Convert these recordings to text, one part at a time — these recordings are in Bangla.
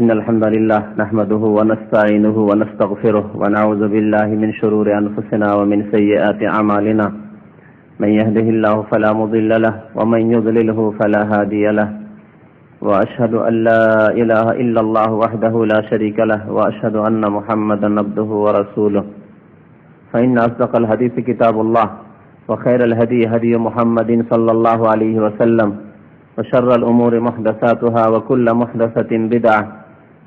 إن الحمد لله نحمده ونستعينه ونستغفره ونعوذ بالله من شرور أنفسنا ومن سيئات أعمالنا من يهده الله فلا مضل له ومن يضلله فلا هادي له وأشهد أن لا إله إلا الله وحده لا شريك له وأشهد أن محمدا عبده ورسوله فإن أصدق الحديث كتاب الله وخير الهدي هدي محمد صلى الله عليه وسلم وشر الأمور محدثاتها وكل محدثة بدعة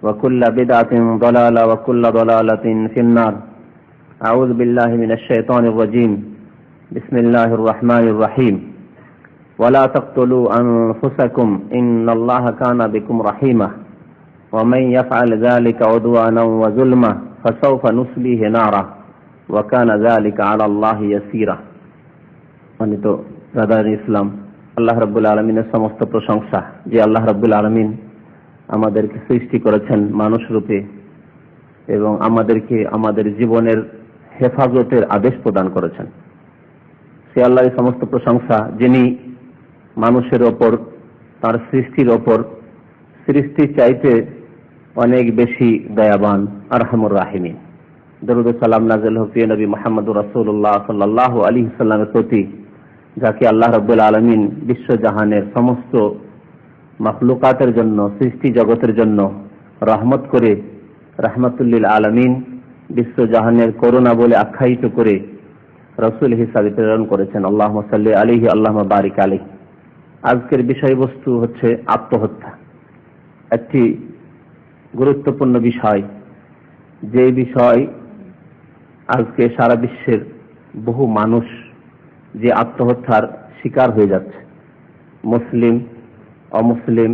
وكل بدعة ضلالة وكل ضلالة في النار. أعوذ بالله من الشيطان الرجيم. بسم الله الرحمن الرحيم. ولا تقتلوا أنفسكم إن الله كان بكم رحيما ومن يفعل ذلك عدوانا وظلما فسوف نصليه نارا وكان ذلك على الله يسيرا. অনিত ব্রাদার ইসলাম, আল্লাহ রাব্বুল আলামিনের সমস্ত প্রশংসা যে আল্লাহ রাব্বুল আলামিন আমাদেরকে সৃষ্টি করেছেন মানুষ রূপে এবং আমাদেরকে আমাদের জীবনের হেফাজতের আদেশ প্রদান করেছেন। সে আল্লাহর সমস্ত প্রশংসা যিনি মানুষের ওপর, তার সৃষ্টির ওপর সৃষ্টির চাইতে অনেক বেশি দয়াবান আরহামুর রাহিমিন। দরুদ ও সালাম নাযিল হোক প্রিয় নবী মুহাম্মদুর রাসূলুল্লাহ সাল্লাল্লাহু আলাইহি ওয়াসাল্লামের প্রতি, যাকে আল্লাহ রাব্বুল আলামিন বিশ্বজাহানের সমস্ত মাখলুকাতের জন্য, সৃষ্টি জগতের জন্য রহমত করে রাহমাতুল আলামিন, বিশ্বজাহানের করুণা বলে আখ্যায়িত করে রাসূল হিসাবে প্রেরণ করেছেন। আল্লাহুম্মা সাল্লি আলাইহি আল্লাহুম্মা বারিক আলাইহি। আজকের বিষয়বস্তু হচ্ছে আত্মহত্যা, একটি গুরুত্বপূর্ণ বিষয়, যে বিষয় আজকে সারা বিশ্বের বহু মানুষ যে আত্মহত্যার শিকার হয়ে যাচ্ছে, মুসলিম অমুসলিম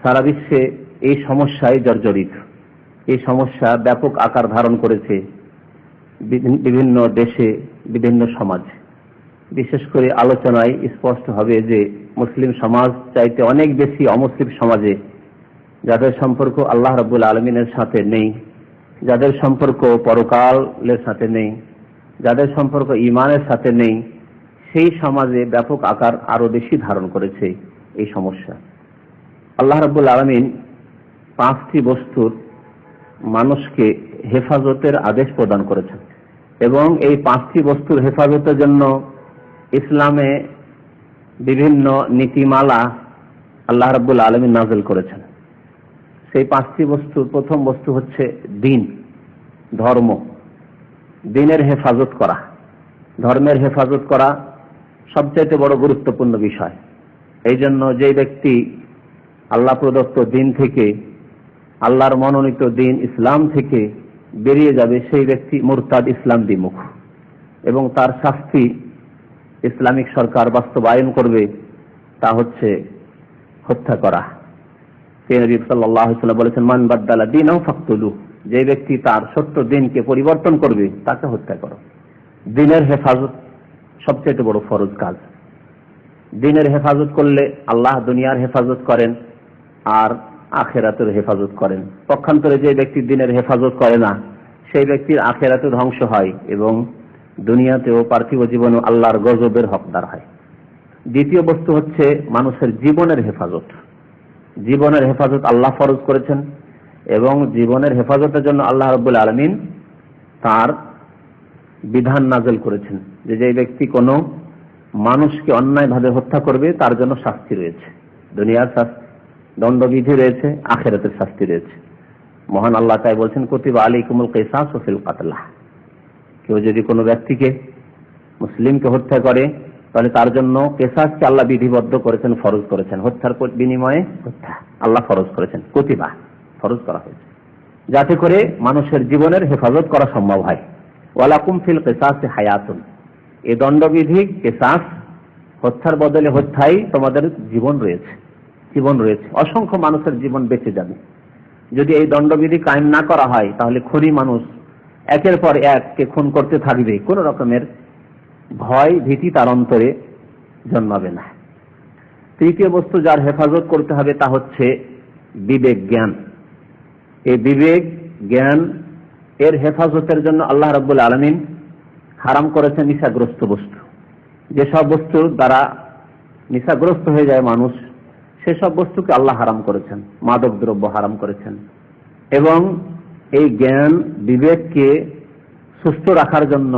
সারা বিশ্বে এই সমস্যায় জর্জরিত। এই সমস্যা ব্যাপক আকার ধারণ করেছে বিভিন্ন দেশে, বিভিন্ন সমাজে। বিশেষ করে আলোচনায় স্পষ্ট হবে যে মুসলিম সমাজ চাইতে অনেক বেশি অমুসলিম সমাজে, যাদের সম্পর্ক আল্লাহ রাব্বুল আলামিনের সাথে নেই, যাদের সম্পর্ক পরকালের সাথে নেই, যাদের সম্পর্ক ঈমানের সাথে নেই, সেই সমাজে ব্যাপক আকার আরো বেশি ধারণ করেছে এই সমস্যা। আল্লাহ রাব্বুল আলামিন 5টি বস্তুর মানুষকে হেফাজতের আদেশ প্রদান করেছেন এবং এই 5টি বস্তুর হেফাজতের জন্য ইসলামে বিভিন্ন নীতিমালা আল্লাহ রাব্বুল আলামিন নাযিল করেছেন। সেই 5টি বস্তুর প্রথম বস্তু হচ্ছে দ্বীন, ধর্ম। দ্বীনের হেফাজত করা, ধর্মের হেফাজত করা সবচেয়ে বড় গুরুত্বপূর্ণ বিষয়। এই জন্য যে ব্যক্তি আল্লাহ প্রদত্ত দ্বীন থেকে, আল্লাহর মনোনীত দ্বীন ইসলাম থেকে বেরিয়ে যাবে, সেই ব্যক্তি মুরতাদ, ইসলাম বিমুখ, এবং তার শাস্তি ইসলামিক সরকার বাস্তবায়ন করবে, তা হচ্ছে হত্যা করা। নবী সাল্লাল্লাহু আলাইহি ওয়াসাল্লাম বলেছেন, মান বাদদালা দীনাহু ফাকতুলু, যে ব্যক্তি তার সত্য দ্বীনকে পরিবর্তন করবে তাকে হত্যা করো। দ্বীনের হেফাজত সবচেয়ে বড় ফরজ কাজ। দ্বীনের হেফাজত করলে আল্লাহ দুনিয়ার হেফাজত করেন আর আখিরাতের হেফাজত করেন। পক্ষান্তরে যে ব্যক্তি দ্বীনের হেফাজত করে না, সেই ব্যক্তির আখিরাতে ধ্বংস হয় এবং দুনিয়াতেও পার্থিব জীবনেও আল্লাহর গজবের হকদার হয়। দ্বিতীয় বস্তু হচ্ছে মানুষের জীবনের হেফাজত। জীবনের হেফাজত আল্লাহ ফরজ করেছেন এবং জীবনের হেফাজতের জন্য আল্লাহ রাব্বুল আলামিন তার বিধান নাযিল করেছেন যে যে ব্যক্তি কোনো মানুষকে অন্যায়ভাবে হত্যা করবে তার জন্য শাস্তি রয়েছে, দুনিয়ার শাস্তি, দণ্ডবিধি রয়েছে, আখিরাতের শাস্তি রয়েছে। মহান আল্লাহ তাই বলছেন, কুতিবা আলাইকুমুল কিসাসু ফিল কাতলা। কেউ যদি কোনো ব্যক্তিকে, মুসলিমকে হত্যা করে, তাহলে তার জন্য কিসাসকে আল্লাহ বিধিবদ্ধ করেছেন, ফরজ করেছেন। হত্যার বিনিময়ে হত্যা আল্লাহ ফরজ করেছেন, কুতিবা ফরজ করা হয়েছে, যাতে করে মানুষের জীবনের হেফাজত করা সম্ভব হয়। ওয়ালাকুম ফিল কিসাসি হায়াতুন, এই দণ্ডবিধি কিসাস, হত্যার বদলে হত্যাই তোমাদের জীবন রয়েছে, জীবন রয়েছে। অসংখ্য মানুষের জীবন বেঁচে যাবে। যদি এই দণ্ডবিধি কায়েম না করা হয়, তাহলে খুনি মানুষ একের পর এককে খুন করতে থাকবে, কোন রকমের ভয় ভীতি তার অন্তরে জন্মাবে না। তৃতীয় বস্তু যার হেফাজত করতে হবে তা হচ্ছে বিবেক জ্ঞান। এই বিবেক জ্ঞান এর হেফাজতের জন্য আল্লাহ রাব্বুল আলামিন হারাম করেছেন নিশাগ্রস্ত বস্তু। যেসব বস্তুর দ্বারা নিশাগ্রস্ত হয়ে যায় মানুষ, সেসব বস্তুকে আল্লাহ হারাম করেছেন, মাদক দ্রব্য হারাম করেছেন। এবং এই জ্ঞান বিবেককে সুস্থ রাখার জন্য,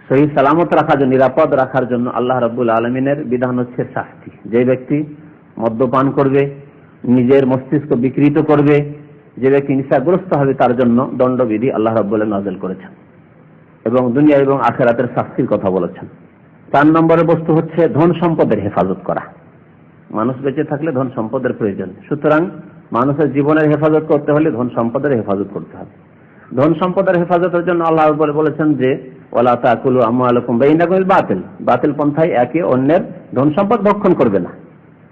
সহি সালামত রাখার জন্য, নিরাপদ রাখার জন্য আল্লাহ রাব্বুল আলামিনের বিধান হচ্ছে শাস্তি। যে ব্যক্তি মদ্যপান করবে, নিজের মস্তিষ্ক বিকৃত করবে, যে ব্যক্তি নিশাগ্রস্ত হবে, তার জন্য দণ্ডবিধি আল্লাহ রাব্বুল আলামিন নাযিল করেছেন এবং দুনিয়া এবং আখিরাতের শাস্তির কথা বলেছেন। 4 নম্বরের বস্তু হচ্ছে ধন সম্পদের হেফাজত করা। মানুষ বেঁচে থাকলে ধন সম্পদের প্রয়োজন, সুতরাং মানুষের জীবনের হেফাজত করতে হলে ধন সম্পদের হেফাজত করতে হবে। ধন সম্পদের হেফাজতের জন্য আল্লাহ বলেছেন যে ওয়ালা তাকুলু আমওয়ালাকুম বাইনাকুম বিল বাতিল, বাতিল পন্থায় একে অন্যের ধন সম্পদ ভক্ষণ করবে না।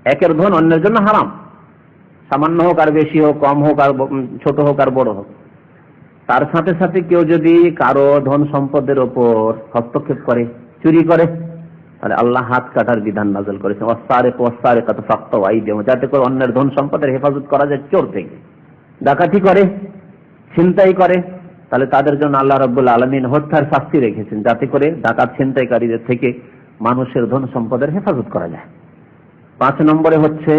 একের ধন অন্যের জন্য হারাম, সামান্য হোক আর বেশি হোক, কম হোক আর ছোট হোক আর বড় হোক। তার সাথে সাথে কেউ যদি কারো ধন সম্পদের ওপর হস্তক্ষেপ করে, চুরি করে, তাহলে আল্লাহ হাত কাটার বিধান নাযিল করেছেন, ওয়াসসারিকু ওয়াসসারিকাতু ফাকতাউ আইদিয়াহুম, যাতে করে অন্যের ধন সম্পদের হেফাজত করা যায় চোর থেকে। ডাকাতি করে, ছিনতাই করে, তাহলে তাদের জন্য আল্লাহ রাব্বুল আলামিন হত্যার শাস্তি রেখেছেন, যাতে করে ডাকাত ছিনতাইকারীদের থেকে মানুষের ধন সম্পদের হেফাজত করা যায়। 5 নম্বরে হচ্ছে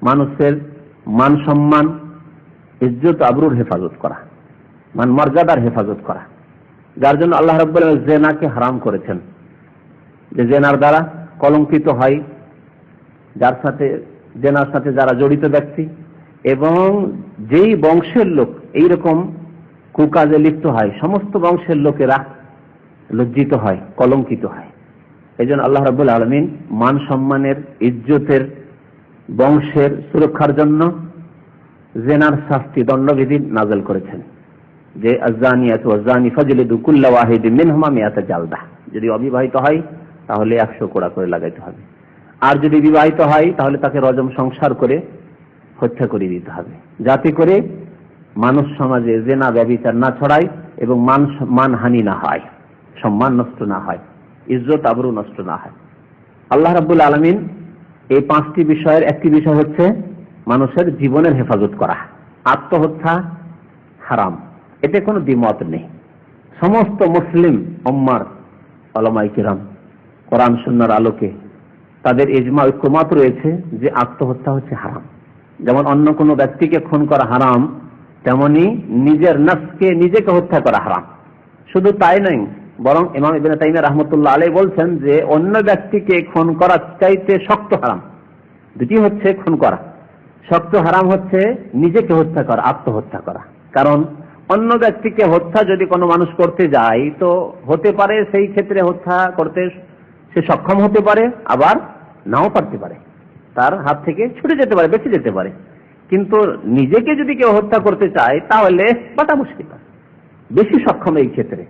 মানুষের মান সম্মান, ইজ্জত আবরুর হেফাজত করা, মান মর্যাদার হেফাজত করা, যার জন্য আল্লাহ রাব্বুল আলামিন জিনাকে হারাম করেছেন। যে জিনার দ্বারা কলঙ্কিত হয়, যার সাথে জিনার সাথে যারা জড়িত ব্যক্তি এবং যেই বংশের লোক এইরকম কুকাজে লিপ্ত হয়, সমস্ত বংশের লোকেরা লজ্জিত হয়, কলঙ্কিত হয়। এই জন্য আল্লাহ রাব্বুল আলামিন মান সম্মানের, ইজ্জতের, বংশের সুরক্ষার জন্য জিনার শাস্তি, দণ্ডবিধি নাযিল করেছেন যে আয-যানিয়াতু ওয়াজ-যানি ফাজলিদু কুল্লা ওয়াহিদিন মিনহুমা মিআতা জালদা। যদি অবিবাহিত হয় তাহলে 100 কোড়া করে লাগাইতে হবে, আর যদি বিবাহিত হয় তাহলে তাকে রজম সংসার করে হত্যা করে দিতে হবে, যাতে করে মানুষ সমাজে জিনা ব্যভিচার না ছড়ায় এবং মানহানি না হয়, সম্মান নষ্ট না হয়, ইজ্জত আবরু নষ্ট না হয়। আল্লাহ রাব্বুল আলামিন এই 5টি বিষয়ের একটি বিষয় হচ্ছে মানুষের জীবনের হেফাজত করা। আত্মহত্যা হারাম, এতে কোনো দ্বিমত নেই। সমস্ত মুসলিম উম্মার উলামায়ে কিরাম কোরআন সুন্নাহর আলোকে তাদের ইজমা, ঐক্যমত রয়েছে যে আত্মহত্যা হচ্ছে হারাম। যেমন অন্য কোনো ব্যক্তিকে খুন করা হারাম, তেমনি নিজের নফসকে নিজেকে হত্যা করা হারাম। শুধু তাই নয়, বরং ইমাম ইবনে তাইমিয়া রাহমাতুল্লাহ আলাইহি বলছেন যে অন্য ব্যক্তিকে খুন করা চাইতে শক্ত হারাম। দুটি হচ্ছে খুন করা, শক্ত হারাম হচ্ছে নিজেকে হত্যা করা, আত্মহত্যা করা। কারণ অন্য ব্যক্তিকে হত্যা যদি কোনো মানুষ করতে যায় তো হতে পারে সেই ক্ষেত্রে হত্যা করতে সে সক্ষম হতে পারে, আবার নাও পারতে পারে, তার হাত থেকে ছুটে যেতে পারে, বেঁচে যেতে পারে। কিন্তু নিজেকে যদি কেউ হত্যা করতে চায় তাহলে বাটা মুশকিল, বেশি সক্ষম এই ক্ষেত্রে।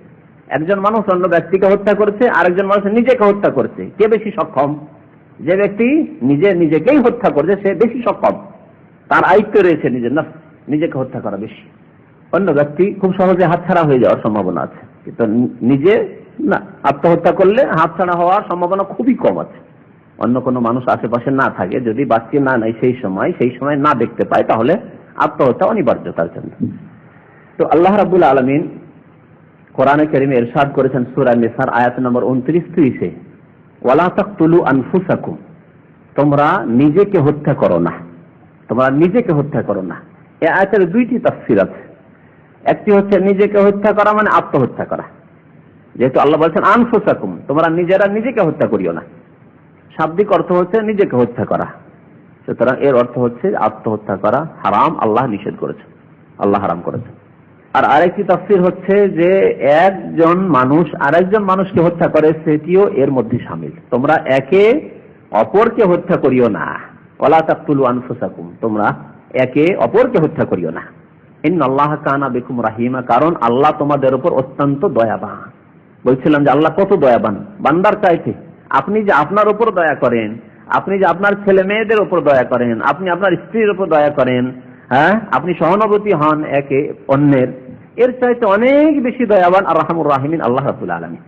একজন মানুষ অন্য ব্যক্তিকে হত্যা করছে, আরেকজন মানুষ নিজেকে হত্যা করছে, কে বেশি সক্ষম? যে ব্যক্তি নিজেকেই হত্যা করছে সে বেশি সক্ষম, তার আয়ত্তে রয়েছে নিজের নফস, নিজেকে হত্যা করা বেশি। অন্য ব্যক্তি খুব সহজে হাতছাড়া হয়ে যাওয়ার সম্ভাবনা আছে, কিন্তু নিজে না, আত্মহত্যা করলে হাতছাড়া হওয়ার সম্ভাবনা খুবই কম আছে। অন্য কোনো মানুষ আশেপাশে না থাকে, যদি বাঁচিয়ে না নেয় সেই সময় না দেখতে পায়, তাহলে আত্মহত্যা অনিবার্য তার জন্য। তো আল্লাহ রাব্বুল আলামিন কোরআনে কারীমে ইরশাদ করেছেন সূরা নিসার আয়াত নম্বর 29-30-এ, ওয়ালা তাকতুলু আনফুসাকুম, তোমরা নিজেকে হত্যা করো না, তোমরা নিজেকে হত্যা করো না। এই আয়াতের 2টি তাফসীর আছে। একটি হচ্ছে নিজেকে হত্যা করা মানে আত্মহত্যা করা, যেহেতু আল্লাহ বলছেন আনফুসাকুম, তোমরা নিজেরা নিজেকে হত্যা করিও না, শাব্দিক অর্থ হচ্ছে নিজেকে হত্যা করা। সুতরাং এর অর্থ হচ্ছে আত্মহত্যা করা হারাম, আল্লাহ নিষেধ করেছেন, আল্লাহ হারাম করেছেন। আর আরেকটি তাফসীর হচ্ছে যে একজন মানুষ আরেকজন মানুষকে হত্যা করে, সেটিও এর মধ্যে শামিল। তোমরা একে অপরকে হত্যা করিও না, ওয়ালা তাকতুলু আনফুসাকুম, তোমরা একে অপরকে হত্যা করিও না। ইন্নাল্লাহা কানা বিকুম রাহিমা, কারণ আল্লাহ তোমাদের উপর অত্যন্ত দয়াবান। বলছিলাম যে আল্লাহ কত দয়াবান বান্দার চাইতে। আপনি যে আপনার উপর দয়া করেন, আপনি যে আপনার ছেলে মেয়েদের উপর দয়া করেন, আপনি আপনার স্ত্রীর উপর দয়া করেন, হ্যাঁ, আপনি সহানুভূতি হন একে অন্যের, এর চাইতে অনেক বেশি দয়াবান আর রাহমুর রাহিমিন আল্লাহ রাব্বুল আলামিন।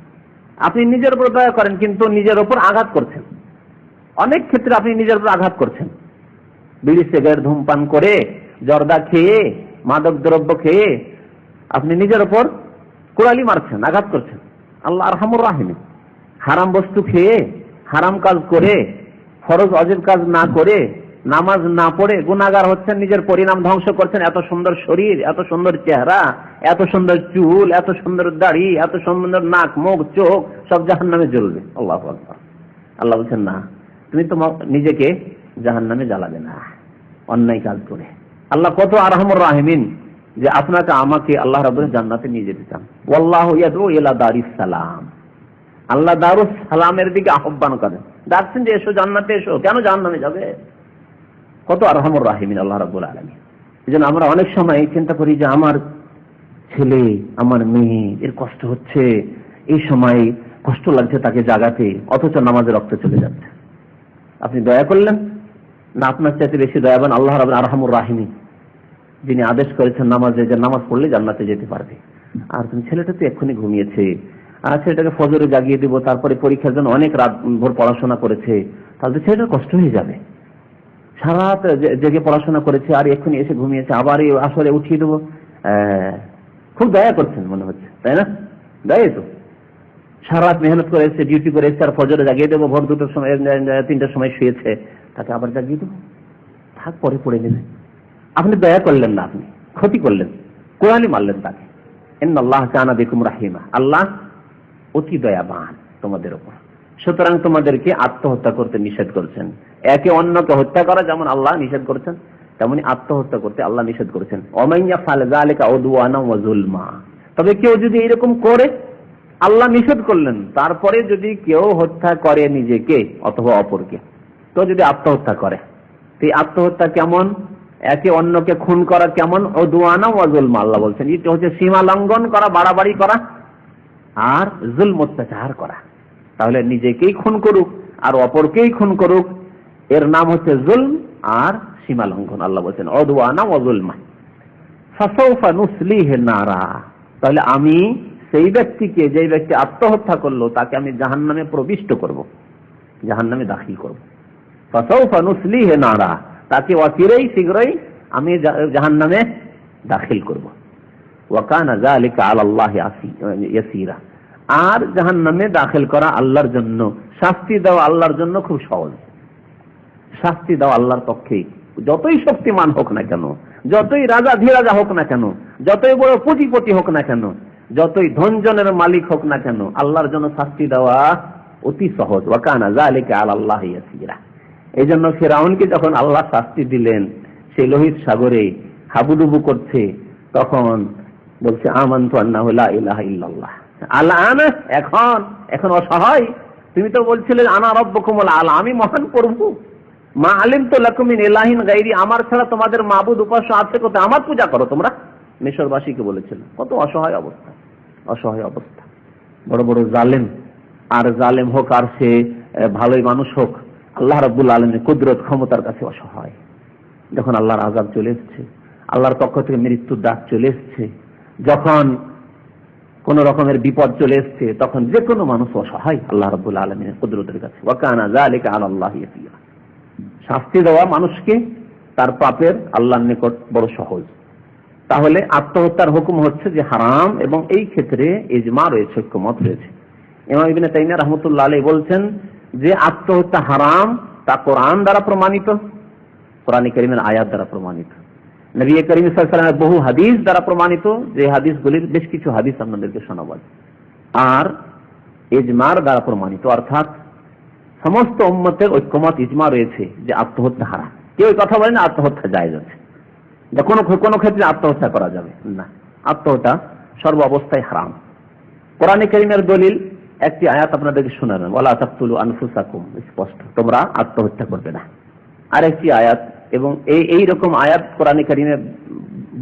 আপনি নিজের উপর দয়া করেন কিন্তু নিজের উপর আঘাত করছেন, অনেক ক্ষেত্রে আপনি নিজের উপর আঘাত করছেন। বিড়ি সিগারেট ধূমপান করে, জর্দা খেয়ে, মাদক দ্রব্য খেয়ে আপনি নিজের উপর কুড়ালি মারছেন, আঘাত করছেন। আল্লাহ রাহমুর রাহিমিন। হারাম বস্তু খেয়ে, হারাম কাজ করে, ফরজ অজিব কাজ না করে নামাজ না পড়ে গুনাহগার হচ্ছেন, নিজের পরিণাম ধ্বংস করছেন। এত সুন্দর শরীর, এত সুন্দর চেহারা, এত সুন্দর চুল, এত সুন্দর দাড়ি, এত সুন্দর নাক, মুখ, চোখ সব জাহান্নামে জ্বলবে। আল্লাহু আকবার। আল্লাহ বলছেন না, তুমি তো নিজেকে জাহান্নামে জ্বালাবে না অন্যায় কাজ করে। আল্লাহ কত আরহামুর রাহিমিন যে আপনাকে আমাকে আল্লাহ রাব্বুল জান্নাতে নিয়ে যেতে চান। ওয়াল্লাহু ইয়াদউ ইলা দারিস সালাম, আল্লাহ দারুস সালামের দিকে আহ্বান করেন, ডাকছেন যে এসো জান্নাতে এসো, কেন জাহান্নামে যাবে? কত আরহামুর রাহিমিন আল্লাহ রাব্বুল আলামিন। এজন্য আমরা অনেক সময় চিন্তা করি যে আমার ছেলে, আমার মেয়ে এর কষ্ট হচ্ছে, এই সময় কষ্ট লাগছে তাকে জাগাতে, অথচ নামাজে রক্ত চলে যাচ্ছে। আপনি দয়া করলেন না? আপনার চাইতে বেশি দয়াবান আল্লাহ রাব্বুল আরহামুর রাহিমিন, যিনি আদেশ করেছেন নামাজে, যে নামাজ পড়লে জান্নাতে যেতে পারবে। আর তুমি ছেলেটা তো এক্ষুনি ঘুমিয়েছে, আর ছেলেটাকে ফজরে জাগিয়ে দিব, তারপরে পরীক্ষার জন্য অনেক রাত ভোর পড়াশোনা করেছে, তাহলে ছেলেটার কষ্ট হয়ে যাবে। সারা রাত জেগে পড়াশোনা করেছে আর এক্ষুনি এসে ঘুমিয়েছে, আবার এই আসরে উঠিয়ে দেবো। খুব দয়া করছেন মনে হচ্ছে, তাই না? দয়া তো, সারা রাত মেহনত করে এসছে, ডিউটি করে এসছে, আর ফজরে জাগিয়ে দেবো, ভোর 2টার সময় 3টার সময় শুয়েছে, তাকে আবার জাগিয়ে দেবো, থাক পরে পড়ে নেবে। আপনি দয়া করলেন না, আপনি ক্ষতি করলেন, কোরআনই মারলেন তাকে। ইন্নাল্লাহ কানা বিকুম রাহিমা, আল্লাহ অতি দয়াবান তোমাদের উপর। সুতরাং তোমাদেরকে আত্মহত্যা করতে নিষেধ করছেন। একে অন্যকে হত্যা করা যেমন আল্লাহ নিষেধ করছেন, তেমনি আত্মহত্যা করতে আল্লাহ নিষেধ করেছেন। ওমাইয়া ফাল যালিকা উদওয়ানা ওয়া যুলমা, তবে কেউ যদি এরকম করে, আল্লাহ নিষেধ করলেন, তারপরে যদি কেউ হত্যা করে নিজেকে অথবা অপরকে, তো যদি আত্মহত্যা করে, এই আত্মহত্যা কেমন? একে অন্যকে খুন করা কেমন? উদওয়ানা ওয়া যুলমা, আল্লাহ বলছেন এটা হচ্ছে সীমা লঙ্ঘন করা, বাড়াবাড়ি করা আর জুলম অত্যাচার করা। তাহলে নিজেকেই খুন করুক আর অপরকেই খুন করুক, এর নাম হচ্ছে জুলম আর সীমা লঙ্ঘন। আল্লাহ বলছেন উদওয়ানা ওয়া যুলমা ফাসাউফা নুসলিহি নারা, তাহলে আমি সেই ব্যক্তিকে, যে ব্যক্তি আত্মহত্যা করলো, তাকে আমি জাহান্নামে প্রবিষ্ট করব, জাহান্নামে দাখিল করব। ফাসাউফা নুসলিহি নারা, তাকে অচিরেই শীঘ্রই আমি জাহান্নামে দাখিল করব। ওয়া কানা যালিকা আলাল্লাহি ইয়াসীরা, আর জাহান্নামে দাখিল করা আল্লাহর জন্য, শাস্তি দেওয়া আল্লাহর জন্য খুব সহজ। শাস্তি দেওয়া আল্লাহর পক্ষে, যতই শক্তিমান হোক না কেন, যতই রাজা ধীরাজা হোক না কেন, যতই বড় পুঁজিপতি হোক না কেন, যতই ধনজনের মালিক হোক না কেন, আল্লাহর জন্য শাস্তি দেওয়া অতি সহজ। ওয়া কানা যালিকা আলাল্লাহি ইয়াসীরা। এই জন্য ফিরআউনকে যখন আল্লাহ শাস্তি দিলেন, সেই লোহিত সাগরে হাবুডুবু করছে, তখন বলছে আমানতু আন্নাহু লা ইলাহা ইল্লাল্লাহ। আল্লাহ এখন অসহায়। তুমি তো বলছিলে আনা রাব্বুকুমুল আলা, আমি মহান প্রভু, মা আলিমতু লাকুম মিন ইলাহিন গায়রি, আমার ছাড়া তোমাদের মাবুদ উপাস্য আছে কোথায়, আমার পূজা করো তোমরা। মিশরবাসীকে বলেছিল। কত অসহায় অবস্থা, অসহায় অবস্থা। বড় বড় জালেম, আর জালেম হোক আর সে ভালোই মানুষ হোক, আল্লাহ রাব্বুল আলামিনের কুদরত ক্ষমতার কাছে অসহায়। যখন আল্লাহর আযাব চলে এসেছে, আল্লাহর পক্ষ থেকে মৃত্যুর ডাক চলে এসেছে, যখন কোন রকমের বিপদ চলে এসছে, তখন যে কোনো মানুষ অসহায় আল্লাহ রাব্বুল আলামিনের কুদরতের কাছে। ওয়া কানা যালিকা আলাল্লাহি ইয়াসীরা। শাস্তি দেওয়া মানুষকে তার পাপের আল্লাহর নিকট বড় সহজ। তাহলে আত্মহত্যার হুকুম হচ্ছে যে হারাম, এবং এই ক্ষেত্রে ইজমা রয়েছে, ঐক্যমত রয়েছে। ইমাম ইবনে তাইমিয়া রাহমাতুল্লাহ আলাইহি বলছেন যে আত্মহত্যা হারাম, তা কোরআন দ্বারা প্রমাণিত, কোরআন কারীমের আয়াত দ্বারা প্রমাণিত, নবী করিম সাল্লাল্লাহু আলাইহি ওয়াসাল্লামের বহু হাদিস দ্বারা প্রমাণিত, যে হাদিসগুলির বেশ কিছু হাদিস আপনাদেরকে শোনাবো, আর ইজমার দ্বারা প্রমাণিত, অর্থাৎ সমস্ত উম্মতের ঐক্যমত ইজমা রয়েছে যে আত্মহত্যা হারাম। কেউ কথা বলে না আত্মহত্যা জায়েজ আছে, কোনো ক্ষেত্রে আত্মহত্যা করা যাবে না, আত্মহত্যা সর্ব অবস্থায় হারাম। কোরআন কারীমের দলিল একটি আয়াত আপনাদেরকে শোনাবেন, ওয়ালা তাকতুলু আনফুসাকুম, স্পষ্ট, তোমরা আত্মহত্যা করবে না। আরেকটি আয়াত, এবং এই রকম আয়াত কোরআন কারীমে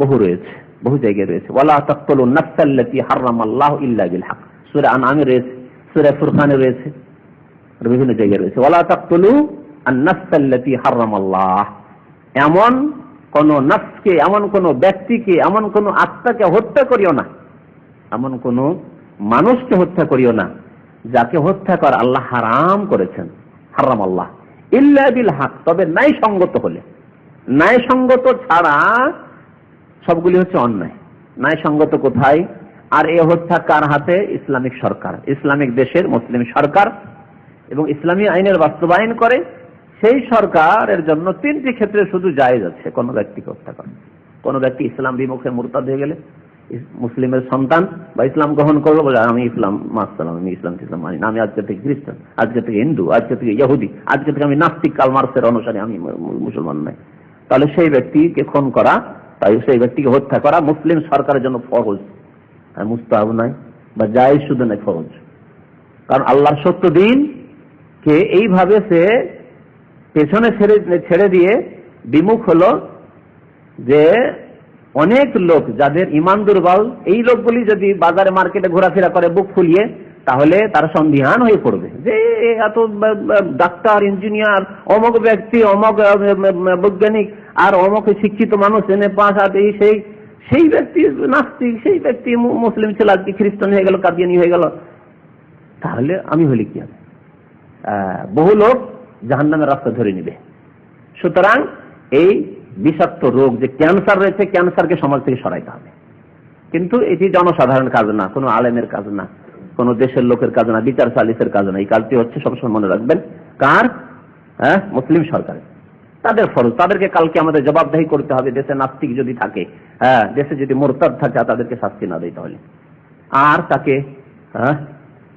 বহু রয়েছে, বহু জায়গায় রয়েছে। ওয়ালা তাকতুলুন নাফসাল্লাতী হারামাল্লাহু ইল্লা বিল হক, সূরা আনআমে রয়েছে, সূরা ফুরকানে রয়েছে, আর বিভিন্ন জায়গায় রয়েছে। ওয়ালা তাকতুলু আন-নাফসাল্লাতী হারামাল্লাহ, এমন কোন নফসকে, এমন কোন ব্যক্তিকে, এমন কোন আত্মাকে হত্যা করিও না, এমন কোন মানুষকে হত্যা করিও না যাকে হত্যা করা আল্লাহ হারাম করেছেন, হারামাল্লাহ ইল্লা বিল হক, তবে ন্যায় সঙ্গত হলে। ন্যায় সঙ্গত ছাড়া সবগুলি হচ্ছে অন্যায়। ন্যায় সঙ্গত কোথায়? আর এ হত্যা কার হাতে? ইসলামিক সরকার, ইসলামিক দেশের মুসলিম সরকার এবং ইসলামী আইনের বাস্তবায়ন করে সেই সরকারের জন্য তিনটি ক্ষেত্রে শুধু জায়েজ আছে কোন ব্যক্তিকে হত্যা করা। কোন ব্যক্তি ইসলাম বিমুখে মুরতাদ হয়ে গেলে, মুসলিমের সন্তান বা ইসলাম গ্রহণ করলো, বলে আমি ইসলাম মাসলাম, আমি ইসলাম মানি না, আমি আজকে থেকে খ্রিস্টান, আজকে থেকে হিন্দু, আজকে থেকে ইহুদি, আজকে থেকে আমি নাস্তিক, কার্ল মার্কসের অনুসারী, আমি মুসলমান নাই, তাহলে সেই ব্যক্তিকে খুন করা, তাই সেই ব্যক্তিকে হত্যা করা মুসলিম সরকারের জন্য ফরজ, মুস্তাহাব নয় বা জায়েজ শুধু নয়, ফরজ। কারণ আল্লাহর সত্য দিন কে এইভাবে সে পেছনে ছেড়ে দিয়ে বিমুখ হলো যে অনেক লোক যাদের ইমান দুর্বল, এই লোকগুলি যদি বাজারে মার্কেটে ঘোরাফেরা করে বুক ফুলিয়ে, তাহলে তার সন্দিহান হয়ে পড়বে যে এত ডাক্তার, ইঞ্জিনিয়ার, অমক ব্যক্তি, অমক বৈজ্ঞানিক আর অমক শিক্ষিত মানুষ এনে পাশ এই সেই ব্যক্তি নাস্তিক, সেই ব্যক্তি মুসলিম ছিল আজকে খ্রিস্টান হয়ে গেল, কাদিয়ানি হয়ে গেল, তাহলে আমি হলে কি হবে? বহু লোক জাহান্নামের রাস্তা ধরে নিবে। সুতরাং এই বিষাক্ত রোগ যে ক্যান্সার রয়েছে, ক্যান্সারকে সমাজ থেকে সরাইতে হবে। কিন্তু এটি জনসাধারণ কাজ না, কোনো আলেমের কাজ না, কোনো দেশের লোকের কাজ না, বিচার সালিসের কাজ না। এই কাজটি হচ্ছে সবসময় মনে রাখবেন কার? মুসলিম সরকারের। তাদের ফরজ, তাদেরকে কালকে আমাদের জবাবদাহি করতে হবে। দেশে নাস্তিক যদি থাকে, দেশে যদি মুরতাদ থাকে, তাদেরকে শাস্তি না দেয় তাহলে। আর তাকে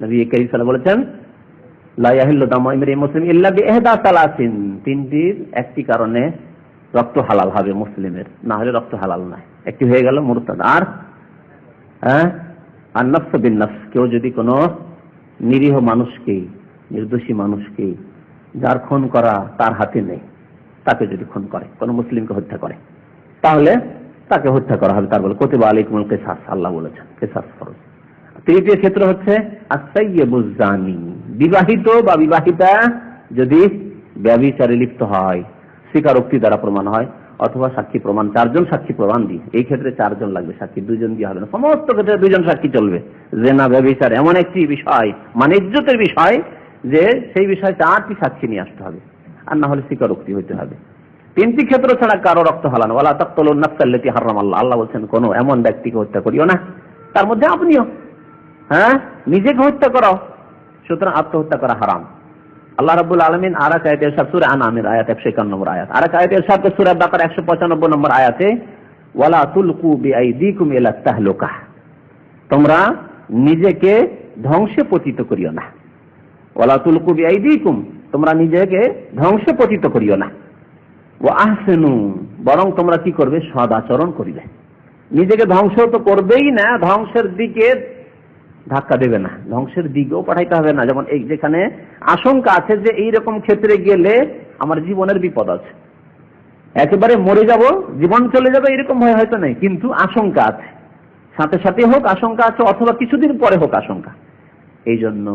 নবী কারীম সাল্লাল্লাহু আলাইহি ওয়াসাল্লাম বলেছেন লা ইয়াহিল্লু দামু ইমরিইন মুসলিম ইল্লা বিইহদা সালাসিন, তিনটির একটি কারণে রক্ত হালাল হবে মুসলিমের, না হলে রক্ত হালাল নয়। একটি হয়ে গেল মুরতাদ, আর আন-নাফস বিন-নাফস, কেউ যদি কোনো নিরীহ মানুষকে, নির্দোষী মানুষকে, যার খুন করা তার হাতে নেই, তাকে যদি খুন করে, কোন মুসলিমকে হত্যা করে, তাহলে তাকে হত্যা করা হবে। তার বলে কুতিবা আলাইকুমুল কিসাস, আল্লাহ বলেছেন কিসাস ফরজ। তৃতীয় ক্ষেত্র হচ্ছে আস-সাইয়্যিবুজ জানি, বিবাহিত বা বিবাহিতা যদি ব্যভিচারে লিপ্ত হয়, স্বীকারোক্তি দ্বারা প্রমাণ হয়, অথবা সাক্ষী প্রমাণ, চারজন সাক্ষী প্রমাণ দিয়ে, এই ক্ষেত্রে চারজন লাগবে সাক্ষী, দুজন দিয়ে হবে না, সমস্ত ক্ষেত্রে দুজন সাক্ষী চলবে। জেনা ব্যভিচার এমন একটি বিষয়, মানে ইজ্জতের বিষয়, যে সেই বিষয়ে চারটি সাক্ষী নিয়ে আসতে হবে, আর না হলে স্বীকারোক্তি হইতে হবে। তিনটি ক্ষেত্র ছাড়া কারো রক্ত হালানো। ওয়ালা তাকতুলুন নাফসাল্লাতী হারামাল্লাহ, আল্লাহ বলছেন কোন এমন ব্যক্তিকে হত্যা করিও না, তার মধ্যে আপনিও নিজেকে হত্যা করো। সুতরাং আত্মহত্যা করা হারাম। আল্লাহ রাব্বুল আলামিন আরেক আয়াতে ইরশাদ, সূরা আনআমের আয়াত 151 নম্বর আয়াত, আরেক আয়াতে ইরশাদ সূরা বাকারা 195 নম্বর আয়াতে, ওয়ালা তুলকু বিআইদিকুম ইলা তাহলুকা, তোমরা নিজেকে ধ্বংসে পতিত করিও না। ওয়ালা তুলকু বিআইদিকুম, তোমরা নিজেকে ধ্বংসে পতিত করিও না। ওয়া আহসিনু, বরং তোমরা কি করবে? সদাচরণ করিবে। নিজেকে ধ্বংস তো করবেই না, ধ্বংসের দিকে ধাক্কা দেবে না, ধ্বংসের দিকেও পাঠাইতে হবে না। যেমন এই যেখানে আশঙ্কা আছে যে এইরকম ক্ষেত্রে গেলে আমার জীবনের বিপদ আছে, একেবারে মরে যাব, জীবন চলে যাবে, এরকম ভয় হয়তো নেই, কিন্তু আশঙ্কা আছে, সাথে সাথে হোক আশঙ্কা আছে, অথবা কিছুদিন পরে হোক আশঙ্কা। এই জন্য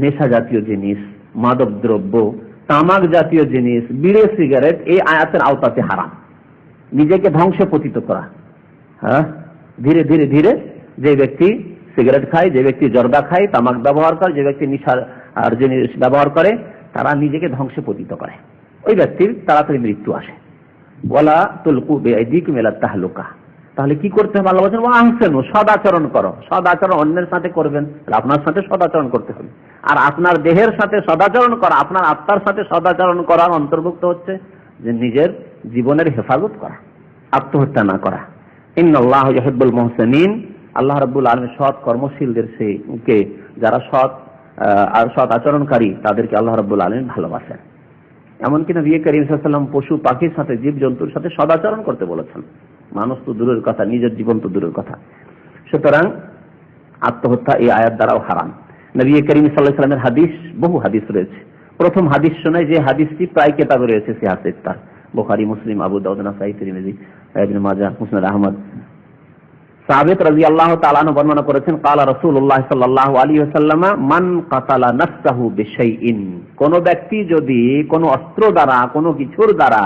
নেশা জাতীয় জিনিস, মাদক দ্রব্য, তামাক জাতীয় জিনিস, বিড়ি, সিগারেট এই আয়াতের আওতাতে হারাম। নিজেকে ধ্বংসে পতিত করা, ধীরে ধীরে ধীরে যে ব্যক্তি সিগারেট খায়, যে ব্যক্তি জর্দা খায়, তামাক ব্যবহার করে, যে ব্যক্তি নিশার আর জিনিস ব্যবহার করে, তারা নিজেকে ধ্বংসে পতিত করে, ওই ব্যক্তির তাড়াতাড়ি মৃত্যু আসে। ওয়ালা তুলকু বিআইদিকুম ইলা তাহলুকা, তাহলে কি করতে হবে? আল্লাহ বলেছেন ওয়া আহসিনু, সদাচরণ করো। সদাচরণ অন্যের সাথে করবেন, আপনার সাথে সদাচরণ করতে হবে। আর আপনার দেহের সাথে সদাচরণ করা, আপনার আত্মার সাথে সদাচরণ করার অন্তর্ভুক্ত হচ্ছে যে নিজের জীবনের হেফাজত করা, আত্মহত্যা না করা। ইন্নাল্লাহা ইউহিব্বুল মুহসিনিন, আল্লাহ রাব্বুল আলামিন সৎ কর্মশীলদের কে, যারা সৎ আর সৎ আচরণকারী, তাদেরকে আল্লাহ রাব্বুল আলামিন ভালোবাসেন। এমনকি নবী করিম সাল্লাল্লাহু আলাইহি ওয়াসাল্লাম পশু পাখির সাথে, জীব জন্তুর সাথে সদাচরণ করতে বলেছেন। মানুষ তো দূরের কথা, নিজের জীবন তো দূরের কথা। সুতরাং আত্মহত্যা এই আয়াত দ্বারাও হারাম। নবী করিম সাল্লাল্লাহু আলাইহি ওয়াসাল্লামের হাদিস, বহু হাদিস রয়েছে। প্রথম হাদিস শোনায় যে হাদিসটি প্রায় কিতাবে রয়েছে, সে হাদিস তার বুখারী, মুসলিম, আবু দাউদ, নাসাঈ, তিরমিজি, ইবনে মাজাহ, মুসনাদ আহমদ। সাবিত রাদিয়াল্লাহু তাআলা আনহু বর্ণনা করেছেন, ক্বালা রাসূলুল্লাহ সাল্লাল্লাহু আলাইহি ওয়াসাল্লাম, মান কাতালা নাফসাহু বিশাইইন, কোন ব্যক্তি যদি কোন অস্ত্র দ্বারা, কোন কিছুর দ্বারা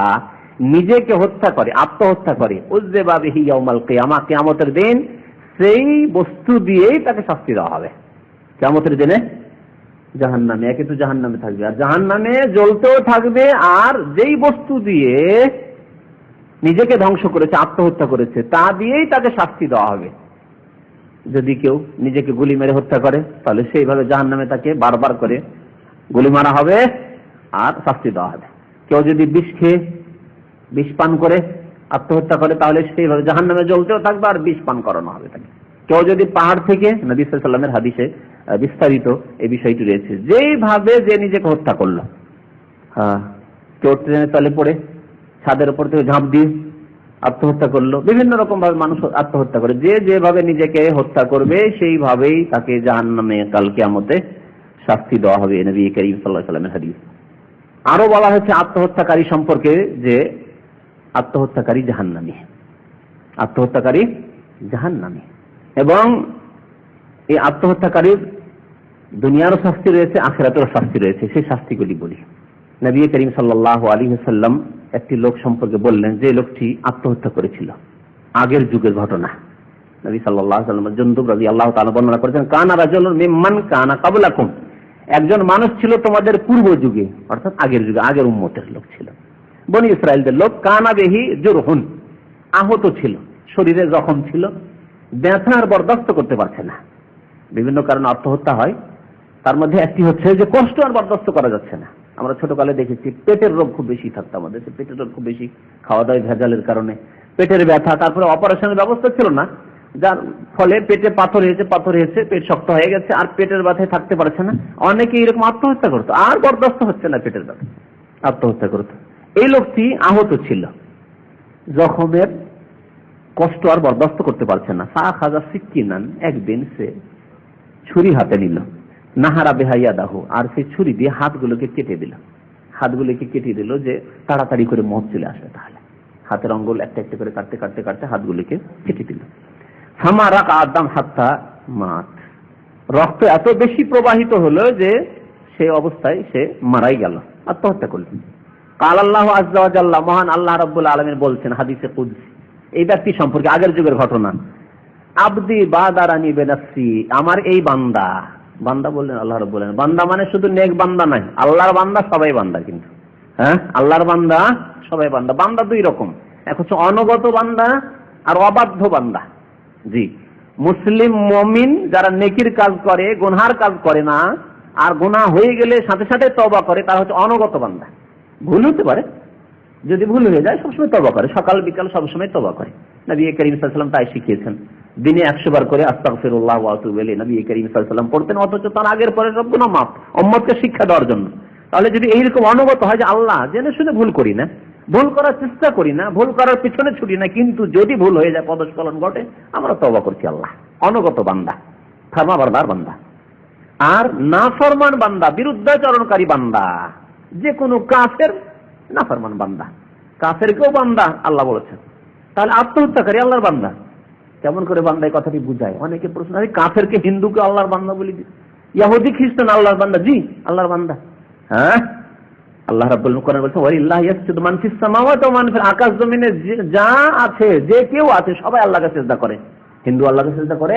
নিজেকে হত্যা করে, আত্মহত্যা করে, উযযিবা বিহি ইয়াউমাল কিয়ামা, কিয়ামতের দিন সেই বস্তু দিয়েই তাকে শাস্তি দেওয়া হবে। কিয়ামতের দিনে জাহান্নামে, একে তো জাহান্নামে থাকবে, আর জাহান্নামে জ্বলতেও থাকবে, আর যেই বস্তু দিয়ে নিজেকে ধ্বংস করেছে, আত্মহত্যা করেছে, তা দিয়েই তাকে শাস্তি দেওয়া হবে। যদি কেউ নিজেকে গুলি মেরে হত্যা করে, তাহলে সেইভাবে জাহান্নামে তাকে বারবার করে গুলি মারা হবে, আর শাস্তি দেওয়া হবে। কেউ যদি বিষ পান করে আত্মহত্যা করে তাহলে সেইভাবে জাহান্নামে জ্বলতেও থাকবে আর বিষ পান করানো হবে তাকে। কেউ যদি পাহাড় থেকে, নবী সাল্লাল্লাহু আলাইহি ওয়াসাল্লামের হাদিসে বিস্তারিত এই বিষয়টি রয়েছে, যেইভাবে যে নিজেকে হত্যা করলো, কেউ ট্রেনের তলে পড়ে ছাদের উপর থেকে ঝাঁপ দিয়ে আত্মহত্যা করলো, বিভিন্ন রকম ভাবে মানুষ আত্মহত্যা করে, যে যেভাবে নিজেকে হত্যা করবে সেইভাবেই তাকে জাহান্নামে কাল কিয়ামতে শাস্তি দেওয়া হবে। নবী করিম সাল্লাল্লাহু আলাইহি ওয়াসাল্লামের হাদিস। আরো বলা হয়েছে আত্মহত্যাকারী সম্পর্কে যে আত্মহত্যাকারী জাহান্নামী, আত্মহত্যাকারী জাহান্নামী। এবং এই আত্মহত্যাকারীর দুনিয়ারও শাস্তি রয়েছে, আখিরাতেরও শাস্তি রয়েছে। সেই শাস্তিগুলি বলি। নবী করিম সাল্লাল্লাহু আলাইহি ওয়াসাল্লাম একটি লোক সম্পর্কে বললেন, যে লোকটি আত্মহত্যা করেছিল। আগের যুগের ঘটনা। নবী সাল্লাল্লাহু আলাইহি ওয়াসাল্লাম জুনদুব রাদিয়াল্লাহু তাআলা বর্ণনা করেছেন, কানা রাজুলুন মিম্মান কানা ক্বাবলাকুম, একজন মানুষ ছিল তোমাদের পূর্ব যুগে, অর্থাৎ আগের যুগে, আগের উম্মতের লোক ছিল, বনি ইসরাইলদের লোক। কানা বিহি জুরহুন, আহত ছিল, শরীরে জখম ছিল, ব্যথা আর বরদাস্ত করতে পারছে না। বিভিন্ন কারণে আত্মহত্যা হয়, তার মধ্যে একটি হচ্ছে যে কষ্ট আর বরদাস্ত করা যাচ্ছে না। আমরা ছোটকালে দেখেছি পেটের রোগ খুব বেশি থাকতো আমাদের, পেটের রোগ খুব বেশি, খাওয়া দাওয়া ভেজালের কারণে পেটের ব্যথা, তারপরে অপারেশনের ব্যবস্থা ছিল না, যার ফলে পেটে পাথর হয়েছে, পেট শক্ত হয়ে গেছে আর পেটের ব্যথায় থাকতে পারছে না। অনেকে এরকম আত্মহত্যা করতো, আর বরদাস্ত হচ্ছে না পেটের ব্যথা, আত্মহত্যা করতো। এই লোকটি আহত ছিল, জখমের কষ্ট আর বরদাস্ত করতে পারছে না। সা খাজা সিক্কিনান, একদিন সে ছুরি হাতে নিল, নাহারা বেহাইয়া দাহ, আর সেই ছুরি দিয়ে হাতগুলোকে কেটে দিল, যে তাড়াতাড়ি করে মত চলে আসবে। তাহলে হাতের অঙ্গুল একটা একটা করে কাটতে হাতগুলোকে কেটে দিল। সামারা কাদাম হাত্তা মাত, রক্ত এত বেশি প্রবাহিত হলো যে সে অবস্থায় সে মারাই গেল, আত্মহত্যা করল। কাল আল্লাহ আযজা ওয়া জাল্লা, মহান আল্লাহ রাব্বুল আলামিন বলছেন হাদিসে কুদসি এই ব্যক্তি সম্পর্কে, আগের যুগের ঘটনা, আবদি বাদারানি বিনাফসি, আমার এই বান্দা, বান্দা বললেন আল্লাহ রাব্বুল আলামিন, বান্দা মানে শুধু নেক বান্দা নয়, আল্লাহর বান্দা সবাই বান্দা, কিন্তু আল্লাহর বান্দা সবাই বান্দা। বান্দা দুই রকম, এক হচ্ছে অনগত বান্দা আর অবাধ্য বান্দা। জি, মুসলিম মুমিন যারা নেকির কাজ করে, গুনহার কাজ করে না, আর গুনাহ হয়ে গেলে সাথে সাথে তওবা করে, তারা হচ্ছে অনগত বান্দা। ভুল হতে পারে, যদি ভুল হয়ে যায় সবসময় তওবা করে, সকাল বিকাল সবসময় তওবা করে। নবী করিম সাল্লাল্লাহু আলাইহি ওয়াসাল্লাম তাই শিখিয়েছেন, দিনে 100 বার করে আস্তাগফিরুল্লাহ ওয়া আতুবু ইলাইহি নবী করিম সাল্লাল্লাহু আলাইহি ওয়াসাল্লাম পড়তেন, অথচ তার আগের পরে সব গুনাহ মাফ, উম্মতকে শিক্ষা দেওয়ার জন্য। তাহলে যদি এইরকম অনগত হয় যে আল্লাহ জেনে শুনে ভুল করি না, ভুল করার চেষ্টা করি না, ভুল করার পিছনে ছুটি না, কিন্তু যদি ভুল হয়ে যায়, পদস্খলন ঘটে, আমরা তওবা করছি, আল্লাহ অনগত বান্দা, ফরমাবরদার বান্দা। আর নাফরমান বান্দা, বিরুদ্ধাচরণকারী বান্দা, যে কোনো কাফের নাফরমান বান্দা, কাফেরকেও বান্দা আল্লাহ বলেছেন। তাহলে আত্মহত্যাকারী আল্লাহর বান্দা, কেমন করে বান্দা এই কথাটি বুঝায়? অনেকে প্রশ্ন, কাফেরকে হিন্দুকে আল্লাহর বান্দা বলি, ইহুদি খ্রিস্টান আল্লাহর বান্দা? জি, আল্লাহর বান্দা। আল্লাহ রাব্বুল কোরআন বলছেন, ওয়ালিল্লাহি ইয়াসজুদু মান ফিস সামাওয়াতি ওয়া মান ফিল, আকাশ জমিনে যা আছে, যে কেউ আছে, সবাই আল্লাহকে সিজদা করে। হিন্দু আল্লাহকে সিজদা করে,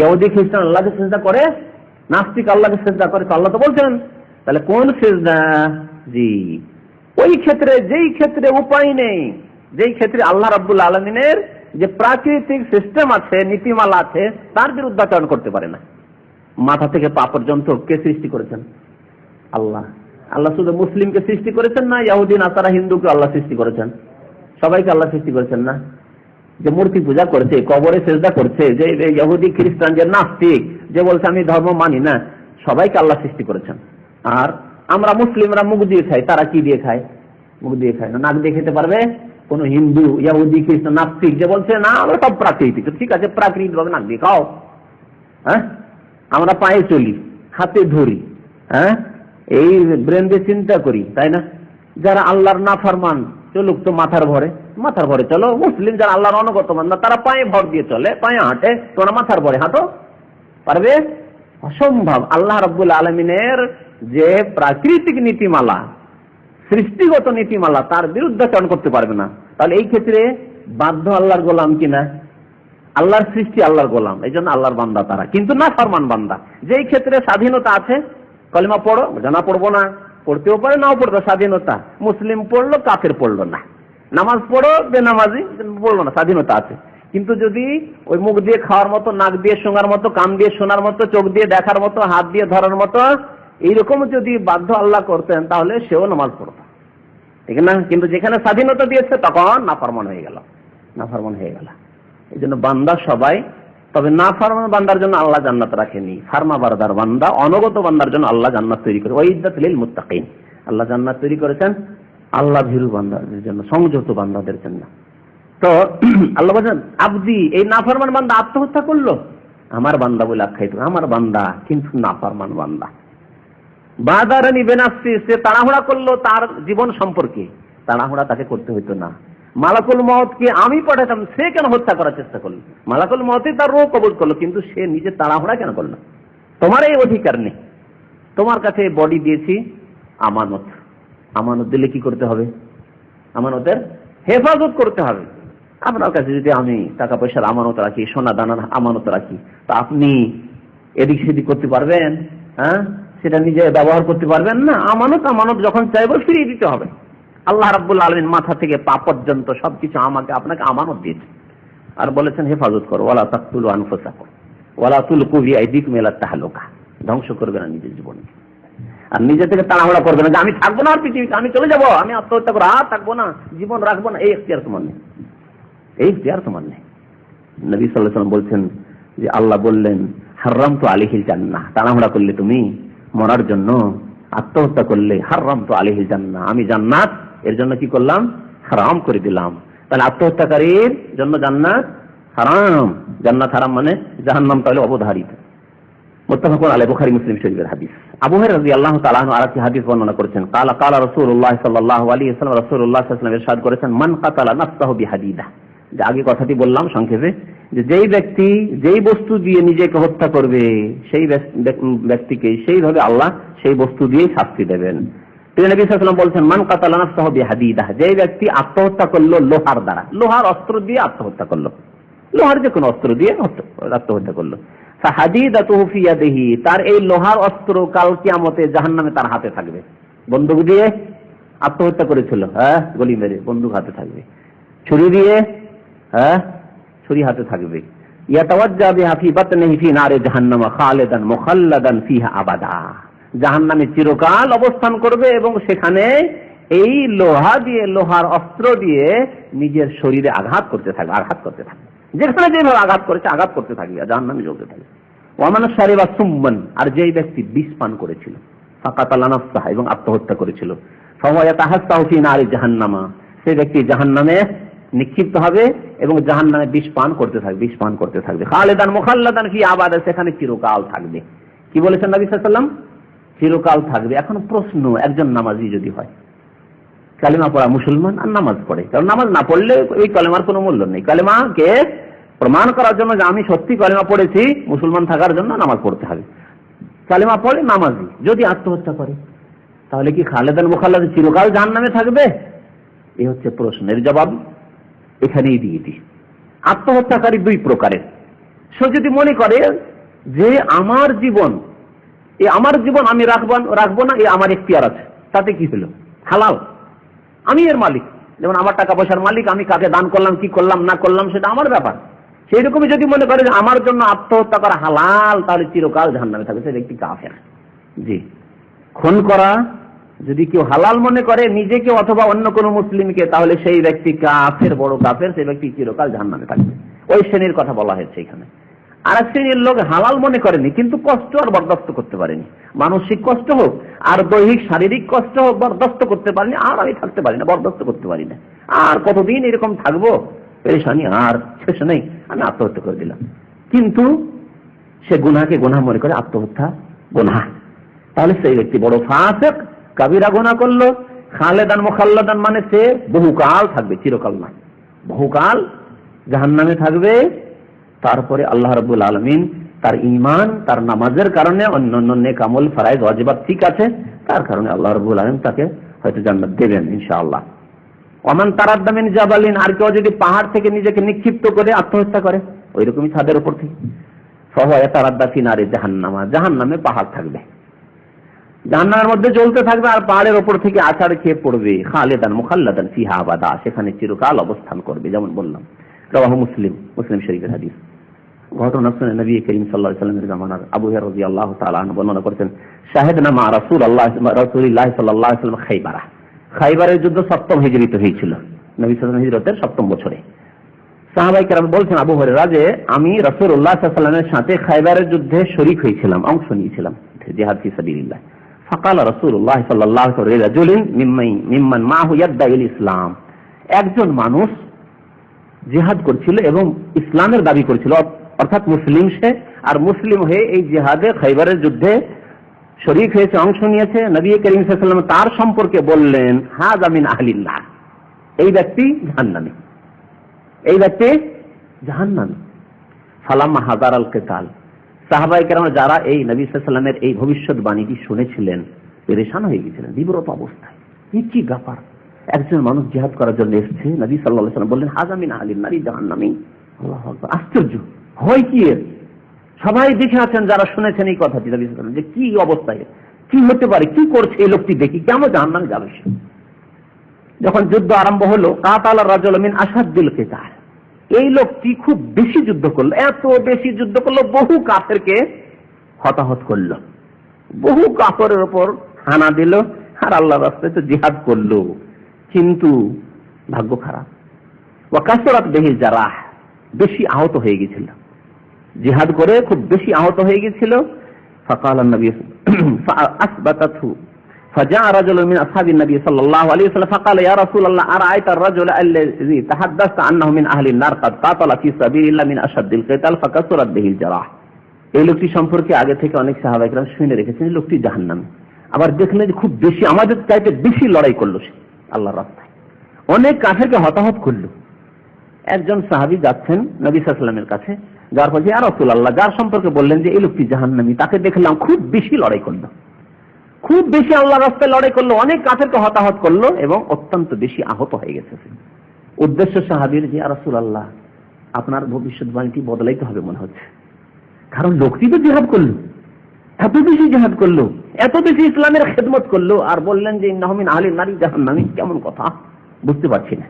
ইহুদি খ্রিস্টান আল্লাহকে সিজদা করে, নাস্তিক আল্লাহকে সিজদা করে, তো আল্লাহ তো বলছেন। তাহলে কোন সিজদা? জি, ওই ক্ষেত্রে, যেই ক্ষেত্রে উপায় নেই, যেই ক্ষেত্রে আল্লাহ রাব্বুল আলামিনের যে প্রাকৃতিক সিস্টেম আছে, নীতিমালা আছে, তার বিরুদ্ধাচরণ করতে পারে না। মাথা থেকে পা পর্যন্ত কে সৃষ্টি করেছেন? আল্লাহ। আল্লাহ শুধু মুসলিমকে সৃষ্টি করেছেন না, ইহুদি নাসারা হিন্দুকে আল্লাহ সৃষ্টি করেছেন? সবাইকে আল্লাহ সৃষ্টি করেছেন না? যে মূর্তি পূজা করছে, কবরে সেজদা করছে, যে ইহুদি খ্রিস্টান, যে নাস্তিক, যে বলছে আমি ধর্ম মানি না, সবাইকে আল্লাহ সৃষ্টি করেছেন। আর আমরা মুসলিমরা মুখ দিয়ে খাই, তারা কি দিয়ে খায়? মুখ দিয়ে খায় না, নাক দিয়ে খেতে পারবে? কোন হিন্দু, ইহুদি খ্রিস্টান, নাস্তিক যে বলছে না আমরা সব প্রাকৃতিক, ঠিক আছে, প্রাকৃতিক ভাবে নাক দিয়ে খাও। আমরা পায়ে চলি, হাতে ধরি, এই ব্রেন দিয়ে চিন্তা করি, তাই না? যারা আল্লাহর নাফরমান, চলুক তো মাথার ভরে চলো। মুসলিম যারা আল্লাহর অনুগত বান্দা, তারা পায়ে ভর দিয়ে চলে, পায়ে হাঁটে, তোমরা মাথার ভরে হাঁটো, পারবে? অসম্ভব। আল্লাহ রাব্বুল আলামিনের যে প্রাকৃতিক নীতিমালা, সৃষ্টিগত নীতিমালা, তার বিরুদ্ধাচরণ করতে পারবে না। তাহলে এই ক্ষেত্রে বাধ্য আল্লাহর গোলাম কিনা? আল্লাহর সৃষ্টি, আল্লাহর গোলাম, এই জন্য আল্লাহর বান্দা তারা, কিন্তু না ফরমান বান্দা। যেই ক্ষেত্রে স্বাধীনতা আছে, কলিমা পড়ো, জানা পড়বো না, পড়তেও পারে, নাও পড়তো, স্বাধীনতা। মুসলিম পড়লো, কাফের পড়লো না। নামাজ পড়ো, বেনামাজি পড়লো না, স্বাধীনতা আছে। কিন্তু যদি ওই মুখ দিয়ে খাওয়ার মতো, নাক দিয়ে শোনার মতো, কান দিয়ে শোনার মতো, চোখ দিয়ে দেখার মতো, হাত দিয়ে ধরার মতো, এইরকম যদি বাধ্য আল্লাহ করতেন তাহলে সেও নামাজ পড়ত, ঠিক না? কিন্তু যেখানে স্বাধীনতা দিয়েছে তখন নাফরমান হয়ে গেল, নাফরমান হয়ে গেল। এই জন্য বান্দা সবাই, তবে নাফরমান বান্দার জন্য আল্লাহ জান্নাত রাখেনি। ফারমা বারদার বান্দা, অনগত বান্দার জন্য আল্লাহ জান্নাত তৈরি করে, ওয়াইদাত লিল মুত্তাকিন, আল্লাহ জান্নাত তৈরি করেছেন আল্লাহ ভীরু বান্দাদের জন্য, সংযত বান্দাদের জন্য। তো আল্লাহ বলেন আব্দি, এই নাফরমান বান্দা আত্মহত্যা করলো, আমার বান্দা বলে আখ্যায়িত, আমার বান্দা কিন্তু নাফরমান বান্দা। বাদারানি বেনাফসি, সে তাড়াহুড়া করলো তার জীবন সম্পর্কে, তাড়াহুড়া তাকে করতে হইতো না। মালাকুল মওতকে আমি পাঠাতাম, সে কেন হত্যা করার চেষ্টা করলো? মালাকুল মওতই তার রূহ কবজ করলো, কিন্তু সে নিজে তাড়াহুড়া কেন করলো? তোমার এই অধিকার নেই। তোমার কাছে বডি দিয়েছি আমানত, আমানত দিলে কি করতে হবে? আমানতের হেফাজত করতে হবে। আপনার কাছে যদি আমি টাকা পয়সার আমানত রাখি, সোনা দানার আমানত রাখি, তা আপনি এদিক সেদিক করতে পারবেন? হ্যাঁ, সেটা নিজে ব্যবহার করতে পারবেন না। আমানত আমানত যখন চাইবো ফিরিয়ে দিতে হবে। আল্লাহ রাব্বুল আলামিন মাথা থেকে পা পর্যন্ত সবকিছু আমাকে আপনাকে আমানত দিয়েছে, আর বলেছেন হেফাজত করো, ওয়ালা তাকতুলু আনফুসাকুম ওয়ালা তুলকু বিআইদিকুম ইলা তাহলুকা, ধ্বংস করবে না নিজের জীবনকে, আর নিজে থেকে তাড়াহুড়া করবে না যে আমি থাকবো না আর পৃথিবীতে, আমি চলে যাবো, আমি আত্মহত্যা করবো, আর থাকবো না, জীবন রাখবো না। এই ইখতিয়ার তোমার নেই, এই ইখতিয়ার তোমার নেই। নবী সাল্লাল্লাহু আলাইহি ওয়াসাল্লাম বলছেন যে আল্লাহ বললেন হারামতু আলাইহিল জান্নাহ, তাড়াহুড়া করলে তুমি মরার জন্য, আত্মহত্যা করলে হারামতু আলাইহিল জান্নাহ, আমি জান্নাত এর জন্য কি করলাম? হারাম করে দিলাম। তাহলে আত্মহত্যাকারীর জন্য জান্নাত হারাম, জান্নাত হারাম মানে জাহান্নাম তাহলে অবধারিত। মুত্তাফাকুন আলাইহি, বুখারী মুসলিম শরীফের হাদিস। আবু হুরায়রা রাদিয়াল্লাহু তাআলা আনহু আরেকটি হাদিস বর্ণনা করেছেন, কালা কালা রাসূলুল্লাহ সাল্লাল্লাহু আলাইহি ওয়াসাল্লাম, রাসূলুল্লাহ সাল্লাল্লাহু আলাইহি ওয়াসাল্লাম ইরশাদ করেছেন, মান কাতালা নাফসাহু বিহাদিদা, যে আগে কথাটি বললাম সংক্ষেপে, যে যেই ব্যক্তি যেই বস্তু দিয়ে নিজেকে হত্যা করবে সেই ব্যক্তিকে সেইভাবে আল্লাহ সেই বস্তু দিয়েই শাস্তি দেবেন। তিনি নবী সাল্লাল্লাহু আলাইহি ওয়াসাল্লাম বলছেন, মান কাতালা নাফসাহু বিহাদিদা, যেই ব্যক্তি আত্মহত্যা করলো লোহার দ্বারা, লোহার অস্ত্র দিয়ে আত্মহত্যা করলো, লোহার যে কোনো অস্ত্র দিয়ে আত্মহত্যা করলো, ফাহাদিদাতুহু ফি ইয়াদিহি, তার এই লোহার অস্ত্র কাল কিয়ামতে জাহান্নামে তার হাতে থাকবে। বন্দুক দিয়ে আত্মহত্যা করেছিল, হ্যাঁ, গলি মেরে বন্দুক হাতে থাকবে। ছুরি দিয়ে, হ্যাঁ, ছুরি হাতে থাকবে। ইয়াতাওয়াজ্জা বিহা ফি বাতনিহি ফি নারে জাহান্নাম খালিদান মুখাল্লাদান ফিহা আবাদা, জাহান্নামে চিরকাল অবস্থান করবে এবং সেখানে এই লোহা দিয়ে, লোহার অস্ত্র দিয়ে নিজের শরীরে আঘাত করতে থাকবে, আঘাত করতে থাকবে, যেখানে যেভাবে আঘাত করেছে আঘাত করতে থাকবে, জাহান্নামে জ্বলতে থাকবে। ওয়ামান শারিবা সুম্মান, আর যেই ব্যক্তি বিষ পান করেছিল, ফাকাতালা নাফসাহা, এবং আত্মহত্যা করেছিল, ফাহুয়া ইয়াতাহাসসাহু ফি নারি জাহান্নামা, সেই ব্যক্তি জাহান্নামে নিক্ষিপ্ত হবে এবং জাহান্নামে বিষ পান করতে থাকবে, বিষ পান করতে থাকবে, খালিদান মুখাল্লাদান ফি আবাদা, সেখানে চিরকাল থাকবে। কি বলেছেন নবী সাল্লাল্লাহু আলাইহি ওয়াসাল্লাম? চিরকাল থাকবে। এখন প্রশ্ন, একজন নামাজি যদি হয়, কালেমা পড়া মুসলমান, আর নামাজ পড়ে, কারণ নামাজ না পড়লে ওই কালেমার কোনো মূল্য নেই। কালেমাকে প্রমাণ করার জন্য যে আমি সত্যি কালেমা পড়েছি, মুসলমান থাকার জন্য নামাজ পড়তে হবে। কালেমা পড়ে নামাজি যদি আত্মহত্যা করে, তাহলে কি খালেদান মুখাল্লাদান চিরকাল জাহান্নামে থাকবে? এই হচ্ছে প্রশ্নের জবাব এখানেই দিয়ে দিই। আত্মহত্যাকারী দুই প্রকারের। সে যদি মনে করে যে আমার জীবন আমি রাখবো না, এ আমার ইখতিয়ার আছে, তাতে কি হলো? হালাল, আমি এর মালিক। যেমন আমার টাকা পয়সার মালিক, আমি কাকে দান করলাম, কি করলাম না করলাম সেটা আমার ব্যাপার। সেই রকমই যদি মনে করে যে আমার জন্য আত্মহত্যা করা হালাল, তাহলে চিরকাল জাহান্নামে থাকবে, সেই ব্যক্তি কাফের। জি, খুন করা যদি কেউ হালাল মনে করে নিজেকে অথবা অন্য কোনো মুসলিমকে, তাহলে সেই ব্যক্তি কাফের, বড় কাফের, সেই ব্যক্তি চিরকাল জাহান্নামে থাকবে। ওই শ্রেণীর কথা বলা হয়েছে এখানে। আর এক শ্রেণীর লোক হালাল মনে করেনি, কিন্তু কষ্ট আর বরদাস্ত করতে পারেনি, মানসিক কষ্ট হোক আর দৈহিক শারীরিক কষ্ট হোক, বরদাস্ত করতে পারিনি, আর আমি থাকতে পারি না, বরদাস্ত করতে পারি না, আর কতদিন এরকম থাকবো, পেরেশানি আর শেষ নেই, আমি আত্মহত্যা করে দিলাম। কিন্তু সে গুনাহকে গুনাহ মনে করে, আত্মহত্যা গুনাহ, তাহলে সেই ব্যক্তি বড় ফাসিক, কাবিরা গুনাহ করলো। খালেদান মুখাল্লাদান মানে সে বহুকাল থাকবে, চিরকাল না, বহুকাল জাহান্নামে থাকবে। তারপরে আল্লাহ রাব্বুল আলামিন তার ঈমান, তার নামাজের কারণে, অন্যান্য নেক আমল ফরজ ওয়াজিবাত ঠিক আছে, তার কারণে আল্লাহ রাব্বুল আলামিন তাকে হয়তো জান্নাত দেবেন ইনশাআল্লাহ। ওমান তারাদ্দা মিন জাবালিন, আর কেউ যদি পাহাড় থেকে নিজেকে নিক্ষিপ্ত করে আত্মহত্যা করে, ওই রকমই ছাদের উপর থেকে, ফাহুয়া ইয়াতারাদ্দা ফি নারি জাহান্নামা, জাহান্নামে পাহাড় থাকবে, জাহান্নামের মধ্যে জ্বলতে থাকবে, আর পাহাড়ের উপর থেকে আছাড় খেয়ে পড়বে, খালিদান মুখাল্লাদান ফিহা আবাদা, সেখানে চিরকাল অবস্থান করবে। যেমন বললাম, রাওয়াহু মুসলিম, মুসলিম শরীফের হাদিস। ঘটনা শুনে নবী করিম সাল্লাল্লাহু আলাইহি ওয়াসাল্লামের জামানার আবু হুরায়রা রাদিয়াল্লাহু তাআলা আনহু বর্ণনা করেছেন, শাহিদনা মা রাসূলুল্লাহ সাল্লাল্লাহু আলাইহি ওয়াসাল্লাম খাইবারা। খাইবারের যুদ্ধ 7ম হিজরিতে হয়েছিল, নবী সাল্লাল্লাহু আলাইহি ওয়াসাল্লাম হিজরতের 7ম বছরে। সাহাবায়ে কেরাম বলছেন আবু হুরায়রা যে আমি রাসূলুল্লাহ সাল্লাল্লাহু আলাইহি ওয়াসাল্লামের সাথে খাইবারের যুদ্ধে শরীক হয়েছিলাম, অংশ নিয়েছিলাম, জিহাদ ফি সাবিলিল্লাহ। ফাকালা রাসূলুল্লাহ সাল্লাল্লাহু আলাইহি ওয়া রাজুলিন মিম্মান মাহু ইয়াদাইল ইসলাম, একজন মানুষ জিহাদ করছিল এবং ইসলামের দাবি করছিল, অর্থাৎ মুসলিম সে, আর মুসলিম হয়ে এই জিহাদে খাইবারের যুদ্ধে শরীক হয়েছে, অংশ নিয়েছে। নবী করিম সাল্লাল্লাহু আলাইহি ওয়াসাল্লাম তার সম্পর্কে বললেন হাযা মিন আহলিল্লাহ, এই ব্যক্তি জাহান্নামী, এই ব্যক্তি জাহান্নামী। ফালাম্মা হাযারাল কিতাল, সাহাবায়ে কেরাম যারা এই নবী সাল্লাল্লাহু আলাইহি ওয়াসাল্লামের এই ভবিষ্যৎবাণীটি শুনেছিলেন পেরেশান হয়ে গেছিলেন, বিব্রত অবস্থায়। কি ব্যাপার, একজন মানুষ জিহাদ করার জন্য এসেছে, নবী সাল্লাল্লাহু আলাইহি ওয়াসাল্লাম বললেন হাযা মিন আহলিন নারী জাহান্নামী। আল্লাহু আকবার, আশ্চর্য হয় কি এর। সবাই দেখে আছেন যারা শুনেছেন এই কথাটি নবী সাল্লাল্লাহু আলাইহি ওয়াসাল্লাম, যে কি অবস্থায়, কি হতে পারে, কি করছে এই লোকটি, দেখি কেমন জাহান্নামে যাবে সে। যখন যুদ্ধ আরম্ভ হলো, কাতালা রাজুল মিন আশাদ্দিল কিতাল, এই লোকটি খুব বেশি যুদ্ধ করলো, এত বেশি যুদ্ধ করলো, বহু কাফেরকে হতাহত করলো, বহু কাফেরের উপর হানা দিল, আর আল্লাহর রাস্তায় তো জিহাদ করলো, কিন্তু ভাগ্য খারাপ। ওয়া কাসরাত বিহিল জারাহ, বেশি আহত হয়ে গেছিল, জিহাদ করে খুব বেশি আহত হয়ে গেছিল। ফাকাল নবী ফাআসবাতাতহু ফাজাআ রাজুলুন মিন আসহাবিন নবী সাল্লাল্লাহু আলাইহি ওয়াসাল্লাম ফাকাল ইয়া রাসূলুল্লাহ আরাআইতা আর-রাজুলা আল্লাযী তাহাদ্দাসতা আন্নাহু মিন আহলিন নার ক্বাদ কাতালা ফি সাবিলিল্লাহ মিন আশাদ্দিল কিতাল ফাকাসরাত বিহিল জারাহ। এই লোকটি সম্পর্কে আগে থেকে অনেক সাহাবায়ে কেরাম শুনে রেখেছেন, লোকটি জাহান্নামী। আবার দেখলেন যে খুব বেশি, আমাদের চাইতে বেশি লড়াই করলো সে আল্লাহর রাস্তায়, অনেক কাফেরকে হতাহত করলো। একজন সাহাবী যাচ্ছেন নবী সাল্লাল্লাহু আলাইহি ওয়াসাল্লামের কাছে, যার পর ইয়া রাসূলুল্লাহ, যার সম্পর্কে বললেন যে এই লোকটি জাহান্নামী, তাকে দেখলাম খুব বেশি লড়াই করলো, খুব বেশি আল্লাহর রাস্তায় লড়াই করলো, অনেক কাফেরকে হতাহত করলো এবং অত্যন্ত বেশি আহত হয়ে গেছে। উদ্দেশ্য সাহাবীর যে ইয়া রাসূলুল্লাহ, আপনার ভবিষ্যৎবাণীটি বদলাইতে হবে মনে হচ্ছে, কারণ লোকটি তো জিহাদ করলো, এত বেশি জিহাদ করলো, এত বেশি ইসলামের খেদমত করলো, আর বললেন যে ইন্নাহু মিন আহলিন নারী জাহান্নামী, কেমন কথা, বুঝতে পারছি না।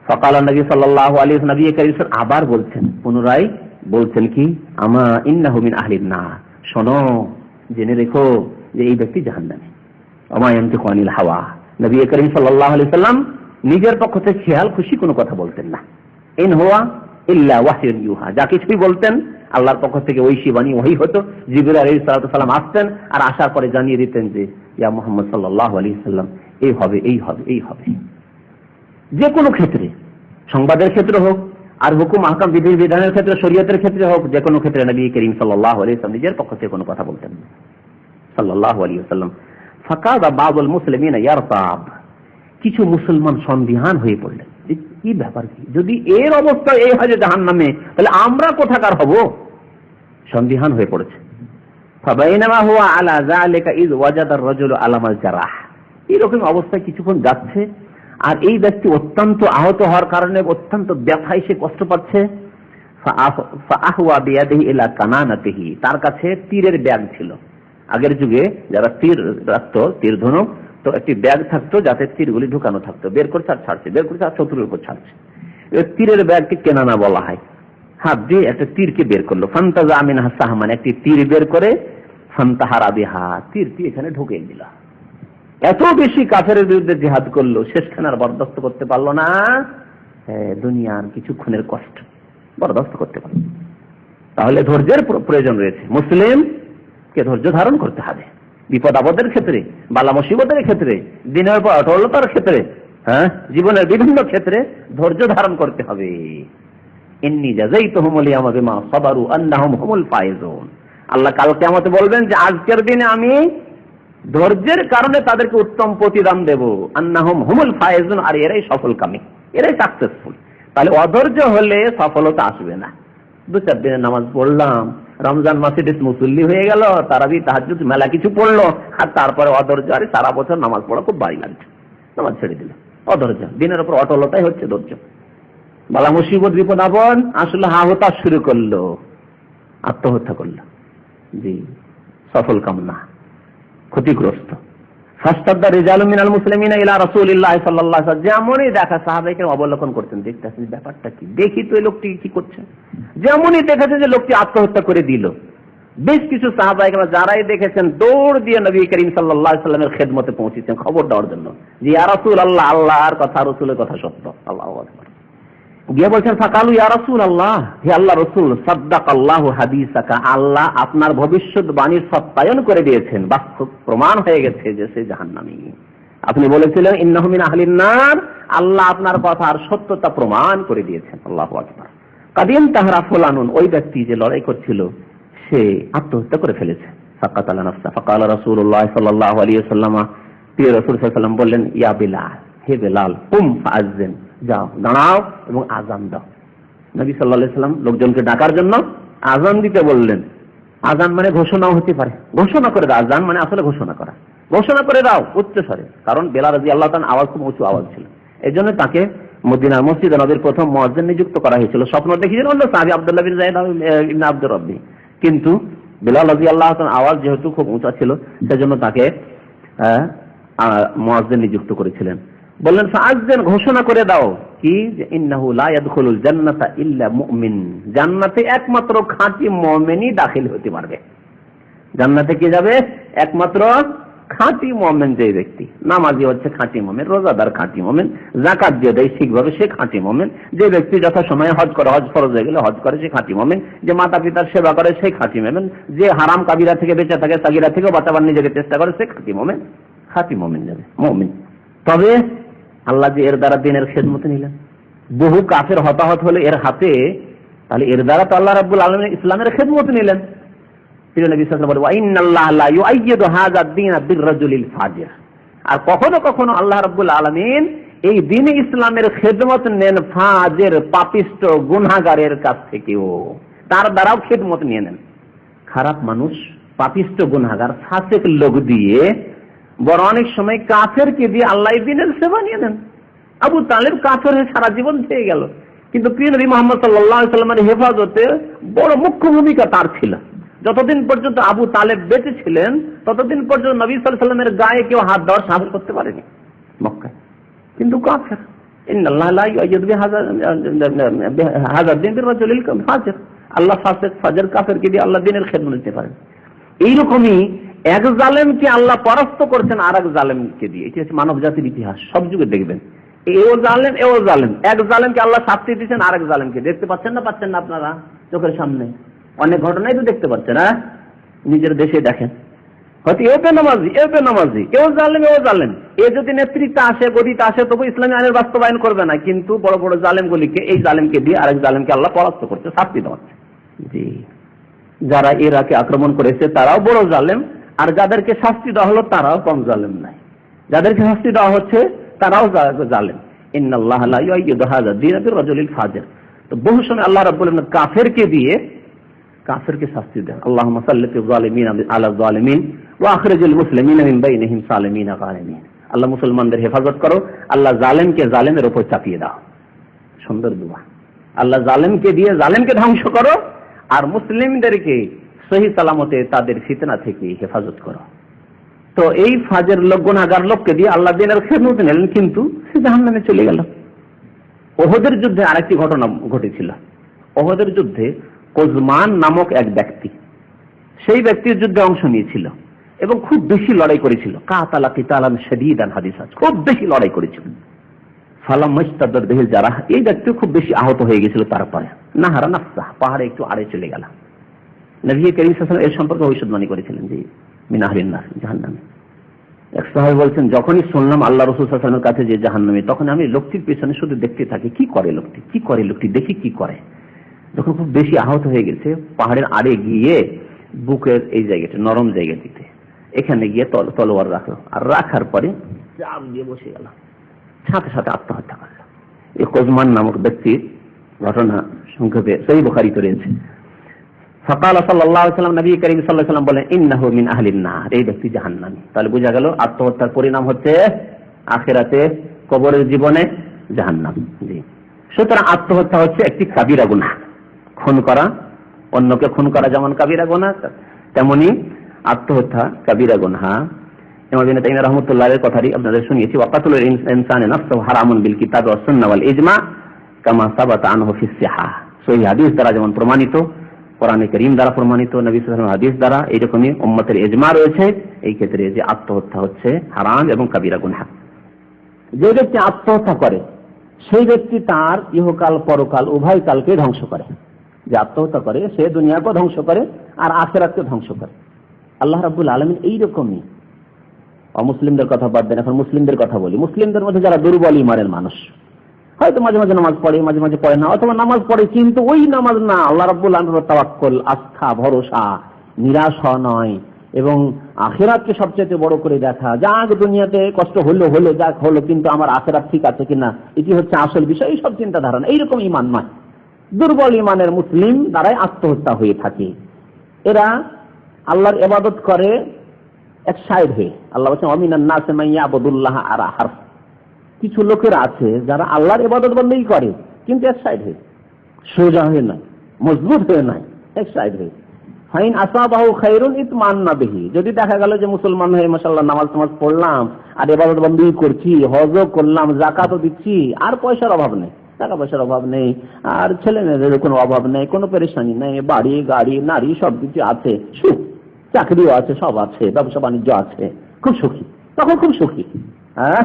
ফাকাল নবী সাল্লাল্লাহু আলাইহি ওয়াসাল্লাম, নবী করিম আবার বলছেন, পুনরায় বলছেন কি, আমা ইন্নাহু মিন আহলিন নার, শোনো, জেনে রেখো যে এই ব্যক্তি জাহান্নামী। আমা ইয়ানতিকু আনিল হাওয়া, নবী করিম সাল্লাল্লাহু আলাইহি ওয়াসাল্লাম নিজের পক্ষ থেকে খেয়াল খুশি কোনো কথা বলতেন না। ইন হুয়া ইল্লা ওয়াহয়ুন ইউহা, যা কিছুই বলতেন আল্লাহর পক্ষ থেকে ঐশী বাণী ওহী হতো। জিবরাইল আলাইহিস সালাম আসতেন, আর আসার পরে জানিয়ে দিতেন যে ইয়া মুহাম্মদ সাল্লাল্লাহু আলাইহি ওয়াসাল্লাম, এই হবে, এই হবে, এই হবে। যে কোনো ক্ষেত্রে, সংবাদের ক্ষেত্রে হোক, আর হুকুম আহকাম বিধি বিধানের ক্ষেত্রে, শরীয়তের ক্ষেত্রে হোক, যে কোনো ক্ষেত্রে নবী করিম সাল্লাল্লাহু আলাইহি ওয়াসাল্লাম নিজের পক্ষ থেকে কোনো কথা বলতেন না সাল্লাল্লাহু আলাইহি ওয়াসাল্লাম। ফাকাদা বাযুল মুসলিমিনা ইয়ারতাব, কিছু মুসলমান সন্দিহান হয়ে পড়লেন, যে কি ব্যাপার, কি যদি এর অবস্থা এই হয় যে জাহান্নামে, তাহলে আমরা কোথাকার হব, সন্দিহান হয়ে পড়েছে। ফাবাইনামা হুয়া আলা যালিকা ইয ওয়াজাদা আর-রাজুলু আলামাল জারাহ, এরকম অবস্থায় কিছুক্ষণ যাচ্ছে, আর এই ব্যক্তি অত্যন্ত আহত হওয়ার কারণে অত্যন্ত ব্যথায় সে কষ্ট পাচ্ছে। ফাআহওয়া বিয়াদিহি ইলা কানানাতিহি, তার কাছে তীরের ব্যাগ ছিল। আগের যুগে যারা তীর রাখতো, তীর ধনুক, তো একটি ব্যাগ থাকতো যাতে তীরগুলি ঢুকানো থাকতো, বের করছে আর ছাড়ছে, বের করছে আর শত্রুর উপর ছাড়ছে। তীরের ব্যাগকে কেনানা বলা হয়। হাত দিয়ে একটা তীরকে বের করলো, ফান্তাজা মিনহা সাহমান, একটি তীর বের করে ফান্তাহারা বিহা, তীরটি এখানে ঢুকিয়ে দিল। এত বেশি কাফেরের বিরুদ্ধে জিহাদ করলো, শেষখানে আর বরদাস্ত করতে পারলো না, দুনিয়ার কিছুক্ষণের কষ্ট বরদাস্ত করতে পারলো। তাহলে ধৈর্যের প্রয়োজন রয়েছে, মুসলিমকে ধৈর্য ধারণ করতে হবে, বিপদ আপদের ক্ষেত্রে, বালা মুসিবতের ক্ষেত্রে, দিনের পর অটলতার ক্ষেত্রে, জীবনের বিভিন্ন ক্ষেত্রে ধৈর্য ধারণ করতে হবে। ইন্নী জাযাইতুহুমুল ইয়াওমা বিমা সাবারু আন্নাহুম হুমুল ফায়েজুন, আল্লাহ কাল কিয়ামতে বলবেন যে আজকের দিনে আমি ধৈর্যের কারণে তাদেরকে উত্তম প্রতিদান দেব, আন্নাহুম হুমুল ফায়েজুন, আর এরাই সফলকামী, এরাই সাকসেসফুল। তাহলে অধৈর্য হলে সফলতা আসবে না। 2-4 দিনের নামাজ পড়লাম, রমজান মাসে বেশ মুসল্লি হয়ে গেল, তারাবি তাহাজ্জুদ মেলা কিছু পড়লো, আর তারপরে অধৈর্য, আরে সারা বছর নামাজ পড়া খুব ভারী লাগছে, নামাজ ছেড়ে দিল, অধৈর্য। দিনের উপর অটলতাই হচ্ছে ধৈর্য। বালা মুসিবত বিপদ আপদ আসলে হতাশ শুরু করলো, আত্মহত্যা করলো, জি, সফল কামনা, ক্ষতিগ্রস্ত। ফাস্তাদ্দা রিজালুম মিনাল মুসলিমিনা ইলা রাসূলিল্লাহ সাল্লাল্লাহু আলাইহি ওয়াসাল্লাম, যেমনই দেখা সাহাবায়ে অবলোকন করতেন, দেখতেছেন ব্যাপারটা কি, দেখি তো এই লোকটি কি করছে। যেমনই দেখেছেন যে লোকটি আত্মহত্যা করে দিল, বেশ কিছু সাহাবায়ে কেরাম যারাই দেখেছেন দৌড় দিয়ে নবী করিম সাল্লাল্লাহু আলাইহি ওয়াসাল্লামের খেদমতে পৌঁছেছেন খবর দেওয়ার জন্য যে ইয়া রাসূলুল্লাহ, আল্লাহর কথা, রাসূলের কথা সত্য। আল্লাহু আকবার। গিয়ে বলছেন ফাকালু ইয়া রাসূলুল্লাহ, হে আল্লাহ রাসূল, সাদ্দাকাল্লাহু হাদিসাকা, আল্লাহ আপনার ভবিষ্যৎবাণী সত্যায়ন করে দিয়েছেন, বাস্তব প্রমাণ হয়ে গেছে যে সে জাহান্নামী। আপনি বলেছিলেন ইন্নাহু মিন আহলিন নার, আল্লাহ আপনার কথার সত্যতা প্রমাণ করে দিয়েছেন। আল্লাহু আকবার। কাদিন তাহরা ফুলানুন, ওই ব্যক্তি যে লড়াই করছিল সে আত্মহত্যা করে ফেলেছে। ফাকাতালা নাফসা ফাকালা রাসূলুল্লাহ সাল্লাল্লাহু আলাইহি ওয়াসাল্লাম, প্রিয় রাসূল সাল্লাল্লাহু আলাইহি ওয়াসাল্লাম বললেন ইয়া বিলাল, হে বিলাল, কুম ফাআযিন, যাও দাঁড়াও এবং আযান দাও। নবী সাল্লাল্লাহু আলাইহি ওয়াসাল্লাম লোকজনকে ডাকার জন্য আযান দিতে বললেন। আযান মানে ঘোষণাও হতে পারে, ঘোষণা করে দাও। আযান মানে আসলে ঘোষণা করা, ঘোষণা করে দাও উচ্চ স্বরে, কারণ বেলাল রাদিয়াল্লাহু তাআলা আওয়াজ খুব উঁচু আওয়াজ ছিল। এজন্য তাকে মদিনার মসজিদে নববীর প্রথম মুয়াজ্জিন নিযুক্ত করা হয়েছিল। স্বপ্ন দেখেছিলেন অন্য সাহাবী আব্দুল্লাহ বিন যায়েদ ইবনে আব্দুর রাব্বি, কিন্তু বেলাল রাদিয়াল্লাহু তাআলা আওয়াজ যেহেতু খুব উঁচা ছিল সেজন্য তাকে মুয়াজ্জিন নিযুক্ত করেছিলেন। বললেন ফাআযিন, ঘোষণা করে দাও কি, যে ইন্নাহু লা ইয়াদখুলুল জান্নাতা ইল্লা মুমিন, জান্নাতে একমাত্র খাঁটি মুমিনই দাখিল হতে পারবে। জান্নাতে কে যাবে? একমাত্র খাঁটি মুমিন, যে ব্যক্তি নামাজি হচ্ছে খাঁটি মুমিন, রোজাদার খাঁটি মুমিন, যাকাত দিয়ে দেয় ঠিকভাবে সে খাঁটি মুমিন, যে ব্যক্তি যথাসময়ে হজ করে, হজ ফরজ হয়ে গেলে হজ করে সে খাঁটি মুমিন, যে মাতা পিতার সেবা করে সেই খাঁটি মুমিন, যে হারাম কাবিরা থেকে বেঁচে থাকে, সাগীরা থেকে বাঁচাবার নিজেকে চেষ্টা করে সে খাঁটি মুমিন। খাঁটি মুমিন যাবে, মুমিন। তবে আল্লাহ যে এর দ্বারা দিনের খেদমতে নিলেন, বহু কাফের হতাহত হলে এর হাতে, তাহলে এর দ্বারা তো আল্লাহ রাব্বুল আলামিন ইসলামের খেদমত নিলেন। প্রিয় নবী সাল্লাল্লাহু আলাইহি ওয়াসাল্লাম বলেন ওয়া ইন্নাল্লাহা লা ইউআইয়িদু হাযা ad-দীন বির-রাজুলিল ফাজির, আর কখনো কখনো আল্লাহ রাব্বুল আলামিন এই দ্বীন ইসলামের খেদমত নেন ফাজির, পাপিষ্ট, গুনাহগারের কাছ থেকেও, তার দ্বারাও খেদমত নিয়ে নেন। খারাপ মানুষ, পাপিষ্ট, গুনাহগার, ফাসিক লোক দিয়ে, বড় অনেক সময় কাফেরকে দিয়ে আল্লাহ দ্বীনের সেবা নিয়ে নেন। আবু তালেব কাফের হয়ে সারা জীবন থেকে গেল, কিন্তু প্রিয় নবী মুহাম্মদ সাল্লাল্লাহু আলাইহি ওয়াসাল্লামের হেফাজতে বড় মুখ্য ভূমিকা তার ছিল। যতদিন পর্যন্ত আবু তালেব বেঁচে ছিলেন ততদিন পর্যন্ত নবী সাল্লাল্লাহু আলাইহি ওয়াসাল্লামের গায়ে কেউ হাত দেওয়ার সাহস করতে পারেনি মক্কায়, কিন্তু কাফের। ইন্নাল্লাহা লা ইউআইয়িদু হাযা ad-দীন বির-রাজুলিল ফাজির, আল্লাহ ফাসিক, ফাজির, কাফেরকে দিয়ে আল্লাহ দ্বীনের খেদমত নিতে পারেন। এইরকমই এক জালেমকে আল্লাহ পরাস্ত করছেন আর এক জালেমকে দিয়ে। এটি হচ্ছে মানব জাতির ইতিহাস, সব যুগে দেখবেন এও জালেম এও জালেম, এক জালেমকে আল্লাহ শাস্তি দিচ্ছেন আর এক জালেমকে। দেখতে পাচ্ছেন না, পাচ্ছেন না আপনারা চোখের সামনে অনেক ঘটনাই তো দেখতে পাচ্ছেন। হ্যাঁ, নিজের দেশে দেখেন, হয়তো এও বেনামাজি এও বেনামাজি, এও জালেম এও জালেম, এ যদি নেতৃত্বে আসে, গদিতে আসে, তবু ইসলামী আইনের বাস্তবায়ন করবে না, কিন্তু বড় বড় জালেমগুলিকে, এই জালেমকে দিয়ে আরেক জালেমকে আল্লাহ পরাস্ত করছে, শাস্তি দেওয়াচ্ছে। জি, যারা ইরাকে আক্রমণ করেছে তারাও বড় জালেম, আর যাদেরকে শাস্তি দেওয়া হলো তারাও কম জালেম নাই। যাদেরকে শাস্তি দেওয়া হচ্ছে তারাও জালেম। ইন্নাল্লাহা লা ইউআইয়িদু হাযা ad-দীন বির-রাজুলিল ফাজির। তো বহু সময় আল্লাহ রাব্বুল আলামিন কাফেরকে দিয়ে কাফেরকে শাস্তি দেন। আল্লাহুম্মা সাল্লিতিল যালিমিনা আলা যালিমিন ওয়া আখরিজিল মুসলিমিনা মিন বাইনিহিম সালিমিনা গালিমিন। আল্লাহ মুসলমানদের হেফাজত করো, আল্লাহ জালেমকে জালেমের উপর চাপিয়ে দাও। সুন্দর দোয়া। আল্লাহ জালেমকে দিয়ে জালেমকে ধ্বংস করো, আর মুসলিমদেরকে সহি সালামতে তাদের ফিতনা থেকে হেফাজত করো। তো এই ফাজের লোক, গুনাহগার লোককে দিয়ে আল্লাহ দ্বীনের খেদমত নিলেন, কিন্তু সে জাহান্নামে চলে গেল। ওহদের যুদ্ধে আরেকটি ঘটনা ঘটেছিল। ওহদের যুদ্ধে কোজমান নামক এক ব্যক্তি, সেই ব্যক্তির যুদ্ধে অংশ নিয়েছিল এবং খুব বেশি লড়াই করেছিল। কাতালা কিতালান শাদীদান, হাদিস আছে, খুব বেশি লড়াই করেছিল। ফালাম মাস্তাদার বিহিল জারাহ, এই ব্যক্তি খুব বেশি আহত হয়ে গেছিল। তারপরে নাহারা নাফসা, পাহাড়ে একটু আড়ে চলে গেল। নবী করিম সাল্লাল্লাহু আলাইহি ওয়াসাল্লাম এর সম্পর্কে ভবিষ্যদ্বাণী করেছিলেন যে মিন আহলিন নার, জাহান্নামী। এক সাহাবী বলছেন, যখনই শুনলাম আল্লাহ রাসূল সাল্লাল্লাহু আলাইহি ওয়াসাল্লামের কাছে যে জাহান্নামী, তখন আমি লোকটির পেছনে শুধু দেখতে থাকি, কি করে লোকটি, কি করে লোকটি, দেখি কি করে। যখন খুব বেশি আহত হয়ে গেছে, পাহাড়ের আড়ে গিয়ে বুকের এই জায়গাটা, নরম জায়গাটিতে, এখানে গিয়ে তলোয়ার রাখলো, আর রাখার পরে চাপ দিয়ে বসে গেল, সাথে সাথে আত্মহত্যা করল। এই কোজমান নামক ব্যক্তির ঘটনা সংক্ষেপে সহিহ বুখারীতে রয়েছে। ফাকালা সাল্লাল্লাহু আলাইহি ওয়াসাল্লাম, নবী করিম সাল্লাল্লাহু আলাইহি ওয়াসাল্লাম বলেন, ইন্নাহু মিন আহলিন নার, এই ব্যক্তি জাহান্নামী। তাহলে বোঝা গেল আত্মহত্যার পরিণাম হচ্ছে আখিরাতে, কবরের জীবনে জাহান্নাম। জি, সুতরাং আত্মহত্যা হচ্ছে একটি কাবিরা গুনাহ। খুন করা, অন্যকে খুন করা যেমন কাবিরা গুনাহ, তেমনি আত্মহত্যা কাবিরা গুনাহ। ইমাম ইবনে তাইমিয়া রাহমাতুল্লাহ আলাইহির কথাই আপনাদের শুনিয়েছি, ওয়াকাতুল ইনসানি নাফসুহু হারামুন বিল কিতাব ওয়াস সুন্নাহ ওয়াল ইজমা কামা সাবাতা আনহু ফিস সিহাহ। সহিহ হাদিস দ্বারা যেমন প্রমাণিত, কোরআনে কারীম দ্বারা প্রমাণিত, নবী সাল্লাল্লাহু আলাইহি ওয়াসাল্লাম হাদিস দ্বারা এইরকমই উম্মতের ইজমা রয়েছে এই ক্ষেত্রে যে আত্মহত্যা হচ্ছে হারাম এবং কাবীরা গুনাহ। যে ব্যক্তি আত্মহত্যা করে সেই ব্যক্তি তার ইহকাল পরকাল উভয় কালকে ধ্বংস করে। যে আত্মহত্যা করে সে দুনিয়াকে ধ্বংস করে আর আখিরাতকে ধ্বংস করে। আল্লাহ রাব্বুল আলামিন এইরকমই। অমুসলিমদের কথা বাদ দেন, এখন মুসলিমদের কথা বলি। মুসলিমদের মধ্যে যারা দুর্বল ঈমানের মানুষ, হয়তো মাঝে মাঝে নামাজ পড়ে, মাঝে মাঝে পড়ে না, অথবা নামাজ পড়ে কিন্তু ওই নামাজ না, আল্লাহ রাব্বুল আলামিনের তাওয়াক্কুল, আস্থা, ভরসা, নিরাশ হওয়া নয়, এবং আখিরাতকে সবচেয়ে বড় করে দেখা। যাক দুনিয়াতে কষ্ট হলো হলো, যাক হলো, কিন্তু আমার আখিরাত ঠিক আছে কিনা এটি হচ্ছে আসল বিষয়, এই সব চিন্তা ধারণা, এইরকম ঈমান নয়। দুর্বল ঈমানের মুসলিম দ্বারাই আত্মহত্যা হয়ে থাকে। এরা আল্লাহর ইবাদত করে এক সাইড হয়ে। আল্লাহ বলেছেন ওয়ামিনান নাসি মান ইয়াবুদুল্লাহ আলা হারফ। কিছু লোকেরা আছে যারা আল্লাহর ইবাদত বন্দেগী করে কিন্তু এক সাইড হয়ে, সোজা হয়ে নয়, মজবুত হয়ে নয়, এক সাইড হয়ে। ফাইন আসাবাহু খায়রুন ইতমান্না বিহি। যদি দেখা গেল যে মুসলমান হয়ে মাশাআল্লাহ নামাজ পড়লাম আর ইবাদত বন্দেগী করছি, হজও করলাম, যাকাতও দিচ্ছি, আর পয়সার অভাব নেই, টাকা পয়সার অভাব নেই, আর ছেলে মেয়েদের কোনো অভাব নেই, কোনো পেরেশানি নেই, বাড়ি গাড়ি নারী সবকিছু আছে, সুখ, চাকরিও আছে, সব আছে, ব্যবসা বাণিজ্য আছে, খুব সুখী, তখন খুব সুখী। হ্যাঁ,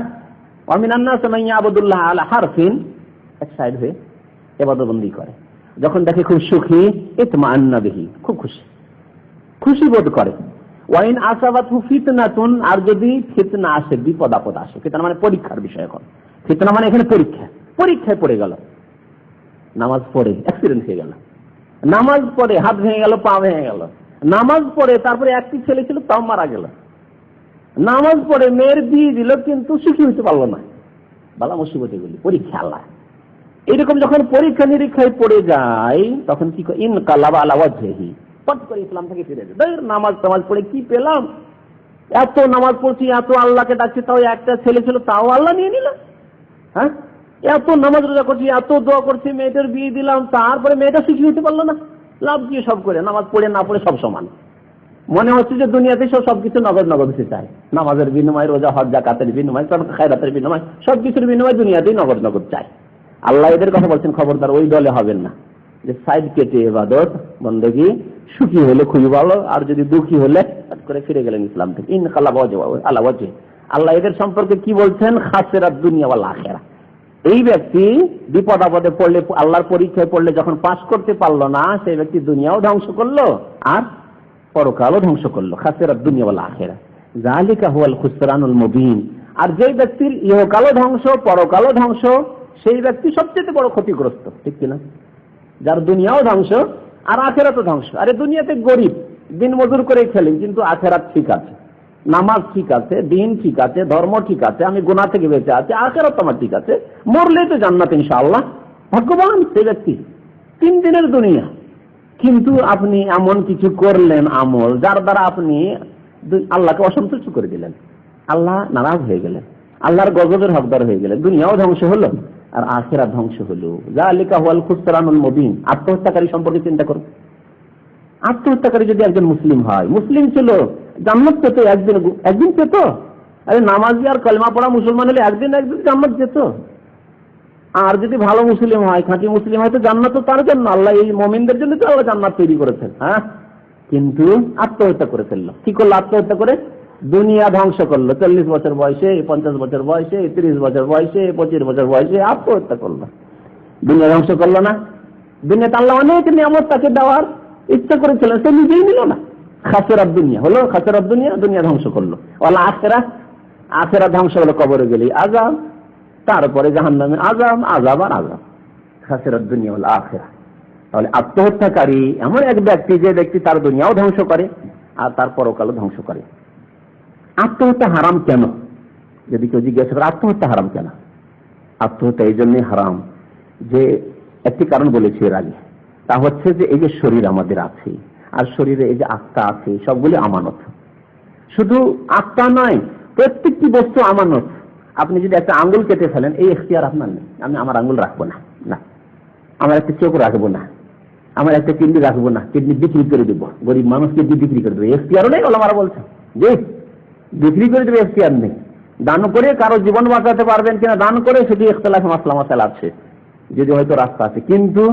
ওয়ামিনান নাসি মান ইয়াবুদুল্লাহ আলা হারফিন, এক সাইড হয়ে ইবাদত বন্দেগী করে। যখন দেখে খুব সুখী, ইতমান্না বিহি, খুব খুশি, খুশি বোধ করে। ওয়াইন আসাবাতহু ফিতনাতুন, আর যদি ফিতনা আসে, বিপদ আপদ আসে, ফিতনা মানে পরীক্ষার বিষয়। এখন ফিতনা মানে এখানে পরীক্ষা, পরীক্ষায় পড়ে গেল, নামাজ পড়ে অ্যাক্সিডেন্ট হয়ে গেল, নামাজ পড়ে হাত ভেঙে গেল, পা ভেঙে গেল, নামাজ পড়ে তারপরে একটি ছেলে ছিল তাও মারা গেল, নামাজ পড়ে মেয়ের বিয়ে দিল কিন্তু সুখী হইতে পারলো না, বালা মুসিবত এগুলি, পরীক্ষা আল্লাহ। এরকম যখন পরীক্ষা নিরীক্ষায় পড়ে যায় তখন কি করে, ইনকালাবা আলা ওয়াজহিহি, পট করে ইসলাম থেকে ফিরে যায়। নামাজ টামাজ পড়ে কি পেলাম, এত নামাজ পড়ছি, এত আল্লাহকে ডাকছি, তাও একটা ছেলে ছিল তাও আল্লাহ নিয়ে নিল। হ্যাঁ, এত নামাজ রোজা করছি, এত দোয়া করছি, মেয়েটার বিয়ে দিলাম, তারপরে মেয়েটা সুখী হতে পারলো না, লাভ কি সব করে, নামাজ পড়ে না পড়ে সব সমান। মনে হচ্ছে যে দুনিয়াতে সবকিছু নগদ নগদ দিতে চায়, নামাজের বিনিময়, রোজা হজ জাকাতের বিনিময়, খায়রাতের বিনিময়, সবকিছুর বিনিময় দুনিয়াতেই নগদ নগদ চায়। আল্লাহ এদের কথা বলছেন, খবরদার ওই দলে হবেন না যে সাইড কেটে ইবাদত বন্দেগী, সুখী হলে খুবই ভালো, আর যদি দুঃখী হলে করে ফিরে গেলেন ইসলাম থেকে। ইনকালাবা আলা ওয়াজহি। আল্লাহ এদের সম্পর্কে কি বলছেন, খাসিরাত দুনিয়া ওয়াল আখিরাহ। এই ব্যক্তি বিপদ আপদে পড়লে, আল্লাহর পরীক্ষায় পড়লে যখন পাস করতে পারলো না, সেই ব্যক্তি দুনিয়াও ধ্বংস করলো আর পরকালও ধ্বংস করলো। খাসিরাত দুনিয়া ওয়াল আখিরাহ, যালিকা হুয়াল খুসরানুল মুবিন। আর যে ব্যক্তির ইহকালও ধ্বংস পরকালও ধ্বংস, সেই ব্যক্তি সবচেয়ে বড় ক্ষতিগ্রস্ত, ঠিক কিনা? যার দুনিয়াও ধ্বংস আর আখিরাতও ধ্বংস। আরে দুনিয়াতে গরিব, দিন মজুর করে খেলেন, কিন্তু আখিরাত ঠিক আছে, নামাজ ঠিক আছে, দিন ঠিক আছে, ধর্ম ঠিক আছে, আমি গুনাহ থেকে বেঁচে আছি, আখিরাত আমার ঠিক আছে, মরলেই তো জান্নাত ইনশাআল্লাহ। ভাগ্যবান সেই ব্যক্তি, 3 দিনের দুনিয়া। কিন্তু আপনি এমন কিছু করলেন আমল যার দ্বারা আপনি আল্লাহকে অসন্তুষ্ট করে দিলেন, আল্লাহ নারাজ হয়ে গেলেন, আল্লাহর গজবের হকদার হয়ে গেলেন, দুনিয়াও ধ্বংস হলো আর আখিরাত ধ্বংস হলো। যালিকা হুয়াল খুসরানুল মুবিন। আত্মহত্যাকারী সম্পর্কে চিন্তা করুন। আত্মহত্যাকারী যদি একজন মুসলিম হয়, মুসলিম ছিল, জান্নাত পেত, একদিন পেত। আরে নামাজি আর কলমা পড়া মুসলমান হলে একদিন জান্নাত যেত। আর যদি ভালো মুসলিম হয়, খাঁটি মুসলিম হয়, তো জান্নাত তো তার জন্য, আল্লাহ এই মুমিনদের জন্য তো আল্লাহ জান্নাত তৈরি করেছেন। হ্যাঁ, কিন্তু আত্মহত্যা করে ফেললো। কি করলো? আত্মহত্যা করে দুনিয়া ধ্বংস করলো। 40 বছর বয়সে, 50 বছর বয়সে, 30 বছর বয়সে, 25 বছর বয়সে আত্মহত্যা করলো। দুনিয়া ধ্বংস করলো না? দুনিয়াতে আল্লাহ অনেক নিয়ামত তাকে দেওয়ার ইচ্ছা করেছিলেন, সে নিজেই নিল না। খাসিরাত দুনিয়া হলো, খাসিরাত দুনিয়া, দুনিয়া ধ্বংস করলো। ওয়ালা আখিরাহ, আখিরাত ধ্বংস হলো, কবরে গেলে আযাব, তারপরে জাহান্নামে আযাব, আযাব আর আযাব। খাসিরাত দুনিয়া ওয়াল আখিরাহ। তাহলে আত্মহত্যাকারী এমন এক ব্যক্তি, যে ব্যক্তি তার দুনিয়াও ধ্বংস করে আর তার পরকালও ধ্বংস করে। আত্মহত্যা হারাম কেন? যদি কেউ জিজ্ঞাসা করে আত্মহত্যা হারাম কেন, আত্মহত্যা এই জন্যই হারাম যে একটি কারণ বলেছি এর আগে, তা হচ্ছে যে এই যে শরীর আমাদের আছে, আর শরীরে এই যে আত্মা আছে, সবগুলি আমানত। শুধু আত্মা নয়, প্রত্যেকটি বস্তু আমানত। আপনি যদি একটা আঙ্গুল কেটে ফেলেন, এই এখতিয়ার আপনার নেই, আমি আমার আঙ্গুল রাখবো না, না, আমার একটা চোখ রাখবো না, আমার একটা কিডনি রাখবো না, কিডনি বিক্রি করে দেবো, গরিব মানুষকে বিক্রি করে দেবো, এখতিয়ারও নেই। ওলামারা বলছে যে বিক্রি করে দেবে এখতিয়ার নেই। দান করে কারো জীবন বাঁচাতে পারবেন কিনা, দান করে সেটি ইখতিলাফ মাসলা আছে, যদি হয়তো রাস্তা আছে, কিন্তু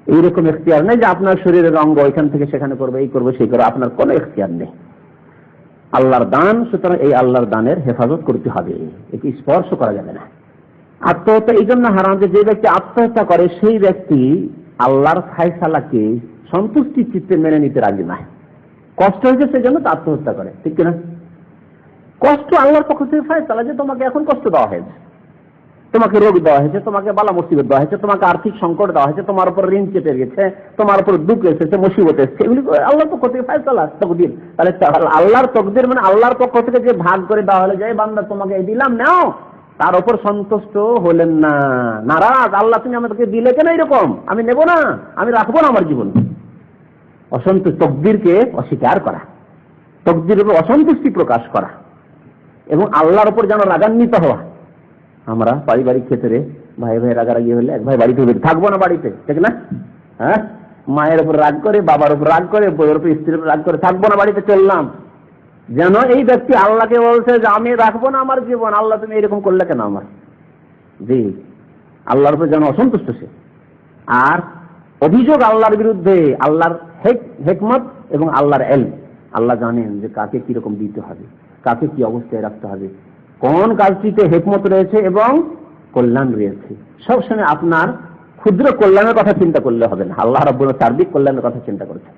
এইরকম এখতিয়ার নেই যে আপনার শরীরের অঙ্গ এখান থেকে সেখানে করবে, এই করবে সেই করবে, আপনার কোনো এখতিয়ার নেই। আল্লাহর দান, সুতরাং এই আল্লাহর দানের হেফাজত করতে হবে, একে স্পর্শ করা যাবে না। আত্মহত্যা এই জন্য হারাম যে ব্যক্তি আত্মহত্যা করে সেই ব্যক্তি আল্লাহর ফায়সালাকে সন্তুষ্টি চিত্তে মেনে নিতে রাজি না। কষ্ট হয়েছে সেই জন্য আত্মহত্যা করে, ঠিক কিনা? কষ্ট আল্লাহর পক্ষ থেকে ফায়সালা যে তোমাকে এখন কষ্ট দেওয়া হয়েছে, তোমাকে রোগ দেওয়া হয়েছে, তোমাকে বালা মুসিবত দেওয়া হয়েছে, তোমাকে আর্থিক সংকট দেওয়া হয়েছে, তোমার উপর ঋণ চেপে গেছে, তোমার উপর দুঃখ এসেছে, মুসিবত এসেছে, এগুলি আল্লাহর পক্ষ থেকে ফায়সালা, তকদির। তাহলে আল্লাহর তকদির মানে আল্লাহর পক্ষ থেকে যে ভাগ করে দেওয়া হলে, যে বান্দা তোমাকে এই দিলাম নাও, তার উপর সন্তুষ্ট হলেন না, নারাজ। আল্লাহ তুমি আমাকে দিলে কেন এরকম, আমি নেব না, আমি রাখবো না আমার জীবন। অসন্তুষ্ট, তকদিরকে অস্বীকার করা, তকদিরের উপর অসন্তুষ্টি প্রকাশ করা এবং আল্লাহর উপর যেন রাগান্বিত হওয়া। আমরা পারিবারিক ক্ষেত্রে ভাই ভাই রাগারাগি হলে এক ভাই বাড়িতে থাকবো না, বাড়িতে, ঠিক না? হ্যাঁ, মায়ের উপর রাগ করে, বাবার উপর রাগ করে, বইয়ের উপর স্ত্রীর উপর রাগ করে থাকবো না, বাড়িতে চললাম। যেন এই ব্যক্তি আল্লাহকে বলছে যে আমি রাখবো না আমার জীবন, আল্লাহ তুমি এরকম করলে কেন আমার। জি, আল্লাহর উপর যেন অসন্তুষ্ট সে। আর অভিযোগ আল্লাহর বিরুদ্ধে, আল্লাহর হিকমত এবং আল্লাহর ইলম, আল্লাহ জানেন যে কাকে কিরকম দিতে হবে, কাকে কি অবস্থায় রাখতে হবে, কোন কাজটিতে হিকমত রয়েছে এবং কল্যাণ রয়েছে। সবসময় আপনার ক্ষুদ্র কল্যাণের কথা চিন্তা করলে হবে না, আল্লাহ রাব্বুল সার্বিক কল্যাণের কথা চিন্তা করছেন।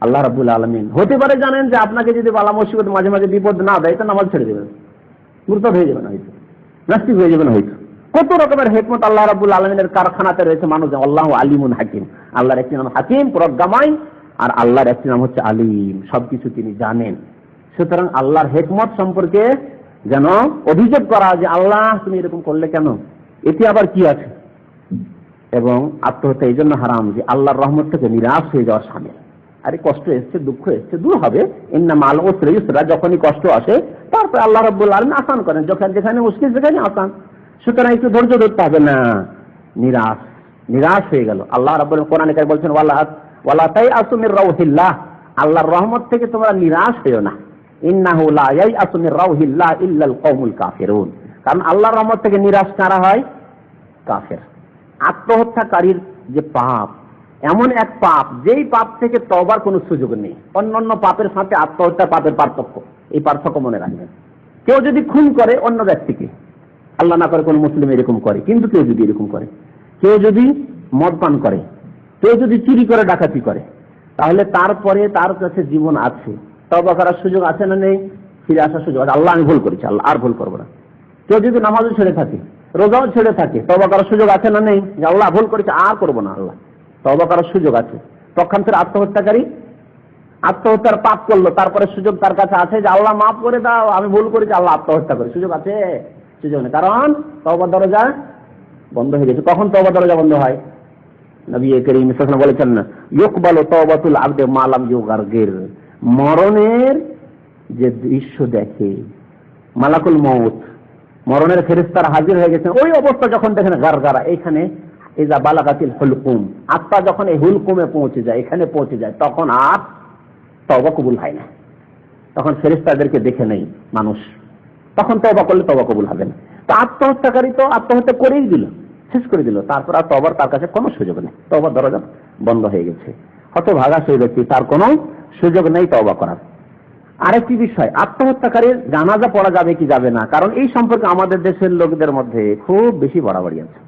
আল্লাহ রাব্বুল আলামিন হতে পারে জানেন যে আপনাকে যদি বালা মুসিবত মাঝে মাঝে বিপদ না দেয়, তো নামাজ ছেড়ে দেবেন, মুরতাদ হয়ে যাবেন, হয়তো নাস্তিক হয়ে যাবেন, হয়তো। কত রকমের হিকমত আল্লাহ রাব্বুল আলামিনের কারখানাতে রয়েছে মানুষ। আল্লাহু আলিমুন হাকিম, আল্লাহর একটি নাম হাকিম, প্রজ্ঞাময়, আর আল্লাহর একটি নাম হচ্ছে আলিম, সবকিছু তিনি জানেন। সুতরাং আল্লাহর হিকমত সম্পর্কে যেন অভিযোগ করা যে আল্লাহ তুমি এরকম করলে কেন, এতে আবার কি আছে। এবং আত্মহত্যা এই জন্য হারাম যে আল্লাহর রহমত থেকে নিরাশ হয়ে যাওয়া সামিল। আরে কষ্ট এসছে, দুঃখ এসছে, দূর হবে, ইন্না মাল উসরি ইউসরা, যখনই কষ্ট আসে তারপর আল্লাহ রাব্বুল আলামিন আসান করেন, যেখানে মুশকিল সেখানে আসান। সুতরাং একটু ধৈর্য ধরতে হবে না। নিরাশ হয়ে গেল, আল্লাহ রাব্বুল কোরআনে কারিমে বলছেন ওয়ালা তাইআসু মির রাউহিল্লাহ, আল্লাহর রহমত থেকে তোমরা নিরাশ হয়ো না। ইন্নাহু লা ইয়াইআসু মির রাউহিল্লাহ ইল্লাল কওমুল কাফিরুন, কারণ আল্লাহর রহমত থেকে নিরাশ কারা হয়? কাফের। আত্মহত্যাকারীর যে পাপ, এমন এক পাপ যেই পাপ থেকে তওবার কোনো সুযোগ নেই। অন্যান্য পাপের সাথে আত্মহত্যা পাপের পার্থক্য, এই পার্থক্য মনে রাখবেন। কেউ যদি খুন করে অন্য ব্যক্তিকে, আল্লাহ না করে কোন মুসলিম এরকম করে, কিন্তু কেউ যদি এরকম করে, কেউ যদি মদ পান করে, কেউ যদি চুরি করে, ডাকাতি করে, তাহলে তারপরে তার কাছে জীবন আছে, তওবা করার সুযোগ আছে না নেই? ফিরে আসার সুযোগ আছে, আল্লাহ আমি ভুল করেছি, আল্লাহ আর ভুল করবো না। কেউ যদি নামাজও ছেড়ে থাকে, রোজাও ছেড়ে থাকে, তওবা করার সুযোগ আছে না নেই? যে আল্লাহ ভুল করেছে, আর করবো না, আল্লাহ, তওবা করার সুযোগ আছে। পক্ষান্তরে আত্মহত্যাকারী আত্মহত্যার পাপ করলো, তারপরে সুযোগ তার কাছে আছে যে আল্লাহ মাফ করে দাও, আমি ভুল করেছি, আল্লাহ আত্মহত্যা করে, সুযোগ আছে? সুযোগ নেই, কারণ তওবার দরজা বন্ধ হয়ে গেছে। কখন তওবার দরজা বন্ধ হয়? নবী করিম সাল্লাল্লাহু আলাইহি ওয়াসাল্লাম বলেছেন, ইউকবালু তাওবাতুল আবদি মা লাম ইউগারগির, মরণের যে দৃশ্য দেখে, মালাকুল মউত, মরণের ফেরেশতারা হাজির হয়ে গেছেন, ওই অবস্থা যখন দেখেন গারগারা, এইখানে ইজা বালাগাতিল হুলকুম, আত্মা যখন এই হুলকুমে পৌঁছে যায়, এখানে পৌঁছে যায়, তখন আর তওবা কবুল হয় না। তখন ফেরেশতাদেরকে দেখে নেই মানুষ, তখন তওবা করলে তওবা কবুল হবে না। তো আত্মহত্যাকারী তো আত্মহত্যা করেই দিল, শেষ করে দিল, তারপর আর তওবার তার কাছে কোনো সুযোগ নেই, তওবার দরজা বন্ধ হয়ে গেছে। হতভাগা সেই ব্যক্তি, তার কোনো সুযোগ নেই তওবা করার। আরেকটি বিষয়, আত্মহত্যাকারীর জানাজা পড়া যাবে কি যাবে না, কারণ এই সম্পর্কে আমাদের দেশের লোকদের মধ্যে খুব বেশি বাড়াবাড়ি আছে।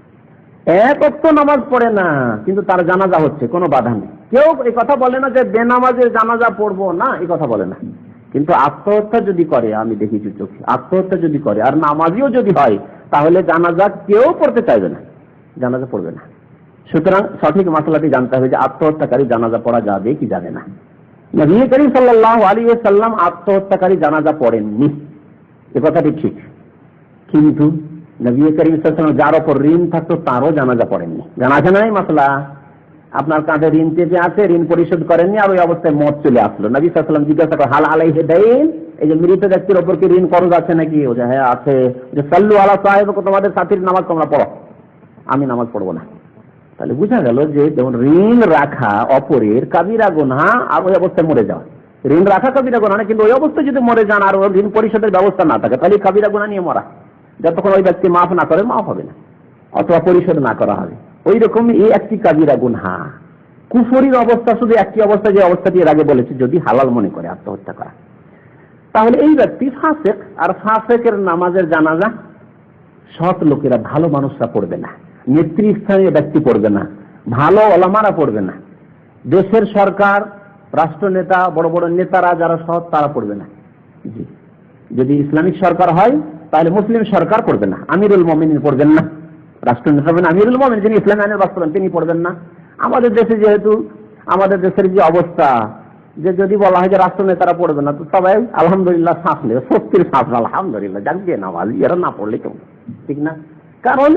এক ওয়াক্ত নামাজ পড়ে না, কিন্তু তার জানাজা হচ্ছে, কোনো বাধা নেই। কেউ এই কথা বলে না যে বেনামাজের জানাজা পড়বো না, এই কথা বলে না। কিন্তু আত্মহত্যা যদি করে, আমি দেখেছি চোখে, আত্মহত্যা যদি করে আর নামাজিও যদি হয়, তাহলে জানাজা কেউ পড়তে চাইবে না, জানাজা পড়বে না। সুতরাং সঠিক মাসলাটি জানতে হবে যে আত্মহত্যাকারী জানাজা পড়া যাবে কি যাবে না। নবী করিম সাল্লাল্লাহু আলাইহি ওয়াসাল্লাম আত্মহত্যাকারী জানাজা পড়েননি, এ কথাটি ঠিক। কিন্তু নবী করিম সাল্লাল্লাহু আলাইহি ওয়াসাল্লাম যার উপর ঋণ থাকতো তারও জানাজা পড়েননি। জানা আছে না এই মাসলা? আপনার কাঁধে ঋণ চেপে আছে, ঋণ পরিশোধ করেননি, আর ওই অবস্থায় মত চলে আসলো। নবী সাল্লাল্লাহু আলাইহি ওয়াসাল্লাম জিজ্ঞাসা করেন, হাল আলাইহি দাইন, এই যে মৃত ব্যক্তির উপর কি ঋণ কর্জ আছে নাকি? ও যে হ্যাঁ আছে। যে সাল্লু আলা সাহিবিকুম, তোমাদের সাথীর নামাজ তোমরা পড়ো, আমি নামাজ পড়বো না। তাহলে বোঝা গেল যে যেমন ঋণ রাখা অপরের কাবিরা গুনাহ, আর ওই অবস্থায় মরে যাওয়া, ঋণ রাখা কাবিরা গুনাহ না, কিন্তু ওই অবস্থায় যদি মরে যান আর ঋণ পরিশোধের ব্যবস্থা না থাকে তাহলে কাবিরা গুনাহ নিয়ে মরা, যতক্ষণ ওই ব্যক্তি মাফ না করে মাফ হবে না অথবা পরিশোধ না করা হবে। ওই রকম এই একটি কাবিরা গুনাহ। কুফরির অবস্থা শুধু একটি অবস্থা, যে অবস্থাটি এর আগে বলেছি, যদি হালাল মনে করে আত্মহত্যা করা, তাহলে এই ব্যক্তি ফাসেক। আর ফাসেকের নামাজের জানাজা সৎ লোকেরা, ভালো মানুষরা পড়বে না, নেতৃস্থানীয় ব্যক্তি পড়বে না, ভালো ওলামারা পড়বে না, দেশের সরকার, রাষ্ট্রনেতা, বড় বড় নেতারা যারা সৎ তারা পড়বে না। জি, যদি ইসলামিক সরকার হয় তাহলে মুসলিম সরকার পড়বে না, আমিরুল মুমিনিন পড়বেন না, রাষ্ট্রনেতা হবেন আমিরুল মুমিনিন, যিনি ইসলামী আইনের বাস্তবায়ন তিনি পড়বেন না। আমাদের দেশে যেহেতু আমাদের দেশের যে অবস্থা, যে যদি বলা হয় যে রাষ্ট্রনেতারা পড়বে না, তো সবাই আলহামদুলিল্লাহ শ্বাস নেবে, স্বস্তির শ্বাস, আলহামদুলিল্লাহ, যাক দিয়ে নামাজ এরা না পড়লে কেমন, ঠিক না? কারণ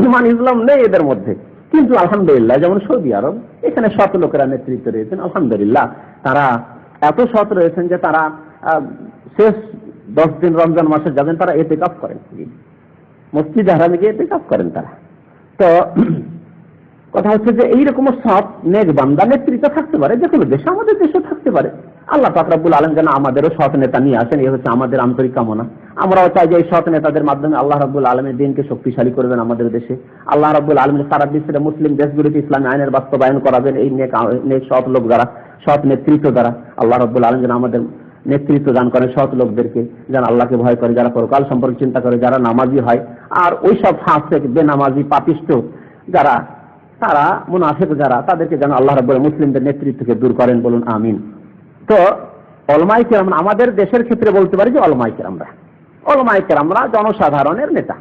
ইমান ইসলাম নেই এদের মধ্যে। কিন্তু আলহামদুলিল্লাহ, যেমন সৌদি আরব, এখানে সৎ লোকেরা নেতৃত্ব রয়েছেন, আলহামদুলিল্লাহ তারা এত সৎ রয়েছেন যে তারা শেষ 10 দিন রমজান মাসে যাবেন, তারা ইতিকাফ করেন, মসজিদ হারামে গিয়ে ইতিকাফ করেন তারা। তো কথা হচ্ছে যে এইরকম সৎ নেক বান্দা নেতৃত্ব থাকতে পারে যে কোনো দেশে, আমাদের দেশেও থাকতে পারে। আল্লাহ পাক রব্বুল আলামিন যেন আমাদেরও সৎ নেতা নিয়ে আসেন, এই হচ্ছে আমাদের আন্তরিক কামনা। আমরাও চাই যে এই সৎ নেতাদের মাধ্যমে আল্লাহ রাব্বুল আলামিন দ্বীনকে শক্তিশালী করবেন আমাদের দেশে। আল্লাহ রাব্বুল আলামিন সারা বিশ্বের মুসলিম দেশগুলিতে ইসলামী আইনের বাস্তবায়ন করাবেন এই নেক সৎ লোক দ্বারা, সৎ নেতৃত্ব দ্বারা। আল্লাহ রাব্বুল আলামিন যেন আমাদের নেতৃত্ব দান করে সৎ লোকদেরকে, যারা আল্লাহকে ভয় করে, যারা পরকাল সম্পর্কে চিন্তা করে, যারা নামাজি হয়। আর ওই সব ফাসেক, বেনামাজি, পাপিষ্ঠ যারা, তারা মুনাফিক যারা, তাদেরকে যেন আল্লাহ রাব্বুল মুসলিমদের নেতৃত্বকে দূর করেন, বলুন আমিন। তো উলামায়ে কেরাম, আমাদের দেশের ক্ষেত্রে বলতে পারি যে উলামায়ে কেরামরা জনসাধারণের নেতা,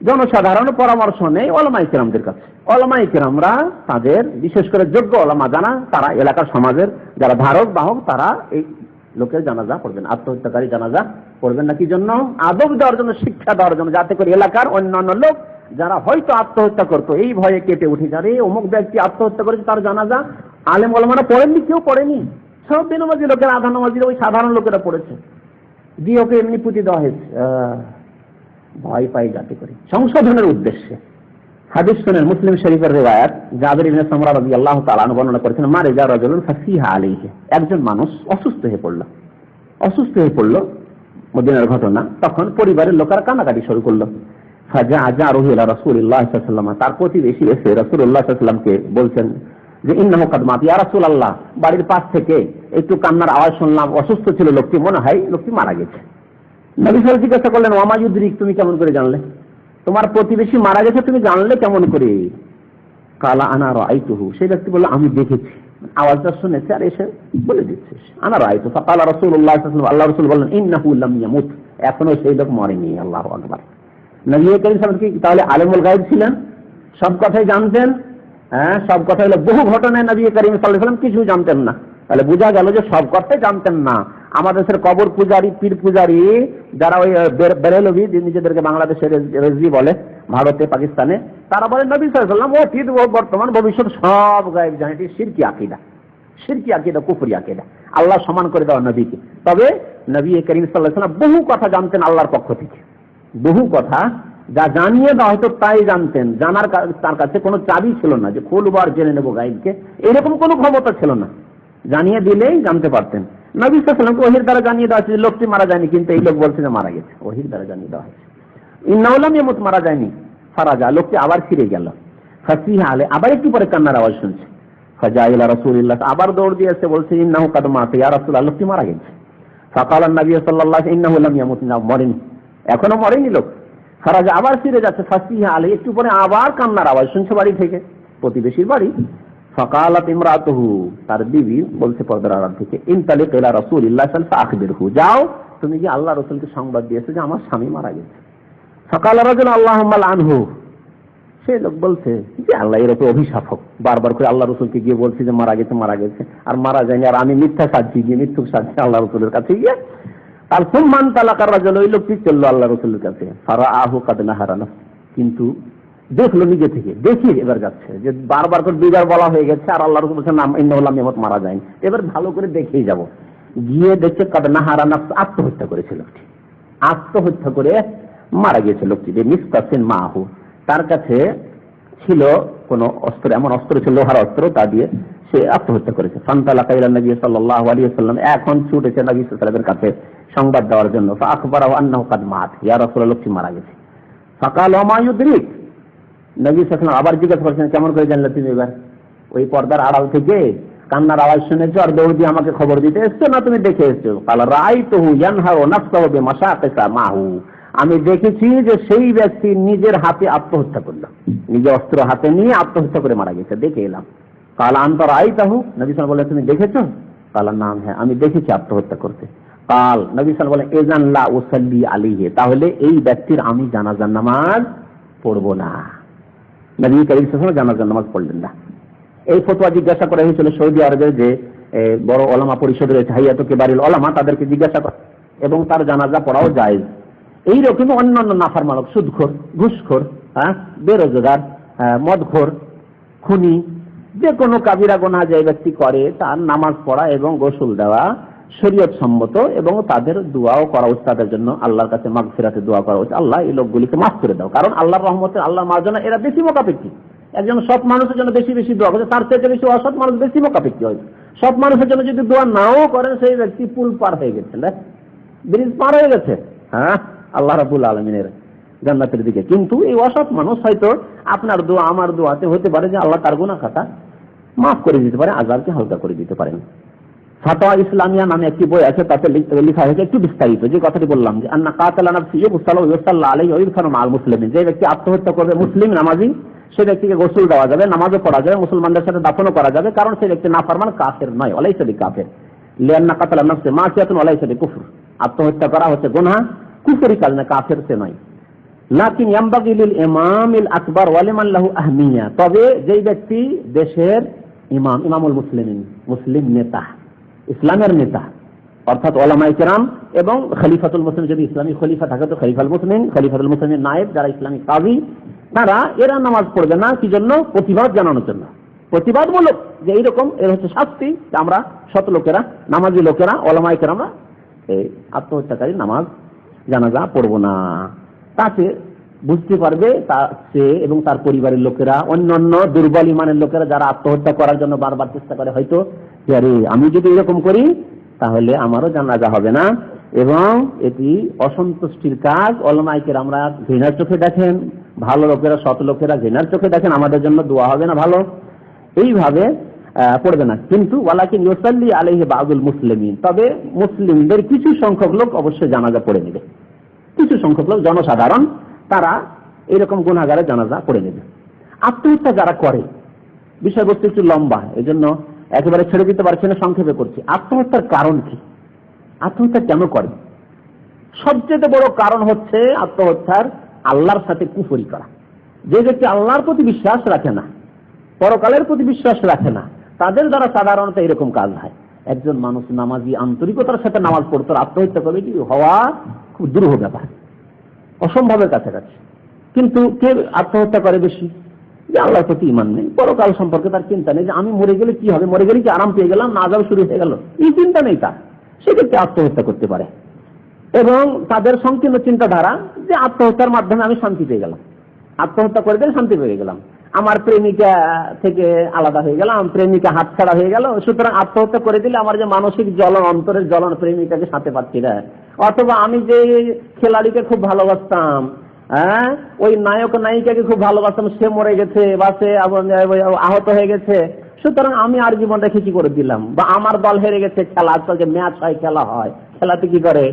জনসাধারণের পরামর্শ নেই উলামায়ে কেরামদের কাছে। উলামায়ে কেরামরা তাদের বিশেষ করে যোগ্য উলামা জানা, তারা এলাকার সমাজের যারা ধারক বাহক, তারা এই লোকের জানাজা পড়বেন, আত্মহত্যাকারী জানাজা পড়বেন না। কি জন্য? আদব দেওয়ার জন্য, শিক্ষা দেওয়ার জন্য, যাতে করে এলাকার অন্যান্য লোক যারা হয়তো আত্মহত্যা করতো এই ভয়ে কেঁপে উঠে যাবে, অমুক ব্যক্তি আত্মহত্যা করেছে, তার জানাজা আলেম ওলামারা পড়েননি, কেউ পড়েনি, সব বেনামাজি লোকেরা, আধা নামাজিরা, ওই সাধারণ লোকেরা পড়েছে, দিয়ে ওকে এমনি পুঁতি দেওয়া হয়েছে ভয় পাই যাতে করে, সংশোধনের উদ্দেশ্যে। হাদিস শুনেন, মুসলিম শরীফের রিওয়ায়াত, জাবির ইবনে সামরা রাদিয়াল্লাহু তাআলা আনহু বর্ণনা করেছেন, মারা যা রাজুলুন ফাসিহা আলাইহি, একজন মানুষ অসুস্থ হয়ে পড়ল, মদিনার ঘটনা। তখন পরিবারের লোকেরা কান্নাকাটি শুরু করলো। ফাজাআরুহু ইলা রাসূলিল্লাহ সাল্লাল্লাহু আলাইহি ওয়াসাল্লাম, তার প্রতিবেশী এসে রাসূলুল্লাহ সাল্লাল্লাহু আলাইহি ওয়াসাল্লামকে বলছেন যে ইন্নাহু কাদ মাত, ইয়া রাসূলুল্লাহ, বাড়ির পাশ থেকে একটু কান্নার আওয়াজ শুনলাম, অসুস্থ ছিল লোকটি, মনে হয় লোকটি মারা গেছে। নবী সাল্লাল্লাহু আলাইহি ওয়াসাল্লাম জিজ্ঞাসা করলেন, ওয়া মা ইউদরিক, তুমি কেমন করে জানলে? তোমার প্রতিবেশী মারা গেছে তুমি জানলে কেমন করে? কালা আনা রাআইতুহু, সেই ব্যক্তি বলল, আমি দেখেছি, আওয়াজটা শুনেছে আর এসে বলে দিচ্ছে আনা রাআইতু। ফাকালা রাসূলুল্লাহ সাল্লাল্লাহু আলাইহি ওয়াসাল্লাম, আল্লাহ রাসূল বললেন, ইন্নাহু লাম ইয়ামুত, এখনো সেই লোক মরেনি। আল্লাহু আকবার। নবী করিম সাল্লাল্লাহু আলাইহি ওয়াসাল্লাম কি তাহলে আলেমুল গায়ব ছিলেন? সব কথাই জানতেন? হ্যাঁ, সব কথা হলো, বহু ঘটনায় নবী করিম সাল্লাল্লাহু আলাইহি ওয়াসাল্লাম কিছু জানতেন না। তাহলে বোঝা গেল যে সব কথাই জানতেন না। আমাদের দেশের কবর পূজারী, পীর পূজারী যারা ওই বেরেলভি, নিজেদেরকে বাংলাদেশের রেজভি বলে, ভারতে পাকিস্তানে, তারা বলে নবী সাল্লাল্লাহু আলাইহি ওয়াসাল্লাম অতীত বর্তমান ভবিষ্যৎ সব গায়েব জানেন। এটি শিরকি আকীদা, কুফরি আকীদা, আল্লাহ সমান করে দেওয়া নবীকে। তবে নবী করিম সাল্লাল্লাহু আলাইহি ওয়াসাল্লাম বহু কথা জানতেন আল্লাহর পক্ষ থেকে, বহু কথা যা জানিয়ে দেওয়া হয়তো তাই জানতেন। জানার তার কাছে কোনো চাবি ছিল না যে খুলবার জেনে নেবো গায়েবকে, এরকম কোনো ক্ষমতা ছিল না। জানিয়ে দিলেই জানতে পারতেন। নবী সাল্লাল্লাহু আলাইহি ওয়াসাল্লামকে ওহীর দ্বারা জানিয়ে দেওয়া হয়েছে যে লোকটি মারা যায়নি, কিন্তু এই লোক বলছে যে মারা গেছে, ওহীর দ্বারা জানিয়ে দেওয়া হয়েছে। ইন্নাহু লাম ইয়ামুত, মারা যায়নি। ফারাজা, লোকটি আবার ফিরে গেল। ফাসিহা আলাইহি, আবার একটু পরে কান্নার আওয়াজ শুনছে। ফাজা ইলা রাসূলিল্লাহ, আবার দৌড় দিয়ে এসে বলছে, ইন্নাহু কাদ মাত, ইয়া রাসূলুল্লাহ, লোকটি মারা গেছে। ফাকালা নবী সাল্লাল্লাহু আলাইহি ওয়াসাল্লাম, ইন্নাহু লাম ইয়ামুত, না মরেনি, এখনো মরেনি লোক। ফারাজা, আবার ফিরে যাচ্ছে। ফাসিহা আলাইহি, একটু পরে আবার কান্নার আওয়াজ শুনছে বাড়ি থেকে, প্রতিবেশীর বাড়ি। ফাকালাত ইমরাতুহু, তার বিবি বলছে পর্দার আড়াল থেকে, ইনতালিক ইলা রাসূলিল্লাহ সাল্লাল্লাহু আলাইহি ওয়াসাল্লাম ফাআখবিরহু, যাও তুমি যে আল্লাহ রাসূলকে সংবাদ দিয়েছো যে আমার স্বামী মারা গেছে। ফাকালা রাজুল আল্লাহুম্মা লানহু, সে লোক বলছে যে আল্লাহ এর উপর অভিশাপ হোক, বারবার করে আল্লাহ রাসূলকে গিয়ে বলছি যে মারা গেছে আর মারা যায়নি, আর আমি মিথ্যা সাক্ষী গিয়ে মিথ্যুক সাক্ষী আল্লাহ রাসূলের কাছে গিয়ে। আর সুম্মান তালাকার রাজুল, ওই লোকটি চললো আল্লাহ রাসূলের কাছে। ফারাআহু কাদ নাহারানা, কিন্তু দেখলো নিজে থেকে, দেখি এবার যাচ্ছে যে বারবার করে দুইবার বলা হয়ে গেছে, আর আল্লাহ রাসূল বলছেন ইন্নাহু লাম ইয়ামুত, মারা যায়নি, এবার ভালো করে দেখেই যাব। গিয়ে দেখছে কাদ নাহারানা, আত্মহত্যা করেছে লোকটি, আত্মহত্যা করে মারা গিয়েছে লোকটি। মিসকাসিন মাহু, তার কাছে ছিল কোন অস্ত্র, এমন অস্ত্র ছিল, লোহার অস্ত্র, তা দিয়ে সে আত্মহত্যা করেছে। ফান্তালাকা ইলা নবী সাল্লাল্লাহু আলাইহি ওয়াসাল্লাম, এখন ছুটেছে নবী সাল্লাল্লাহু আলাইহি ওয়াসাল্লামের কাছে সংবাদ দেওয়ার জন্য। ফাআখবারাহু আন্নাহু কাদ মাত, ইয়া রাসূলুল্লাহ, লোকটি মারা গেছে। ফাকাল ওয়া মা ইউদরিক, নবী সাল্লাল্লাহু আলাইহি ওয়াসাল্লাম আবার জিজ্ঞাসা করছেন, কেমন করে জানলে তুমি? এবার ওই পর্দার আড়াল থেকে কান্নার আওয়াজ শুনেছো আর দৌড় দিয়ে আমাকে খবর দিতে এসছো, না তুমি দেখে এসছো? কাল রাআইতুহু ইয়ানহারু নাফসাহু বিমাশাকিসা মাহু, আমি দেখেছি যে সেই ব্যক্তি নিজের হাতে আত্মহত্যা করল, নিজে অস্ত্র হাতে নিয়ে আত্মহত্যা করে মারা গেছে, দেখে এলাম। কাল আনতা রাআইতাহু, নবী সাল্লাল্লাহু আলাইহি ওয়াসাল্লাম বললেন, তুমি দেখেছো? কাল নাম, হ্যাঁ আমি দেখেছি আত্মহত্যা করতে। কাল, নবী সাল্লাল্লাহু আলাইহি ওয়াসাল্লাম বলেন, ইযান লা উসাল্লি আলাইহি, তাহলে এই ব্যক্তির আমি জানাজার নামাজ পড়বো না। নবী করিম সাল্লাল্লাহু আলাইহি ওয়াসাল্লাম জানাজার নামাজ পড়লেন না। এই ফতোয়া জিজ্ঞাসা করা হয়েছিল সৌদি আরবের যে বড় ওলামা পরিষদ রয়েছে, হাইয়াতুল কিবারিল ওলামা, তাদেরকে জিজ্ঞাসা করা, এবং তার জানাজা পড়াও জায়েজ। এইরকম অন্যান্য নাফরমান, সুদখোর, ঘুষখোর, বেরোজগার, মদখোর, খুনি, যে কোনো কাবিরা গুনাহ যে ব্যক্তি করে তার নামাজ পড়া এবং গোসল দেওয়া শরীয়ত সম্মত, এবং তাদের দোয়াও করা উচিত, তাদের জন্য আল্লাহর কাছে মাগফিরাতে দোয়া করা উচিত, আল্লাহ এই লোকগুলিকে মাফ করে দাও। কারণ আল্লাহর রহমতে, আল্লাহর মার্জনা এরা বেশি মোকাপেক্ষী। একজন সৎ মানুষের জন্য বেশি বেশি দোয়া করে, তার থেকে বেশি অসৎ মানুষ বেশি মোকাপেক্ষী হয়। সৎ মানুষের জন্য যদি দোয়া নাও করেন, সেই ব্যক্তি পুল পার হয়ে গেছে, ব্রিজ পার হয়ে গেছে, হ্যাঁ, আল্লাহ রাব্বুল আলামিনের জান্নাতের দিকে। কিন্তু এই অসৎ মানুষ হয়তো আপনার দোয়া আমার দোয়াতে হতে পারে যে আল্লাহ তার গুনাহ খাতা মাফ করে দিতে পারে, আযাবকে হালকা করে দিতে পারেন। ফাতোয়া ইসলামিয়া নামে একটি বই আছে, তাতে লেখা হয়েছে একটু বিস্তারিত, যে কথাটি বললাম, যে আন্না কাতালা নাফসি ইউসাল্লাহু আলাইহি ওয়া ইউদফানু মাআল মুসলিমিন, যে ব্যক্তি আত্মহত্যা করবে মুসলিম নামাজি, সে ব্যক্তিকে গোসল দেওয়া যাবে, নামাজও পড়া যাবে, মুসলমানদের সাথে দাফনও করা যাবে, কারণ সে ব্যক্তি নাফরমান, কাফের নয়, ওয়ালাইসা বিকাফির। লিআন্না কাতালা নাফসি মাসিয়াতুন ওয়ালাইসা বিকুফর, আত্মহত্যা করা হচ্ছে গুনাহ, কুফরি কাজ না, কাফের সে নয়। লাকিন ইয়ামবাগি লিল ইমামিল আকবার ওয়া লিমান লাহু আহমিয়া, তবে যেই ব্যক্তি দেশের ইমাম, ইমামুল মুসলিমিন, মুসলিম নেতা, ইসলামের নেতা, অর্থাৎ ওলামায়ে কেরাম এবং খলিফাতুল মুসলিমিন, যদি ইসলামী খলিফা থাকে তো খলিফাতুল মুসলিমিন, খলিফাতুল মুসলিমিন নায়েব, যারা ইসলামী কাজী, তারা এরা নামাজ পড়বে না। কি জন্য? প্রতিবাদ জানানোর জন্য, প্রতিবাদমূলক, যে এইরকম এর হচ্ছে শাস্তি, আমরা শত লোকেরা, নামাজি লোকেরা, ওলামায়ে কেরামরা এই আত্মহত্যাকারী নামাজ জানাজা পড়বো না। তাকে বুঝতে পারবে সে এবং তার পরিবারের লোকেরা, অন্যান্য দুর্বল ইমানের লোকেরা যারা আত্মহত্যা করার জন্য বারবার চেষ্টা করে, হয়তো যে আরে আমি যদি এরকম করি তাহলে আমারও জানাজা হবে না, এবং এটি অসন্তুষ্টির কাজ। ওলামায়ে কেরামরা ঘৃণার চোখে দেখেন, ভালো লোকেরা, সৎ লোকেরা ঘৃণার চোখে দেখেন, আমাদের জন্য দোয়া হবে না, ভালো, এইভাবে পড়বে না। কিন্তু ওয়ালাকিন ইউসাল্লি আলাইহি বা'দুল মুসলিমিন, তবে মুসলিমদের কিছু সংখ্যক লোক অবশ্যই জানাজা পড়ে নেবে, কিছু সংখ্যক লোক জনসাধারণ, তারা এরকম গুনাহগারের জানাজা পড়ে নেবে। আত্মহত্যা যারা করে, বিষয়বস্তু একটু লম্বা, এই জন্য একেবারে ছেড়ে দিতে পারছি না, সংক্ষেপে করছি। আত্মহত্যার কারণ কি? আত্মহত্যা কেন করে? সবচেয়ে বড় কারণ হচ্ছে আত্মহত্যার আল্লাহর সাথে কুফরি করা। যে ব্যক্তি আল্লাহর প্রতি বিশ্বাস রাখে না, পরকালের প্রতি বিশ্বাস রাখে না, তাদের দ্বারা সাধারণত এরকম কাজ হয়। একজন মানুষ নামাজি, আন্তরিকতার সাথে নামাজ পড়তো, আত্মহত্যা করবে, কি হওয়া খুব দুরূহ ব্যাপার, অসম্ভবের কাছাকাছি। কিন্তু কে আত্মহত্যা করে বেশি? যে আল্লাহর প্রতি ঈমান নেই, পরকাল সম্পর্কে তার চিন্তা নেই, যে আমি মরে গেলে কি হবে, মরে গেলে কি আরাম পেয়ে গেলাম না আযাব শুরু হয়ে গেল, এই চিন্তা নেই তার, সেক্ষেত্রে আত্মহত্যা করতে পারে। এবং তাদের সংকীর্ণ চিন্তাধারা, যে আত্মহত্যার মাধ্যমে আমি শান্তি পেয়ে গেলাম, আত্মহত্যা করে দিলে শান্তি পেয়ে গেলাম, আমার প্রেমিকা থেকে আলাদা হয়ে গেলাম, প্রেমিকা হাতছাড়া হয়ে গেল, সুতরাং আত্মহত্যা করে দিলে আমার যে মানসিক জ্বলন, অন্তরের জ্বলন, প্রেমিকাকে সাথে পাচ্ছি না। অথবা আমি যে খেলাড়িকে খুব ভালোবাসতাম, ওই নায়ক নায়িকাকে খুব ভালোবাসতাম, সে মরে গেছে বা সে আহত হয়ে গেছে, সুতরাং আমি আর জীবন রেখে কি করে দিলাম, বা আমার দল হেরে গেছে খেলা, আজকাল যে ম্যাচ হয়, খেলা হয়, খেলাতে কি করে,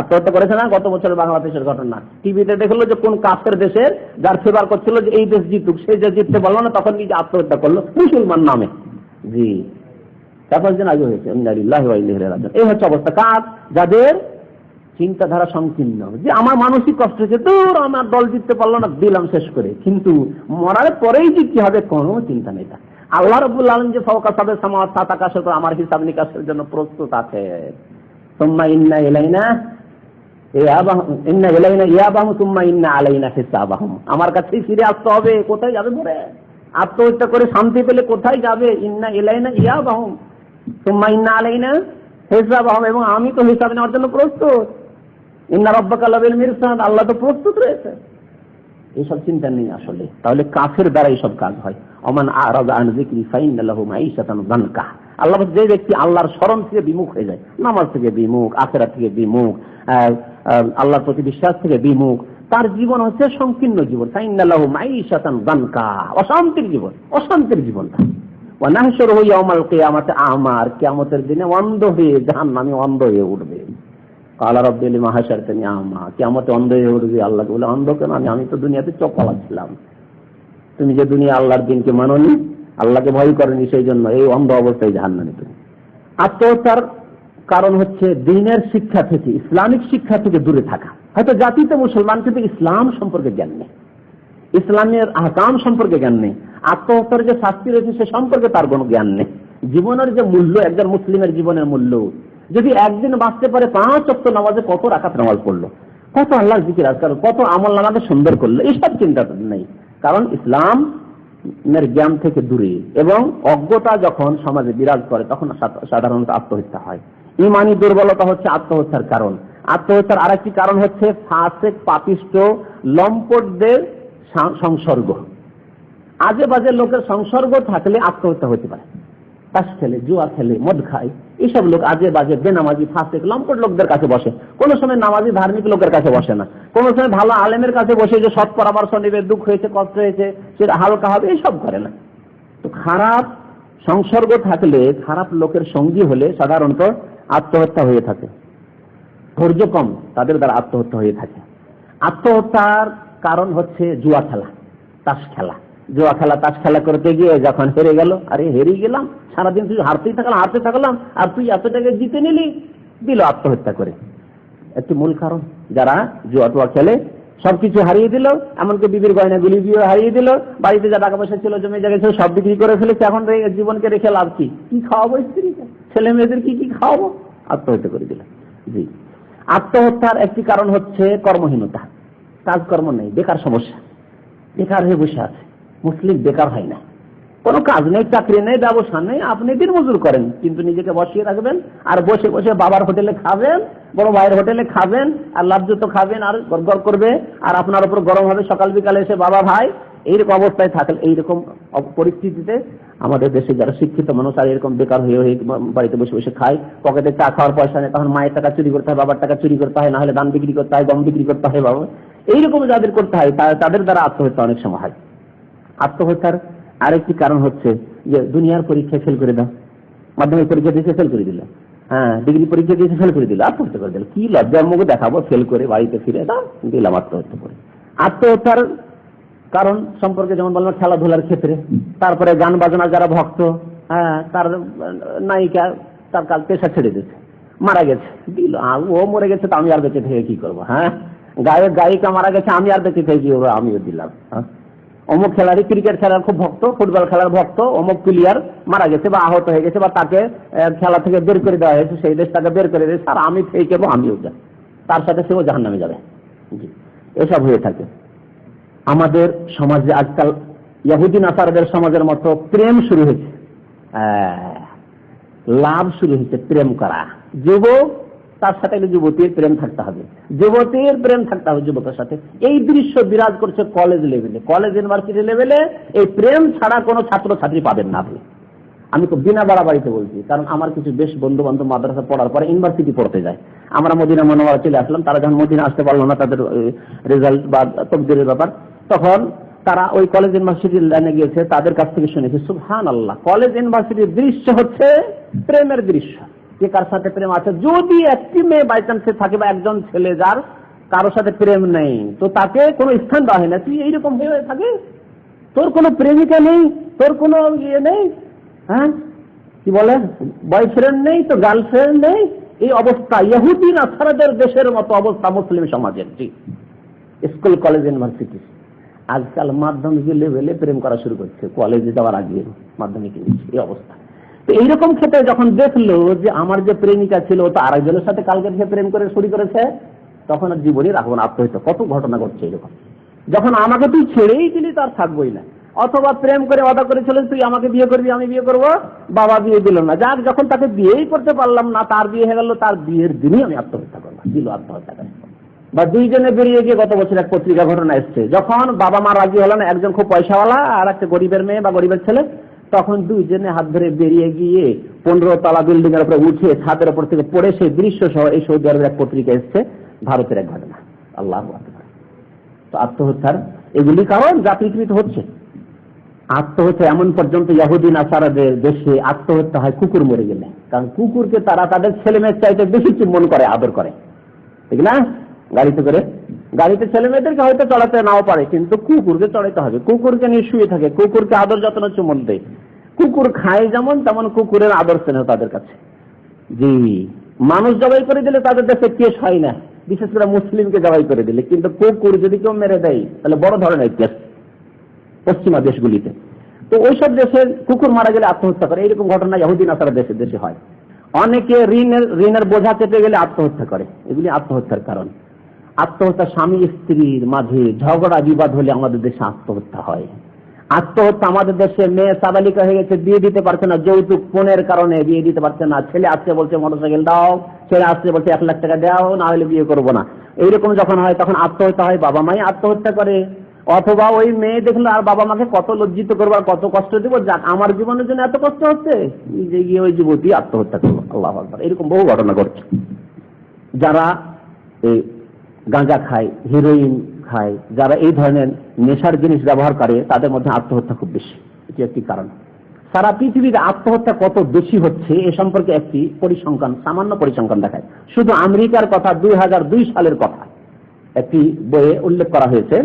আত্মহত্যা করেছে না? গত বছর বাংলাদেশের ঘটনা, টিভিতে দেখলো যে কোন কাফের দেশের, যার ফেভার করছিল যে এই দেশ জিতুক, সে যে জিততে পারলো না, তখন নিজে আত্মহত্যা করলো মুসলমান নামে। জি, 4-5 দিন আগে হয়েছে। এই হচ্ছে অবস্থা কাজ, যাদের চিন্তাধারা সংকীর্ণ, যে আমার মানসিক কষ্ট হচ্ছে, তো আমার দল জিততে পারলো না, দিলাম শেষ করে, কিন্তু মরার পরেই যে কি হবে কোনো চিন্তা নেই। আল্লাহ রাব্বুল আলামিন যে ফাওকা সাবের সামাওয়াত, 7 আকাশের উপর আমার হিসাব নিকাশের জন্য প্রস্তুত আছে। সুম্মা ইন্না ইলাইনা ইয়াবাহুম সুম্মা ইন্না আলাইনা হিসাবাহুম, আমার কাছেই ফিরে আসতে হবে। কোথায় যাবে ঘুরে? আত্মহত্যা করে শান্তি পেলে কোথায় যাবে? ইন্না ইলাইনা ইয়াবাহুম সুম্মা ইন্না আলাইনা হিসাবাহুম, এবং আমি তো হিসাব নেওয়ার জন্য প্রস্তুত। ইন্না রাব্বাকা লাবিল মিরসাদ, আল্লাহ তো প্রস্তুত রয়েছে। এইসব চিন্তা নেই আসলে। তাহলে কাফের দ্বারা এইসব কাজ হয়। ওমান আরাদা আন যিকরি ফাইন্না লাহু মাঈশাতান যানকা। আল্লাহ যে ব্যক্তি আল্লাহর স্মরণ থেকে বিমুখ হয়ে যায়, নামাজ থেকে বিমুখ, আখিরাত থেকে বিমুখ, আল্লাহর প্রতি বিশ্বাস থেকে বিমুখ, তার জীবন হচ্ছে সংকীর্ণ জীবন। ফাইন্না লাহু মাঈশাতান যানকা, অশান্তির জীবন, অশান্তির জীবনটা। ওয়া নাহশুরুহু ইয়াওমাল কিয়ামাতি আ'মা, কিয়ামতের দিনে অন্ধ হয়ে জাহান্নামে অন্ধ হয়ে উঠবে। কালা রাব্বি লিমা হাশারতানি আ'মা, কিয়ামতে অন্ধ হয়ে উঠবে। আল্লাহকে বলে, অন্ধ কেন? আমি তো দুনিয়াতে চোখ ছিলাম। তুমি যে দুনিয়া আল্লাহর দিনকে মানোনি, আল্লাহকে ভয় করেনি, সেই জন্য এই অন্ধ অবস্থায় জাহান্নামে তুমি। আত্মহত্যার কারণ হচ্ছে দিনের শিক্ষা থেকে, ইসলামিক শিক্ষা থেকে দূরে থাকা। হয়তো জাতিতে মুসলমান, কিন্তু ইসলাম সম্পর্কে জ্ঞান নেই, ইসলামের আহকাম সম্পর্কে জ্ঞান নেই, আত্মহত্যার যে শাস্তি রয়েছে সে সম্পর্কে তার কোনো জ্ঞান নেই। জীবনের যে মূল্য, একজন মুসলিমের জীবনের মূল্য, যদি একদিন বাঁচতে পারে 5 ওয়াক্ত নামাজে কত রাকাত নামাজ পড়লো, কত আল্লাহর জিকির আজকাল, কত আমল নামাকে সুন্দর করলো, এইসব চিন্তা নেই। কারণ ইসলামের জ্ঞান থেকে দূরে এবং অজ্ঞতা যখন সমাজে বিরাজ করে তখন সাধারণত আত্মহত্যা হয়। ইমানি দুর্বলতা হচ্ছে আত্মহত্যার কারণ। আত্মহত্যার আরেকটি কারণ হচ্ছে ফাসিক, পাপিষ্ট, লম্পটদের সংসর্গ। আজে বাজে লোকের সংসর্গ থাকলে আত্মহত্যা হতে পারে। তাস খেলে, জুয়া খেলে, মদ খায়, এইসব লোক আজে বাজে বেনামাজি, ফাসিক, লম্পট লোকদের কাছে বসে। কোন সময় নামাজি ধার্মিক লোকের কাছে বসে না, কোন সময় ভালো আলেমের কাছে বসে যে সৎ পরামর্শ নেবে, দুঃখ হয়েছে, কষ্ট হয়েছে, সেটা হালকা হবে, এইসব করে না। তো খারাপ সংসর্গ থাকলে, খারাপ লোকের সঙ্গী হলে সাধারণত আত্মহত্যা হয়ে থাকে। ধৈর্য কম, তাদের দ্বারা আত্মহত্যা হয়ে থাকে। আত্মহত্যার কারণ হচ্ছে জুয়া খেলা, তাস খেলা। জুয়া খেলা, তাস খেলা করতে গিয়ে যখন হেরে গেল, আরে হেরে গেলাম, সারাদিন তুই হারতেই থাকলাম, আর তুই এত টাকা জিতে নিলি, দিল আত্মহত্যা করে। একটি মূল কারণ, যারা জুয়া টুয়া খেলে সবকিছু হারিয়ে দিল, এমনকি বিবির গয়নাগুলি দিয়ে হারিয়ে দিল, বাড়িতে যা টাকা পয়সা ছিল, জমি জায়গা ছিল, সব বিক্রি করে ফেলেছে। এখন জীবনকে রেখে লাভ কি? কি খাওয়াবো স্ত্রীকে, ছেলে মেয়েদের কি খাওয়াবো? আত্মহত্যা করে দিল। জি, আত্মহত্যার একটি কারণ হচ্ছে কর্মহীনতা, কাজকর্ম নেই, বেকার সমস্যা, বেকার হয়ে বসে আছে। মুসলিম বেকার হয় না, কোনো কাজ নেই, চাকরি নেই, ব্যবসা নেই, আপনি দিন মজুর করেন, কিন্তু নিজেকে বসিয়ে রাখবেন আর বসে বসে বাবার হোটেলে খাবেন, বড় ভাইয়ের হোটেলে খাবেন, আর লাভযুক্ত খাবেন, আর গড়গড় করবে, আর আপনার উপর গরম হবে সকাল বিকালে এসে বাবা ভাই। এইরকম অবস্থায় থাকলে, এইরকম পরিস্থিতিতে আমাদের দেশে যারা শিক্ষিত মানুষ আর এরকম বেকার হয়ে বাড়িতে বসে বসে খায়, পকেটে চা খাওয়ার পয়সা নেই, তখন মায়ের টাকা চুরি করতে হয়, বাবার টাকা চুরি করতে হয়, না হলে ধান বিক্রি করতে হয়, গম বিক্রি করতে হয়, বাবা এইরকম যাদের করতে হয় তাদের দ্বারা আত্মহত্যা অনেক সময় হয়। আত্মহত্যার আরেকটি কারণ হচ্ছে যে দুনিয়ার পরীক্ষায় ফেল করে দাও, মাধ্যমিক পরীক্ষা দিয়েছে ফেল করে দিল, ডিগ্রি পরীক্ষা দিয়েছে ফেল করে দিল, আত্মহত্যা করে দিল। কি লজ্জার মুখ দেখাবো, ফেল করে বাড়িতে ফিরে দিলাম আত্মহত্যা করে। আত্মহত্যার কারণ সম্পর্কে যেমন বললাম খেলাধুলার ক্ষেত্রে, তারপরে গান বাজনা যারা ভক্ত, তার নায়িকা তার কাল পেশা ছেড়ে দিচ্ছে, মারা গেছে, দিল ও মরে গেছে, তো আমি আর বেঁচে থেকে কি করবো? গায়ক গায়িকা মারা গেছে, আমি আর বেঁচে থেকে কি করবো? আমিও দিলাম। অমুক খেলারই, ক্রিকেট খেলার খুব ভক্ত, ফুটবল খেলার ভক্ত, অমুক প্লেয়ার মারা গেছে বা আহত হয়ে গেছে বা তাকে খেলা থেকে বের করে দেওয়া হয়েছে, সেই দেশ তাকে বের করে দিয়েছে, আর আমি থেকে কেবো, আমিও যাই, তার সাথে সেও জাহান্নামে যাবে। জি, এসব হয়ে থাকে। আমাদের সমাজে আজকাল ইহুদি নাসারাদের সমাজের মতো প্রেম শুরু হয়েছে, লাভ শুরু হয়েছে, প্রেম করা। যুবক তার সাথে যুবতীর প্রেম থাকতে হবে, যুবতীর প্রেম থাকতে হবে যুবকের সাথে। এই দৃশ্য বিরাজ করছে কলেজ লেভেলে, কলেজ ইউনিভার্সিটি লেভেলে। এই প্রেম ছাড়া কোনো ছাত্র ছাত্রী পাবেন না আপনি। আমি তো বিনা বাড়াবাড়িতে বলছি, কারণ আমার কিছু বেশ বন্ধু বান্ধব মাদ্রাসা পড়ার পরে ইউনিভার্সিটি পড়তে যায়। আমরা মদিনা মুনাওয়ারা চলে আসলাম, তারা যখন মদিনা আসতে পারলো না, তাদের রেজাল্ট বা তকদিরের ব্যাপার, তখন তারা ওই কলেজ ইউনিভার্সিটির লাইনে গিয়েছে, তাদের কাছ থেকে শুনেছে সুবহানাল্লাহ, কলেজ ইউনিভার্সিটির দৃশ্য হচ্ছে প্রেমের দৃশ্য। কে কার সাথে প্রেম আছে? যদি একটি মেয়ে বাই চান্সে থাকে বা একজন ছেলে যার কারোর সাথে প্রেম নেই, তো তাকে কোনো স্থান দেওয়া হয় না। তুই এইরকম হয়ে থাকে, তোর কোনো প্রেমিকা নেই, তোর কোনো ইয়ে নেই, কি বলে, বয়ফ্রেন্ড নেই, তো গার্লফ্রেন্ড নেই, এই অবস্থা ইহুদি নাসারাদের দেশের মতো অবস্থা মুসলিম সমাজের। জি, স্কুল কলেজ ইউনিভার্সিটি আজকাল মাধ্যমিক লেভেলে প্রেম করা শুরু করছে, কলেজে যাওয়ার আগে মাধ্যমিক এই অবস্থা। তো এইরকম ক্ষেত্রে যখন দেখলো যে আমার যে প্রেমিকা ছিল তো আরেকজনের সাথে কালকে সে প্রেম করে শুরু করেছে, তখন আর জীবনে রাখবো না, আত্মহত্যা। কত ঘটনা ঘটছে এরকম। যখন আমাকে তুই ছেড়েই দিলি তার থাকবোই না, অথবা প্রেম করে ওয়াদা করেছিল তুই আমাকে বিয়ে করবি, আমি বিয়ে করবো, বাবা বিয়ে দিল না, যাক যখন তাকে বিয়েই করতে পারলাম না, তার বিয়ে হয়ে গেল, তার বিয়ের দিনই আমি আত্মহত্যা করবো, দিল আত্মহত্যা করে। বা দুইজনে বেরিয়ে গিয়ে গত বছর এক পত্রিকা ঘটনা এসছে, যখন বাবা মা রাজি হলো না, একজন খুব পয়সাওয়ালা আর একটা গরিবের মেয়ে বা গরিবের ছেলে, তখন দুইজনে হাত ধরে বেরিয়ে গিয়ে 15 তলা বিল্ডিং এর উপরে উঠে ছাদের উপর থেকে পড়ে সেই দৃশ্য সহ এই সৌদি আরবের এক পত্রিকা এসছে, ভারতের এক ঘটনা। আল্লাহু আকবার। তো আত্মহত্যার এগুলি কারণ যা পৃথিবীতে হচ্ছে। আত্মহত্যা এমন পর্যন্ত ইহুদি নাসারাদের দেশে আত্মহত্যা হয় কুকুর মরে গেলে, কারণ কুকুরকে তারা তাদের ছেলে মেয়ের চাইতে বেশি চুম্বন করে, আদর করে, ঠিক না? গাড়িতে ছেলে মেয়েদেরকে হয়তো চড়াতে নাও পারে, কিন্তু কুকুরকে চড়াইতে হবে। কুকুরকে নিয়ে শুয়ে থাকে, কুকুরকে আদর যত্ন চুম্বন দেয়। কুকুর খায় যেমন, তেমন কুকুরের আদর স্নেহ তাদের কাছে। জি, মানুষ জবাই করে দিলে তাদের দেশে কেস হয় না, বিশেষ করে মুসলিমকে জবাই করে দিলে। কিন্তু কুকুর যদি কেউ মেরে দেয় তাহলে বড় ধরনের কেস পশ্চিমা দেশগুলিতে। তো ওইসব দেশে কুকুর মারা গেলে আত্মহত্যা করে, এইরকম ঘটনা ইহুদি নাসারা দেশে দেশে হয়। অনেকে ঋণের বোঝা চেপে গেলে আত্মহত্যা করে, এগুলি আত্মহত্যার কারণ। আত্মহত্যা স্বামী স্ত্রীর মাঝে ঝগড়া বিবাদ হলে আমাদের দেশে আত্মহত্যা হয়। আত্মহত্যা আমাদের দেশে মেয়ে সাবালিকা হয়ে গেছে, বিয়ে দিতে পারছে না, যৌতুক পণের কারণে বিয়ে দিতে পারছে না। ছেলে আসছে বলছে মোটরসাইকেল দাও, ছেলে আসছে বলছে 1 লাখ টাকা দাও, না হলে বিয়ে করবো না। এইরকম যখন হয় তখন আত্মহত্যা হয়, বাবা মাই আত্মহত্যা করে। অথবা ওই মেয়ে দেখলো আর বাবা মাকে কত লজ্জিত করবো আর কত কষ্ট দেবো, যাক আমার জীবনের জন্য এত কষ্ট হচ্ছে, নিজে গিয়ে ওই যুবতী আত্মহত্যা করবো। আল্লাহু আকবার। এরকম বহু ঘটনা ঘটছে। যারা এই গাঁজা খায়, হিরোইন খায়, যারা এই ধরনের নেশার জিনিস ব্যবহার করে, তাদের মধ্যে আত্মহত্যা খুব বেশি। এটি একটি কারণ। সারা পৃথিবীতে আত্মহত্যা কত বেশি হচ্ছে এ সম্পর্কে একটি পরিসংখ্যান, সামান্য পরিসংখ্যান দেখায়। শুধু আমেরিকার কথা, 2002 সালের কথা একটি বইয়ে উল্লেখ করা হয়েছে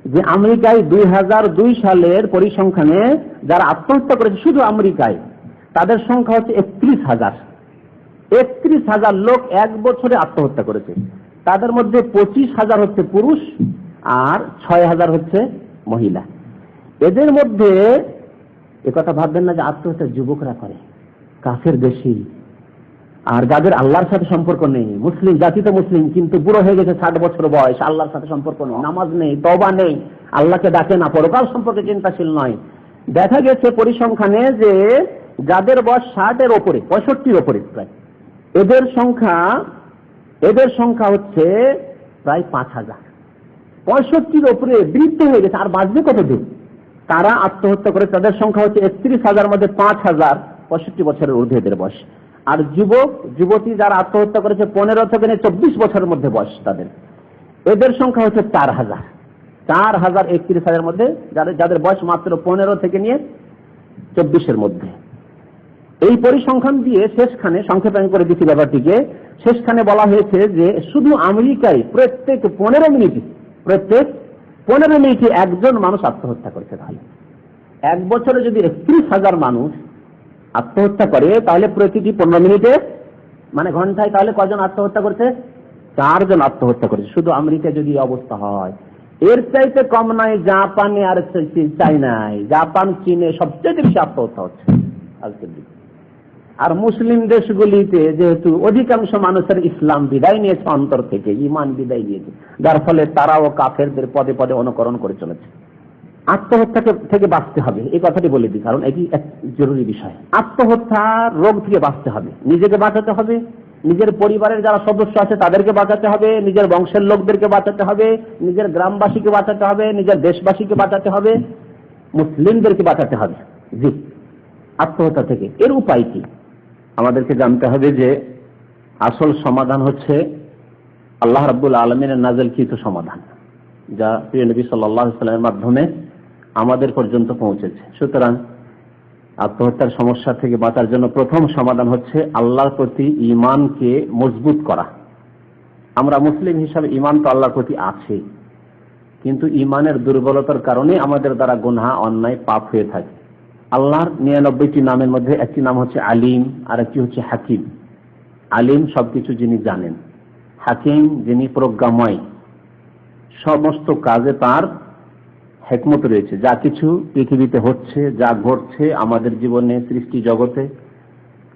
যে আমেরিকায় 2002 সালের পরিসংখ্যানে যারা আত্মহত্যা করেছে শুধু আমেরিকায়, তাদের সংখ্যা হচ্ছে 31,000। 31,000 লোক এক বছরে আত্মহত্যা করেছে। তাদের মধ্যে 25,000 হচ্ছে পুরুষ আর 6,000 হচ্ছে মহিলা। এদের মধ্যে একথা ভাববেন না যে আত্মহত্যা যুবকরা করে, কাফের বেশি। আর যাদের আল্লাহর সাথে সম্পর্ক নেই, মুসলিম জাতি তো মুসলিম, কিন্তু বুড়ো হয়ে গেছে, 60 বছর বয়স, আল্লাহর সাথে সম্পর্ক নেই, নামাজ নেই, তওবা নেই, আল্লাহকে ডাকে না, পরকাল সম্পর্কে চিন্তাশীল নয়। দেখা গেছে পরিসংখ্যানে যে যাদের বয়স 60-এর ওপরে, 65-র ওপরে প্রায়, এদের সংখ্যা হচ্ছে প্রায় 5,000। 65-র ওপরে বৃদ্ধ হয়ে গেছে, আর বাঁচবে কতদিন? তারা আত্মহত্যা করে, তাদের সংখ্যা হচ্ছে 31,000 মধ্যে 5,000 65 বছরের ঊর্ধ্বেদের বয়স। আর যুবক যুবতী যারা আত্মহত্যা করেছে 15 থেকে 24 বছরের মধ্যে বয়স তাদের, এদের সংখ্যা হচ্ছে 4,000। 31,000 মধ্যে যাদের বয়স মাত্র 15 থেকে নিয়ে 24-এর মধ্যে। এই পরিসংখ্যান দিয়ে শেষখানে, সংক্ষেপে আমি করে দিচ্ছি ব্যাপারটিকে, শেষখানে বলা হয়েছে যে শুধু আমেরিকায় প্রত্যেক 15 মিনিটে একজন মানুষ আত্মহত্যা করেছে। তাহলে এক বছরে যদি 31,000 মানুষ আত্মহত্যা করে, তাহলে প্রতিটি 15 মিনিটে মানে ঘন্টায় তাহলে কজন আত্মহত্যা করছে? 4 জন আত্মহত্যা করেছে শুধু আমেরিকায়। যদি অবস্থা হয়, এর চাইতে কম নয় জাপানে আর চাইনায়, জাপান চীনে সবচেয়ে বেশি আত্মহত্যা হচ্ছে আজকের দিনে। আর মুসলিম দেশগুলিতে যেহেতু অধিকাংশ মানুষের ইসলাম বিদায় নিয়েছে, অন্তর থেকে ঈমান বিদায় নিয়েছে, যার ফলে তারাও কাফেরদের পদে পদে অনুকরণ করে চলেছে। আত্মহত্যা থেকে বাঁচতে হবে, এই কথাটি বলে দিই, কারণ এটি এক জরুরি বিষয়। আত্মহত্যার রোগ থেকে বাঁচতে হবে, নিজেকে বাঁচাতে হবে, নিজের পরিবারের যারা সদস্য আছে তাদেরকে বাঁচাতে হবে, নিজের বংশের লোকদেরকে বাঁচাতে হবে, নিজের গ্রামবাসীকে বাঁচাতে হবে, নিজের দেশবাসীকে বাঁচাতে হবে, মুসলিমদেরকে বাঁচাতে হবে। জি, আত্মহত্যা থেকে এর উপায় কি? আমাদেরকে জানতে হবে যে আসল সমাধান হচ্ছে আল্লাহ রাব্বুল আলামিনের নাযিলকৃত সমাধান, যা প্রিয় নবী সাল্লাল্লাহু আলাইহি ওয়াসাল্লামের মাধ্যমে আমাদের পর্যন্ত পৌঁছেছে। সুতরাং আত্মহত্যার সমস্যা থেকে বাঁচার জন্য প্রথম সমাধান হচ্ছে আল্লাহর প্রতি ঈমানকে মজবুত করা। আমরা মুসলিম হিসাবে ঈমান তো আল্লাহর প্রতি আছে, কিন্তু ঈমানের দুর্বলতার কারণে আমাদের দ্বারা গুনাহ, অন্যায়, পাপ হয়ে থাকে। আল্লাহর 99টি নামের মধ্যে একটি নাম হচ্ছে আলিম, আর একটি হচ্ছে হাকিম। আলিম সবকিছু যিনি জানেন, হাকিম যিনি প্রজ্ঞাময়, সমস্ত কাজে তার হিকমত রয়েছে। যা কিছু পৃথিবীতে হচ্ছে, যা ঘটছে আমাদের জীবনে, সৃষ্টি জগতে,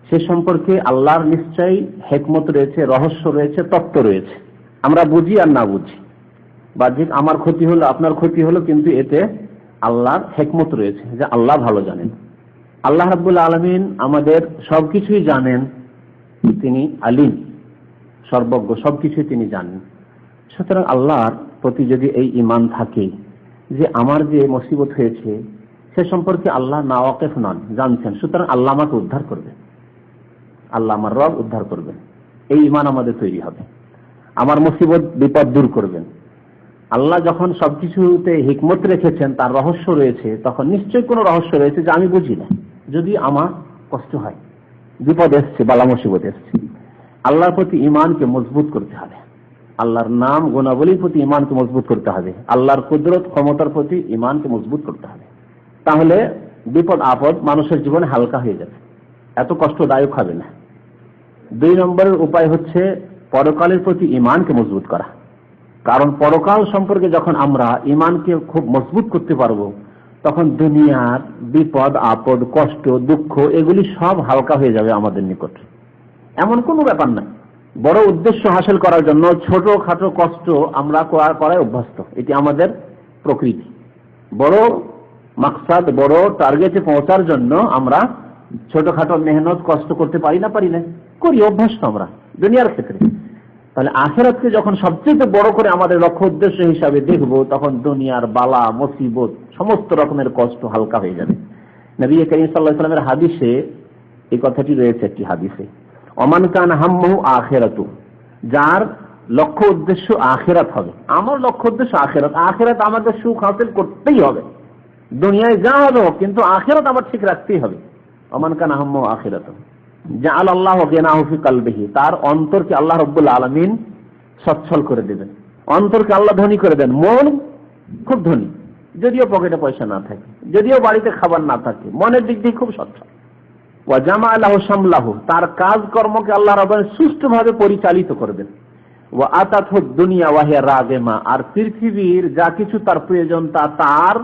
সে সম্পর্কে আল্লাহর নিশ্চয়ই হিকমত রয়েছে, রহস্য রয়েছে, তত্ত্ব রয়েছে। আমরা বুঝি আর না বুঝি, বাহ্যিক আমার ক্ষতি হলো, আপনার ক্ষতি হলো, কিন্তু এতে আল্লাহর হিকমত রয়েছে, যে আল্লাহ ভালো জানেন। আল্লাহ রাব্বুল আলামিন আমাদের সবকিছুই জানেন, তিনি আলিম, সর্বজ্ঞ, সবকিছুই তিনি জানেন। সুতরাং আল্লাহর প্রতি যদি এই ঈমান থাকে যে আমার যে মুসিবত হয়েছে সে সম্পর্কে আল্লাহ নাওয়াকিফ নন, জানছেন, সুতরাং আল্লাহ আমাকে উদ্ধার করবেন, আল্লাহ আমার রব উদ্ধার করবেন, এই ঈমান আমাদের তৈরি হবে। আমার মুসিবত বিপদ দূর করবেন। আল্লাহ যখন সবকিছুতে হিকমত রেখেছেন, তার রহস্য রয়েছে, তখন নিশ্চয়ই কোনো রহস্য রয়েছে যে আমি বুঝি না। যদি আমার কষ্ট হয়, বিপদ এসছে, বালা মুসিবত এসছে, আল্লাহর প্রতি ঈমানকে মজবুত করতে হবে, আল্লাহর নাম গুণাবলীর প্রতি ঈমানকে মজবুত করতে হবে, আল্লাহর কুদরত ক্ষমতার প্রতি ঈমানকে মজবুত করতে হবে। তাহলে বিপদ আপদ মানুষের জীবনে হালকা হয়ে যাবে, এত কষ্টদায়ক হবে না। 2 নম্বরের উপায় হচ্ছে পরকালের প্রতি ঈমানকে মজবুত করা। কারণ পরকাল সম্পর্কে যখন আমরা ঈমানকে খুব মজবুত করতে পারবো, তখন দুনিয়ার বিপদ আপদ কষ্ট দুঃখ এগুলি সব হালকা হয়ে যাবে আমাদের নিকট। এমন কোনো ব্যাপার না। বড় উদ্দেশ্য হাসিল করার জন্য ছোট খাটো কষ্ট আমরা করায় অভ্যস্ত, এটি আমাদের প্রকৃতি। বড় মাকসাদ, বড় টার্গেটে পৌঁছার জন্য আমরা ছোটখাটো মেহনত কষ্ট করতে পারি না করি, অভ্যস্ত আমরা দুনিয়ার ক্ষেত্রে। তাহলে আখিরাতকে যখন সবচেয়ে বড় করে আমাদের লক্ষ্য উদ্দেশ্য হিসাবে দেখব, তখন দুনিয়ার বালা মুসিবত সমস্ত রকমের কষ্ট হালকা হয়ে যাবে। নবী করিম সাল্লাল্লাহু আলাইহি ওয়াসাল্লামের হাদিসে এই কথাটি রয়েছে, একটি হাদিসে, ওমান কান হাম্মুহু আখিরাতু, যার লক্ষ্য উদ্দেশ্য আখিরাত হবে। আমার লক্ষ্য উদ্দেশ্য আখিরাত, আখিরাত আমাদের সুখ হাসিল করতেই হবে, দুনিয়ায় যা হবে কিন্তু আখিরাত আবার ঠিক রাখতেই হবে। ওমান কান হাম্মুহু আখিরাতু জাআল আল্লাহু গিনাহু ফি কলবিহি, তার অন্তরকে আল্লাহ রাব্বুল আলামিন সচ্ছল করে দেবেন, অন্তরকে আল্লাহ ধনী করে দেন। মন খুব ধনী, যদিও পকেটে পয়সা না থাকে, যদিও বাড়িতে খাবার না থাকে, মনের দিক দিয়ে খুব সচ্ছল। ওয়া জামা লাহু শামলাহু, তার কাজকর্মকে আল্লাহ রাব্বুল সুষ্ঠুভাবে পরিচালিত করবেন। ওয়া আতাতহু দুনিয়া ওয়া হিয়া রাগিমা, আর পৃথিবীর যা কিছু তার প্রয়োজন তা তার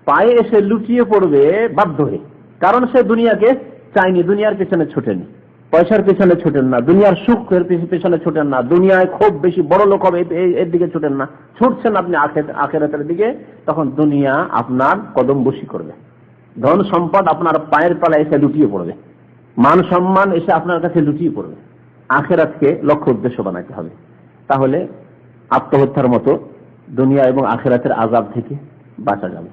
পায়ে এসে লুটিয়ে পড়বে বাধ্য হয়ে। কারণ সে দুনিয়াকে চাইনি, দুনিয়ার পেছনে ছুটেনি, পয়সার পেছনে ছুটেন না, দুনিয়ার সুখের পেছনে ছুটেন না, দুনিয়ায় খুব বেশি বড় লোক হবে এর দিকে ছুটেন না, ছুটছেন আপনি আখিরাতের দিকে। তখন দুনিয়া আপনার কদম বসি করবে, ধন সম্পদ আপনার পায়ের তলায় এসে লুটিয়ে পড়বে, মান সম্মান এসে আপনার কাছে লুটিয়ে পড়বে। আখিরাতকে লক্ষ্য উদ্দেশ্য বানাতে হবে, তাহলে আত্মহত্যার মতো দুনিয়া এবং আখিরাতের আযাব থেকে বাঁচা যাবে।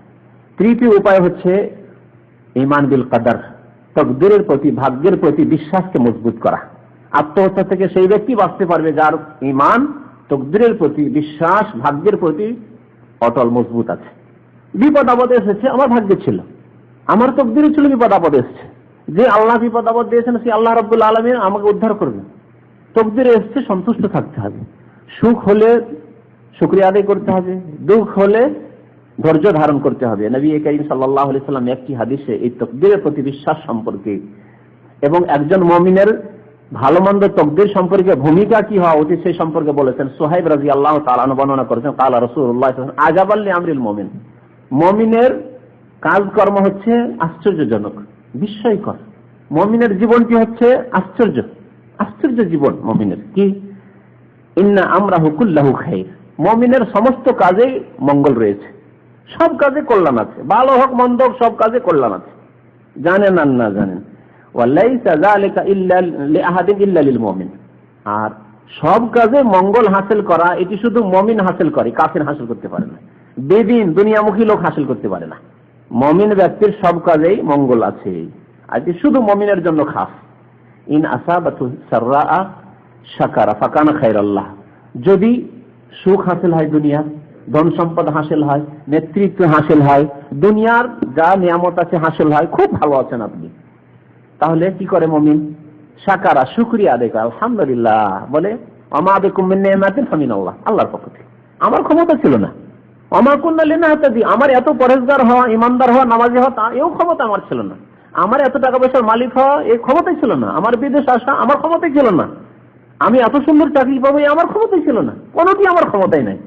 তৃতীয় উপায় হচ্ছে ঈমান বিল কদর, তকদিরের প্রতি, ভাগ্যের প্রতি বিশ্বাসকে মজবুত করা। আত্মহত্যা থেকে সেই ব্যক্তি বাঁচতে পারবে যার ঈমান তকদিরের প্রতি বিশ্বাস, ভাগ্যের প্রতি অটল মজবুত আছে। বিপদ আপদ এসেছে, আমার ভাগ্যে ছিল, আমার তকদিরে ছিল বিপদ আপদ এসেছে, যে আল্লাহ বিপদ আপদ দিয়েছেন সে আল্লাহ রাব্বুল আলামিন আমাকে উদ্ধার করবে। তকদিরে এসেছে, সন্তুষ্ট থাকতে হবে। সুখ হলে শুকরিয়া আদায় করতে হবে, দুঃখ হলে ধৈর্য ধারণ করতে হবে। নবী করিম সাল্লাল্লাহু আলাইহি ওয়াসাল্লাম একটি হাদিসে এই তকদিরের প্রতি বিশ্বাস সম্পর্কে এবং একজন মুমিনের ভালো মন্দ তকদির সম্পর্কে ভূমিকা কি হওয়া উচিত সেই সম্পর্কে বলেছেন। সুহাইব রাদিয়াল্লাহু তাআলা বর্ণনা করেছেন, ক্বালা রাসূলুল্লাহ সাল্লাল্লাহু আলাইহি ওয়াসাল্লাম আজাবাল লিআমরিল মুমিন, মুমিনের কাজকর্ম হচ্ছে আশ্চর্যজনক, বিস্ময়কর। মুমিনের জীবনটি হচ্ছে আশ্চর্য জীবন মুমিনের। কি? ইন্না আমরাহু কুল্লাহু খাইর, মুমিনের সমস্ত কাজে মঙ্গল রয়েছে, সব কাজে কল্যাণ আছে, ভালো হোক মন্দ হোক সব কাজে কল্যাণ আছে, জানেন আর না জানেন। ওয়ালাইসা যালিকা ইল্লা লিআহাদিন ইল্লা লিল মুমিন, আর সব কাজে মঙ্গল হাসিল করা এটি শুধু মুমিন হাসিল করে, কাফির হাসিল করতে পারে না, বেদিন দুনিয়ামুখী লোক হাসিল করতে পারে না। মুমিন ব্যক্তির সব কাজেই মঙ্গল আছে, আর এটি শুধু মুমিনের জন্য খাস। ইন আসাবাতু সাররা শাকারা ফাকানা খায়রাল্লাহ, যদি সুখ হাসিল হয়, দুনিয়ার ধন সম্পদ হাসিল হয়, নেতৃত্ব হাসিল হয়, দুনিয়ার যা নিয়ামত আছে হাসিল হয়, খুব ভালো আছেন আপনি, তাহলে কি করে মুমিন? শাকারা, শুকরিয়া আদায় করে, আলহামদুলিল্লাহ বলে, ওমা বিকুম মিন নি'মাতিন ফামিনাল্লাহ, আল্লাহর পক্ষ থেকে। আমার ক্ষমতা ছিল না, ওমা কুন্না লিনাহতাদি, আমার এত পরেজগার হওয়া, ইমানদার হওয়া, নামাজি হওয়া এও ক্ষমতা আমার ছিল না, আমার এত টাকা পয়সার মালিক হওয়া এই ক্ষমতাই ছিল না, আমার বিদেশ আসা আমার ক্ষমতাই ছিল না, আমি এত সুন্দর চাকরি পাবো আমার ক্ষমতাই ছিল না, কোনটি আমার ক্ষমতাই নাই।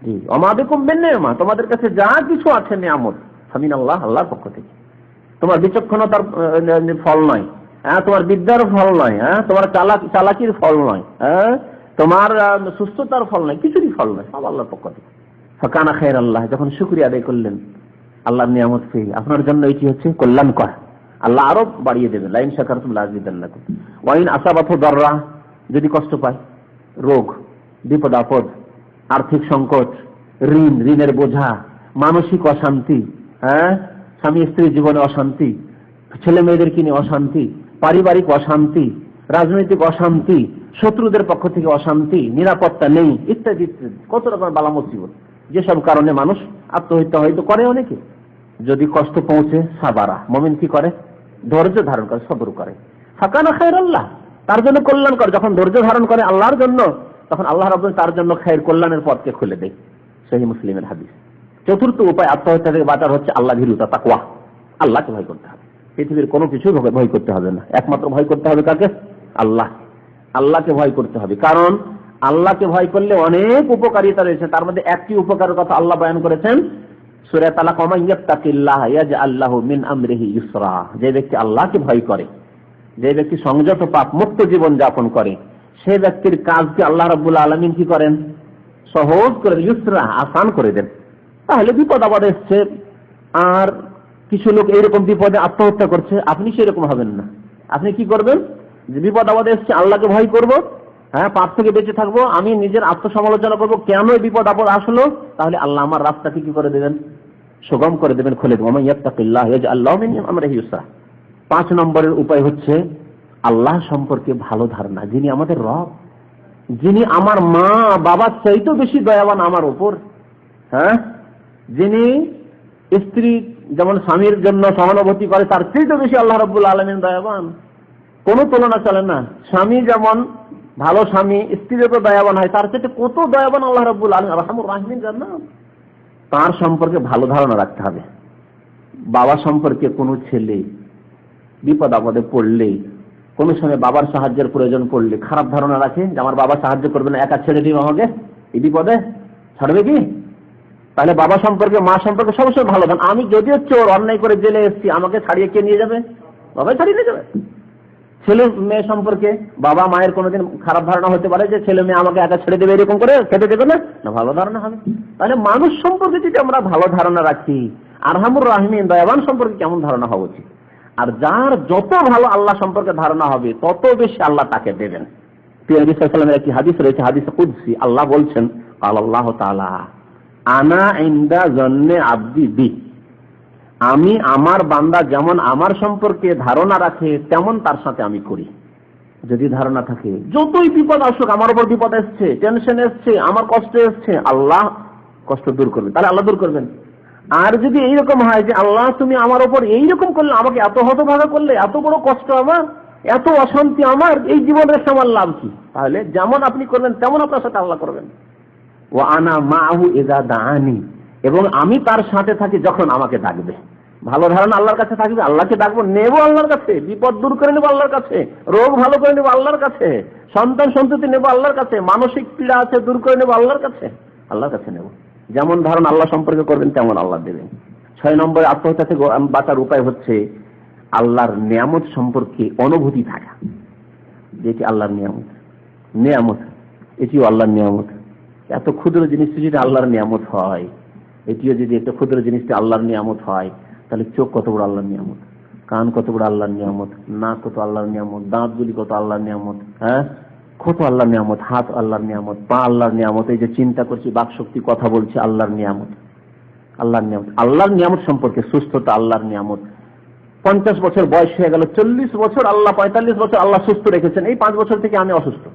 জি, ওমা বিকুম মিন নি'মা, তোমাদের কাছে যা কিছু আছে নিয়ামত ফামিনাল্লাহ, আল্লাহর পক্ষ থেকে। তোমার বিচক্ষণতার ফল নয়, তোমার বিদ্যার ফল নয়, তোমার চালাকির ফল নয়, তোমার সুস্থতার ফল নয়, কিছুরই ফল নয়, সব আল্লাহর পক্ষ থেকে। ফাকানা খায়রাল্লাহ, যখন শুকরিয়া আদায় করলেন আল্লাহর নিয়ামত পেয়ে, আপনার জন্য এটি হচ্ছে কল্যাণকর, আল্লাহ আরো বাড়িয়ে দেবেন। লাইন শাকারতুম লাযিদান্নাকুম ওয়া ইন আসাবাতহু দাররা, যদি কষ্ট পায়, রোগ বিপদ আপদ আর্থিক সংকট, ঋণের বোঝা, মানসিক অশান্তি, স্বামী স্ত্রীর জীবনে অশান্তি, ছেলে মেয়েদেরকে নিয়ে অশান্তি, পারিবারিক অশান্তি, রাজনৈতিক অশান্তি, শত্রুদের পক্ষ থেকে অশান্তি, নিরাপত্তা নেই, ইত্যাদি ইত্যাদি কত রকমের বালা মুসিবত, যেসব কারণে মানুষ আত্মহত্যা হয়তো করে। অনেকে যদি কষ্ট পৌঁছে সাবারা, মুমিন কি করে? ধৈর্য ধারণ করে, সবর করে। ফাকানা খায়রাল্লাহ, তার জন্য কল্যাণকর। যখন ধৈর্য ধারণ করে আল্লাহর জন্য, তখন আল্লাহ রাব্বুল তার জন্য খায়ের, কল্যাণের পথকে খুলে দেয়। সহিহ মুসলিমের হাদিস। চতুর্থ উপায় আত্মহত্যা থেকে বাঁচার হচ্ছে আল্লাহ ভীরুতা, তাকওয়া। আল্লাহকে ভয় করতে হবে, পৃথিবীর কোনো কিছু ভয় করতে হবে না, একমাত্র ভয় করতে হবে কাকে? আল্লাহ। আল্লাহকে ভয় করতে হবে, কারণ আল্লাহকে ভয় করলে অনেক উপকারিতা রয়েছে। তার মধ্যে একটি উপকারের কথা আল্লাহ বয়ান করেছেন সূরা তালাক, ওয়া মান ইয়াত্তাকিল্লাহ ইয়াজআল লাহু মিন আমরিহি ইউসরা। যে ব্যক্তি আল্লাহকে ভয় করে, যে ব্যক্তি সংযত পাপ মুক্ত জীবন যাপন করে, সে ব্যক্তির কাজকে আল্লাহ রাব্বুল আলামিন কি করেন? সহজ করে, ইউসরা, আসান করে দেন। তাহলে বিপদ আপদ এসছে, আর কিছু লোক এইরকম বিপদে আত্মহত্যা করছে, আপনি সেরকম হবেন না। আপনি কি করবেন? যে বিপদ আপদ এসছে, আল্লাহকে ভয় করব, পাপ থেকে বেঁচে থাকবো, আমি নিজের আত্মসমালোচনা করবো, কেন এই বিপদ আপদ আসলো, তাহলে আল্লাহ আমার রাস্তাকে কি করে দেবেন? সুগম করে দেবেন, খুলে দেবেন। ওয়া মান ইয়াত্তাকিল্লাহ ইয়াজআল লাহু মিন আমরিহি ইউসরা। 5 নম্বরের উপায় হচ্ছে আল্লাহ সম্পর্কে ভালো ধারণা। যিনি আমাদের রব, যিনি আমার মা বাবার চাইতেও বেশি দয়াবান আমার উপর, যিনি স্ত্রী যেমন স্বামীর জন্য সহানুভূতি করে, তার চাইতেও বেশি আল্লাহ রাব্বুল আলামিন দয়াবান। কোনো তুলনা চলে না। স্বামী যেমন ভালো স্বামী স্ত্রীর উপর দয়াবান হয়, তার চাইতে কত দয়াবান আল্লাহ রাব্বুল আলামিন, আরহামুর রাহিমিন জান্নাত। তার সম্পর্কে ভালো ধারণা রাখতে হবে। বাবা সম্পর্কে কোনো ছেলে বিপদ আপদে পড়লে, কোনো সময় বাবার সাহায্যের প্রয়োজন পড়লে খারাপ ধারণা রাখে যে আমার বাবা সাহায্য করবে না, একা ছেড়ে দিব আমাকে এই বিপদে, ছাড়বে কি? তাহলে বাবা সম্পর্কে, মা সম্পর্কে সবসময় ভালো ধারণা। আমি যদিও চোর, অন্যায় করে জেলে এসেছি, আমাকে ছাড়িয়ে কে নিয়ে যাবে? বাবাই ছাড়িয়ে নিয়ে যাবে। ছেলে মেয়ে সম্পর্কে বাবা মায়ের কোনোদিন খারাপ ধারণা হতে পারে যে ছেলে মেয়ে আমাকে একা ছেড়ে দেবে, এরকম করে খেতে দেবে না, ভালো ধারণা হবে। তাহলে মানুষ সম্পর্কে যদি আমরা ভালো ধারণা রাখি, আরহামুর রাহিমিন দয়াবান সম্পর্কে কেমন ধারণা হওয়া উচিত। আর যার যত ভালো আল্লাহ সম্পর্কে ধারণা হবে, তত বেশি আল্লাহ তাকে দেবেন। নবী সাল্লাল্লাহু আলাইহি ওয়াসাল্লামের একটি হাদিস রয়েছে, হাদিসে কুদসি। আল্লাহ বলছেন, আল্লাহ তাআলা আনা ইনদা জন্নে আব্দি বি, আমি আমার বান্দা যেমন আমার সম্পর্কে ধারণা রাখে তেমন তার সাথে আমি করি। যদি ধারণা থাকে যতই বিপদ আসুক, আমার উপর বিপদ এসছে, টেনশন এসছে, আমার কষ্ট এসছে, আল্লাহ কষ্ট দূর করবেন, তাহলে আল্লাহ দূর করবেন। আর যদি এইরকম হয় যে আল্লাহ তুমি আমার উপর এইরকম করলে, আমাকে এত হতভাগা করলে, এত বড় কষ্ট আমার, এত অশান্তি আমার, এই জীবনের আমার লাভ কি? তাহলে যেমন আপনি করবেন তেমন আপনার সাথে আল্লাহ করবেন। ওয়া আনা মাহু ইযা দাআনি, এবং আমি তার সাথে থাকি যখন আমাকে ডাকবে। ভালো ধারণা আল্লাহর কাছে থাকবে, আল্লাহকে ডাকবো, নেবো আল্লাহর কাছে, বিপদ দূর করে নেবো আল্লাহর কাছে, রোগ ভালো করে নেবো আল্লাহর কাছে, সন্তান সন্ততি নেবো আল্লাহর কাছে, মানসিক পীড়া আছে দূর করে নেবো আল্লাহর কাছে, আল্লাহর কাছে নেবো। যেমন ধারণা আল্লাহ সম্পর্কে করবেন তেমন আল্লাহ দেবেন। 6 নম্বরে আত্মহত্যা থেকে বাঁচার উপায় হচ্ছে আল্লাহর নিয়ামত সম্পর্কে অনুভূতি থাকা। যেটি আল্লাহর নিয়ামত, এটিও আল্লাহর নিয়ামত। এত ক্ষুদ্র জিনিসটি যদি আল্লাহর নিয়ামত হয়, এটিও যদি এত ক্ষুদ্র জিনিসটি আল্লাহর নিয়ামত হয়, তাহলে চোখ কত বড় আল্লাহর নিয়ামত, কান কত বড় আল্লাহর নিয়ামত, নাক কত আল্লাহর নিয়ামত, দাঁতগুলি কত আল্লাহর নিয়ামত, কত আল্লাহর নিয়ামত, হাত আল্লাহর নিয়ামত, পা আল্লাহর নিয়ামত, এই যে চিন্তা করছি, বাক শক্তি, কথা বলছি, আল্লাহর নিয়ামত। আল্লাহর নিয়ামত, আল্লাহর নিয়ামত সম্পর্কে সুস্থতা আল্লাহর নিয়ামত। 50 বছর বয়স হয়ে গেল, 40 বছর আল্লাহ, 45 বছর আল্লাহ সুস্থ রেখেছেন, এই 5 বছর থেকে আমি অসুস্থ।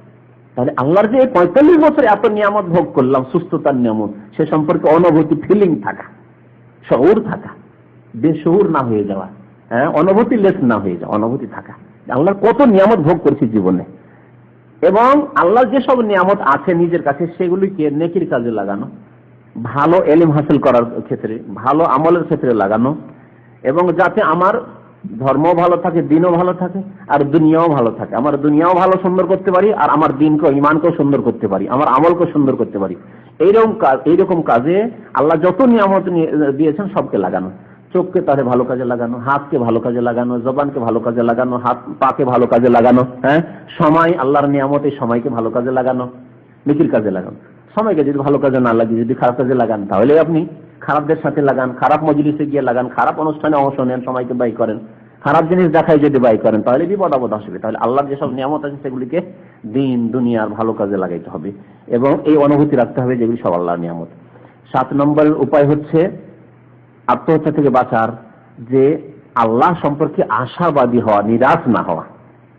তাহলে আল্লাহর যে 45 বছর এত নিয়ামত ভোগ করলাম, সুস্থতার নিয়ামত, সে সম্পর্কে অনুভূতি, ফিলিং থাকা, শউর থাকা, বেশউর না হয়ে যাওয়া, অনুভূতি লেস না হয়ে যাওয়া, অনুভূতি থাকা আল্লাহর কত নিয়ামত ভোগ করছি জীবনে। এবং আল্লাহর যেসব নিয়ামত আছে নিজের কাছে, সেগুলিকে নেকির কাজে লাগানো, ভালো এলিম হাসিল করার ক্ষেত্রে, ভালো আমলের ক্ষেত্রে লাগানো, এবং যাতে আমার ধর্ম ভালো থাকে, দিনও ভালো থাকে, আর দুনিয়াও ভালো থাকে। আমার দুনিয়াও ভালো সুন্দর করতে পারি, আর আমার দিনকেও, ইমানকেও সুন্দর করতে পারি, আমার আমলকেও সুন্দর করতে পারি। এইরকম কাজে আল্লাহ যত নিয়ামত দিয়েছেন সবকে লাগানো। চোখকে তাহলে ভালো কাজে লাগানো, হাতকে ভালো কাজে লাগানো, জবানকে ভালো কাজে লাগানো, হাত পাকে ভালো কাজে লাগানো, সময় আল্লাহর নিয়ামত, এই সময়কে ভালো কাজে লাগানো, নেকির কাজে লাগানো। সময়কে যদি ভালো কাজে না লাগিয়ে যদি খারাপ কাজে লাগান, তাহলে আপনি খারাপদের সাথে লাগান, খারাপ মজলিসে গিয়ে লাগান, খারাপ অনুষ্ঠানে অংশ নেন, সময়কে ব্যয় করেন, খারাপ জিনিস দেখাই যদি ব্যয় করেন তাহলে বিপদ আপদ আসবে। তাহলে আল্লাহর যেসব নিয়ামত আছে সেগুলিকে দিন দুনিয়ার ভালো কাজে লাগাইতে হবে এবং এই অনুভূতি রাখতে হবে যেগুলি সব আল্লাহর নিয়ামত। 7 নম্বরের উপায় হচ্ছে আত্মহত্যা থেকে বাঁচার, যে আল্লাহ সম্পর্কে আশাবাদী হওয়া, নিরাশ না হওয়া।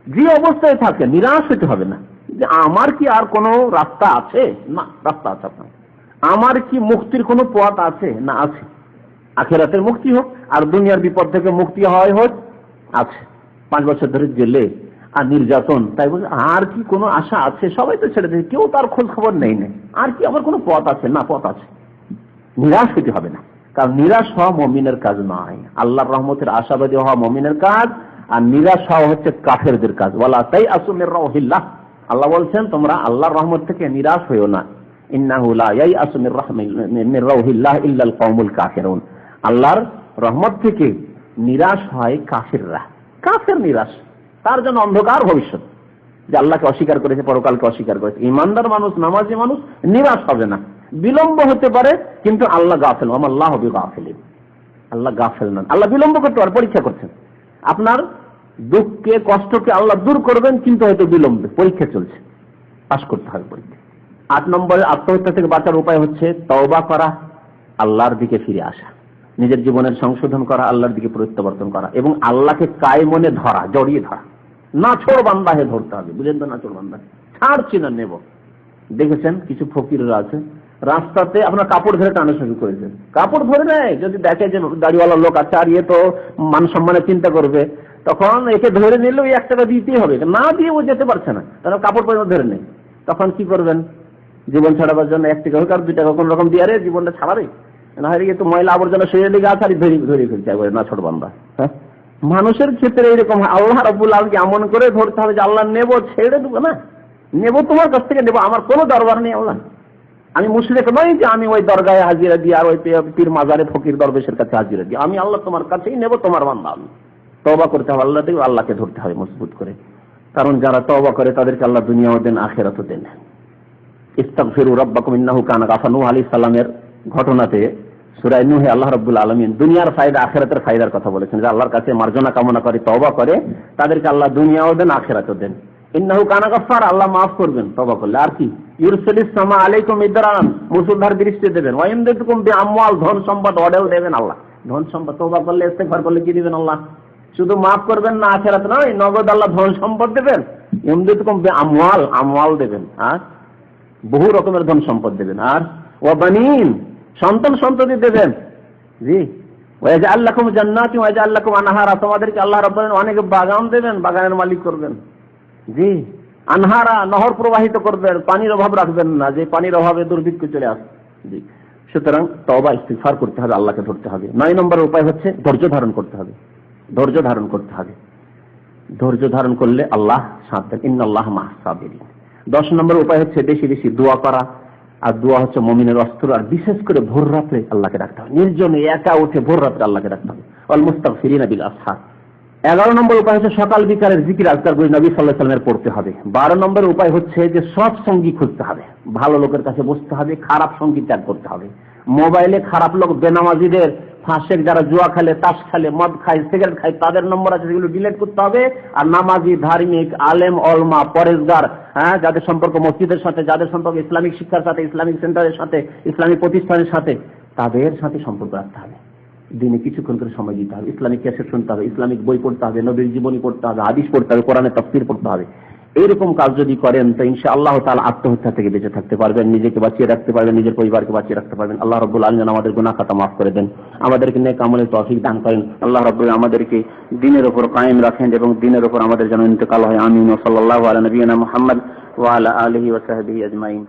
যে অবস্থায় থাকে নিরাশ হতে হবে না, যে আমার কি আর কোনো রাস্তা আছে, না রাস্তা আছে আপনার। আমার কি মুক্তির কোনো পথ আছে, না আছে। আখিরাতের মুক্তি হোক আর দুনিয়ার বিপদ থেকে মুক্তি হয় হোক, আছে। 5 বছর ধরে জেলে আর নির্যাতন, তাই বলে আর কি কোনো আশা আছে? সবাই তো ছেড়ে দিয়েছে, কেউ তার খোঁজ খবর নেই। আর কি আমার কোনো পথ আছে, না পথ আছে। নিরাশ হতে হবে না, কারণ নিরাশ হওয়া মুমিনের কাজ নয়। আল্লাহর রহমতের আশাবাদী হওয়া মুমিনের কাজ, আর নিরাশ হওয়া হচ্ছে কাফেরদের কাজ। ওয়ালা তাইআসু মির রাউহিল্লাহ, আল্লাহ বলছেন তোমরা আল্লাহর রহমত থেকে নিরাশ হইও না। ইন্নাহু লা ইয়াইআসু মির রাউহিল্লাহ ইল্লাল কওমুল কাফিরুন, আল্লাহর রহমত থেকে নিরাশ হয় কাফেররা। কাফের নিরাশ, তার জন্য অন্ধকার ভবিষ্যৎ, যে আল্লাহকে অস্বীকার করেছে, পরকালকে অস্বীকার করেছে। ইমানদার মানুষ, নামাজি মানুষ নিরাশ হবে না। বিলম্ব হতে পারে কিন্তু আল্লাহ গাফেল, আল্লাহ বিগাফিলিন, আল্লাহ গাফেল নন। আল্লাহ বিলম্ব করতে পারে, পরীক্ষা করছেন। আপনার দুঃখকে কষ্টকে আল্লাহ দূর করবেন, কিন্তু হয়তো বিলম্বে, পরীক্ষা চলছে, পাস করতে হবে পরীক্ষা। 8 নম্বরে আত্মহত্যা থেকে বাঁচার উপায় হচ্ছে তওবা করা, আল্লাহর দিকে ফিরে আসা, নিজের জীবনের সংশোধন করা, আল্লাহর দিকে প্রত্যাবর্তন করা এবং আল্লাহকে কায়মনে ধরা, জড়িয়ে ধরা। না ছোড় বান্দা হে ধরতে হবে, বুঝলেন তো? না ছোড় বান্দা, ছাড়ছি না, নেব। দেখেছেন কিছু ফকিররা আছে রাস্তাতে আপনার কাপড় ধরে টানাটানি করেছেন, কাপড় ধরে নেয়, যদি দেখে যে দাড়িওয়ালা লোক আছে আর ইয়ে তো মান সম্মানের চিন্তা করবে, তখন একে ধরে নিলে ওই 1 টাকা দিতেই হবে, না দিয়ে ও যেতে পারছে না, তাহলে কাপড় পর্যন্ত ধরে নেই। তখন কি করবেন? জীবন ছাড়াবার জন্য 1 টাকা হোক আর 2 টাকা কোন রকম দিয়ে আরে জীবনটা ছাড়াবে না, হয় তো ময়লা আবর্জনা শরীরে লেগে আছে আর ধরে ফেলছে একবারে, না ছোট বান্দা। হ্যাঁ, মানুষের ক্ষেত্রে এরকম আল্লাহ রাব্বুল আলামিনকে এমন করে ধরতে হবে যে আল্লাহ নেব, ছেড়ে দেবো না, নেব তোমার কাছ থেকে নেব, আমার কোনো দরবার নেই আল্লাহ। আমি মুশরিক নই যে আমি ওই দরগায় হাজিরা দিই আর ওই পীর মাজারে ফকির দরবেশের কাছে হাজিরা দিই, আমি আল্লাহ তোমার কাছেই নেব, তোমার বান্দা আমি। তওবা করতে হবে আল্লাহ থেকে, আল্লাহকে ধরতে হবে মজবুত করে, কারণ যারা তওবা করে তাদেরকে আল্লাহ দুনিয়াও দেন আখিরাতও দেন। ইস্তাগফিরু রাব্বাকুম ইন্নাহু কানা গাফফারা, নূহ আলাইহিস সালামের ঘটনাতে সূরা নূহে আল্লাহ রাব্বুল আলামিন দুনিয়ার ফায়দা আখিরাতের ফায়দার কথা বলেছেন, যে আল্লাহর কাছে মার্জনা কামনা করে তওবা করে তাদেরকে আল্লাহ দুনিয়াও দেন আখিরাতও দেন। ইন্নাহু কানা গাফফারা, আল্লাহ মাফ করবেন তওবা করলে। আর কি? ইউরসিলিস সামা আলাইকুম মিদরান, মুসুলধার বৃষ্টি দেবেন। ওয়া ইমদাদুকুম বিআমওয়াল, ধন সম্পদ অডেল দেবেন আল্লাহ। ধন সম্পদ তওবা করলে, ইস্তিগফার করলে কি দিবেন আল্লাহ? শুধু মাফ করবেন না, আখিরাত নয়, নগদ আল্লাহ ধন সম্পদ দেবেন। ইমদাদুকুম বিআমওয়াল, আমওয়াল দেবেন, আর বহু রকমের ধন সম্পদ দেবেন। আর ওয়া বানিন, সন্তান সন্ততি দেবেন। জি, ওয়াজআল লাকুম জান্নাতি ওয়াজআল লাকুম আনহারা, তোমাদেরকে আল্লাহ রাব্বুল আলামিন অনেক বাগান দেবেন, বাগানের মালিক করবেন। জি, আনহারা, নহর প্রবাহিত করবেন, পানির অভাব রাখবেন না, যে পানির অভাবে দুর্ভিক্ষ চলে আসে। জি, সুতরাং তওবা ইস্তিগফার করতে হবে, আল্লাহকে ধরতে হবে। 9 নম্বর উপায় হচ্ছে ধৈর্য ধারণ করতে হবে। ধৈর্য ধারণ করতে হবে, ধৈর্য ধারণ করলে আল্লাহ সাথ দেন, ইন্নাল্লাহা মা'আস সাবিরিন। 10 নম্বর উপায় হচ্ছে বেশি বেশি দোয়া করা, আর দোয়া হচ্ছে মুমিনের অস্ত্র। আর বিশেষ করে ভোর রাতে আল্লাহকে ডাকতে হবে, নির্জনে একা উঠে ভোর রাতে আল্লাহকে ডাকতে হবে। ওয়াল মুস্তাগফিরিনা বিল আসহার। 11 নম্বর উপায় হচ্ছে সকাল বিকালের জিকির আজকারগুলি নবী সাল্লাল্লাহু আলাইহি ওয়াসাল্লামের পড়তে হবে। 12 নম্বর উপায় হচ্ছে যে সৎ সঙ্গী খুঁজতে হবে, ভালো লোকের কাছে বসতে হবে, খারাপ সঙ্গী ত্যাগ করতে হবে। মোবাইলে খারাপ লোক, বেনামাজিদের, ফাঁসেক, যারা জুয়া খেলে, তাস খেলে, মদ খায়, সিগারেট খায়, তাদের নম্বর আছে, সেগুলো ডিলিট করতে হবে। আর নামাজি, ধার্মিক, আলেম, ওলমা, পরেজগার, হ্যাঁ, যাদের সম্পর্ক মসজিদের সাথে, যাদের সম্পর্ক ইসলামিক শিক্ষার সাথে, ইসলামিক সেন্টারের সাথে, ইসলামিক প্রতিষ্ঠানের সাথে, তাদের সাথে সম্পর্ক রাখতে হবে। দিনে কিছুক্ষণ করে সময় দিতে হবে, ইসলামিক ক্যাসেট শুনতে হবে, ইসলামিক বই পড়তে হবে, নবীর জীবনী পড়তে হবে, হাদিস পড়তে হবে, কোরআনের তাফসীর পড়তে হবে। এইরকম কাজ যদি করেন তো ইনশাআল্লাহ তাআলা আত্মহত্যা থেকে বেঁচে থাকতে পারবেন, নিজেকে বাঁচিয়ে রাখতে পারবেন, নিজের পরিবারকে বাঁচিয়ে রাখতে পারবেন। আল্লাহ রাব্বুল আলামিন আমাদের গুনাহ খাতা মাফ করে দেন, আমাদেরকে নেক আমলের তৌফিক দান করেন। আল্লাহ রাব্বুল আমাদেরকে দ্বীনের উপর কায়েম রাখেন এবং দ্বীনের উপর আমাদের যেন ইন্তেকাল হয়। আমিন। ওয়া সাল্লাল্লাহু আলা নবিয়িনা মুহাম্মদ ওয়া আলা আলিহি ওয়া সাহবিহি আজমাইন।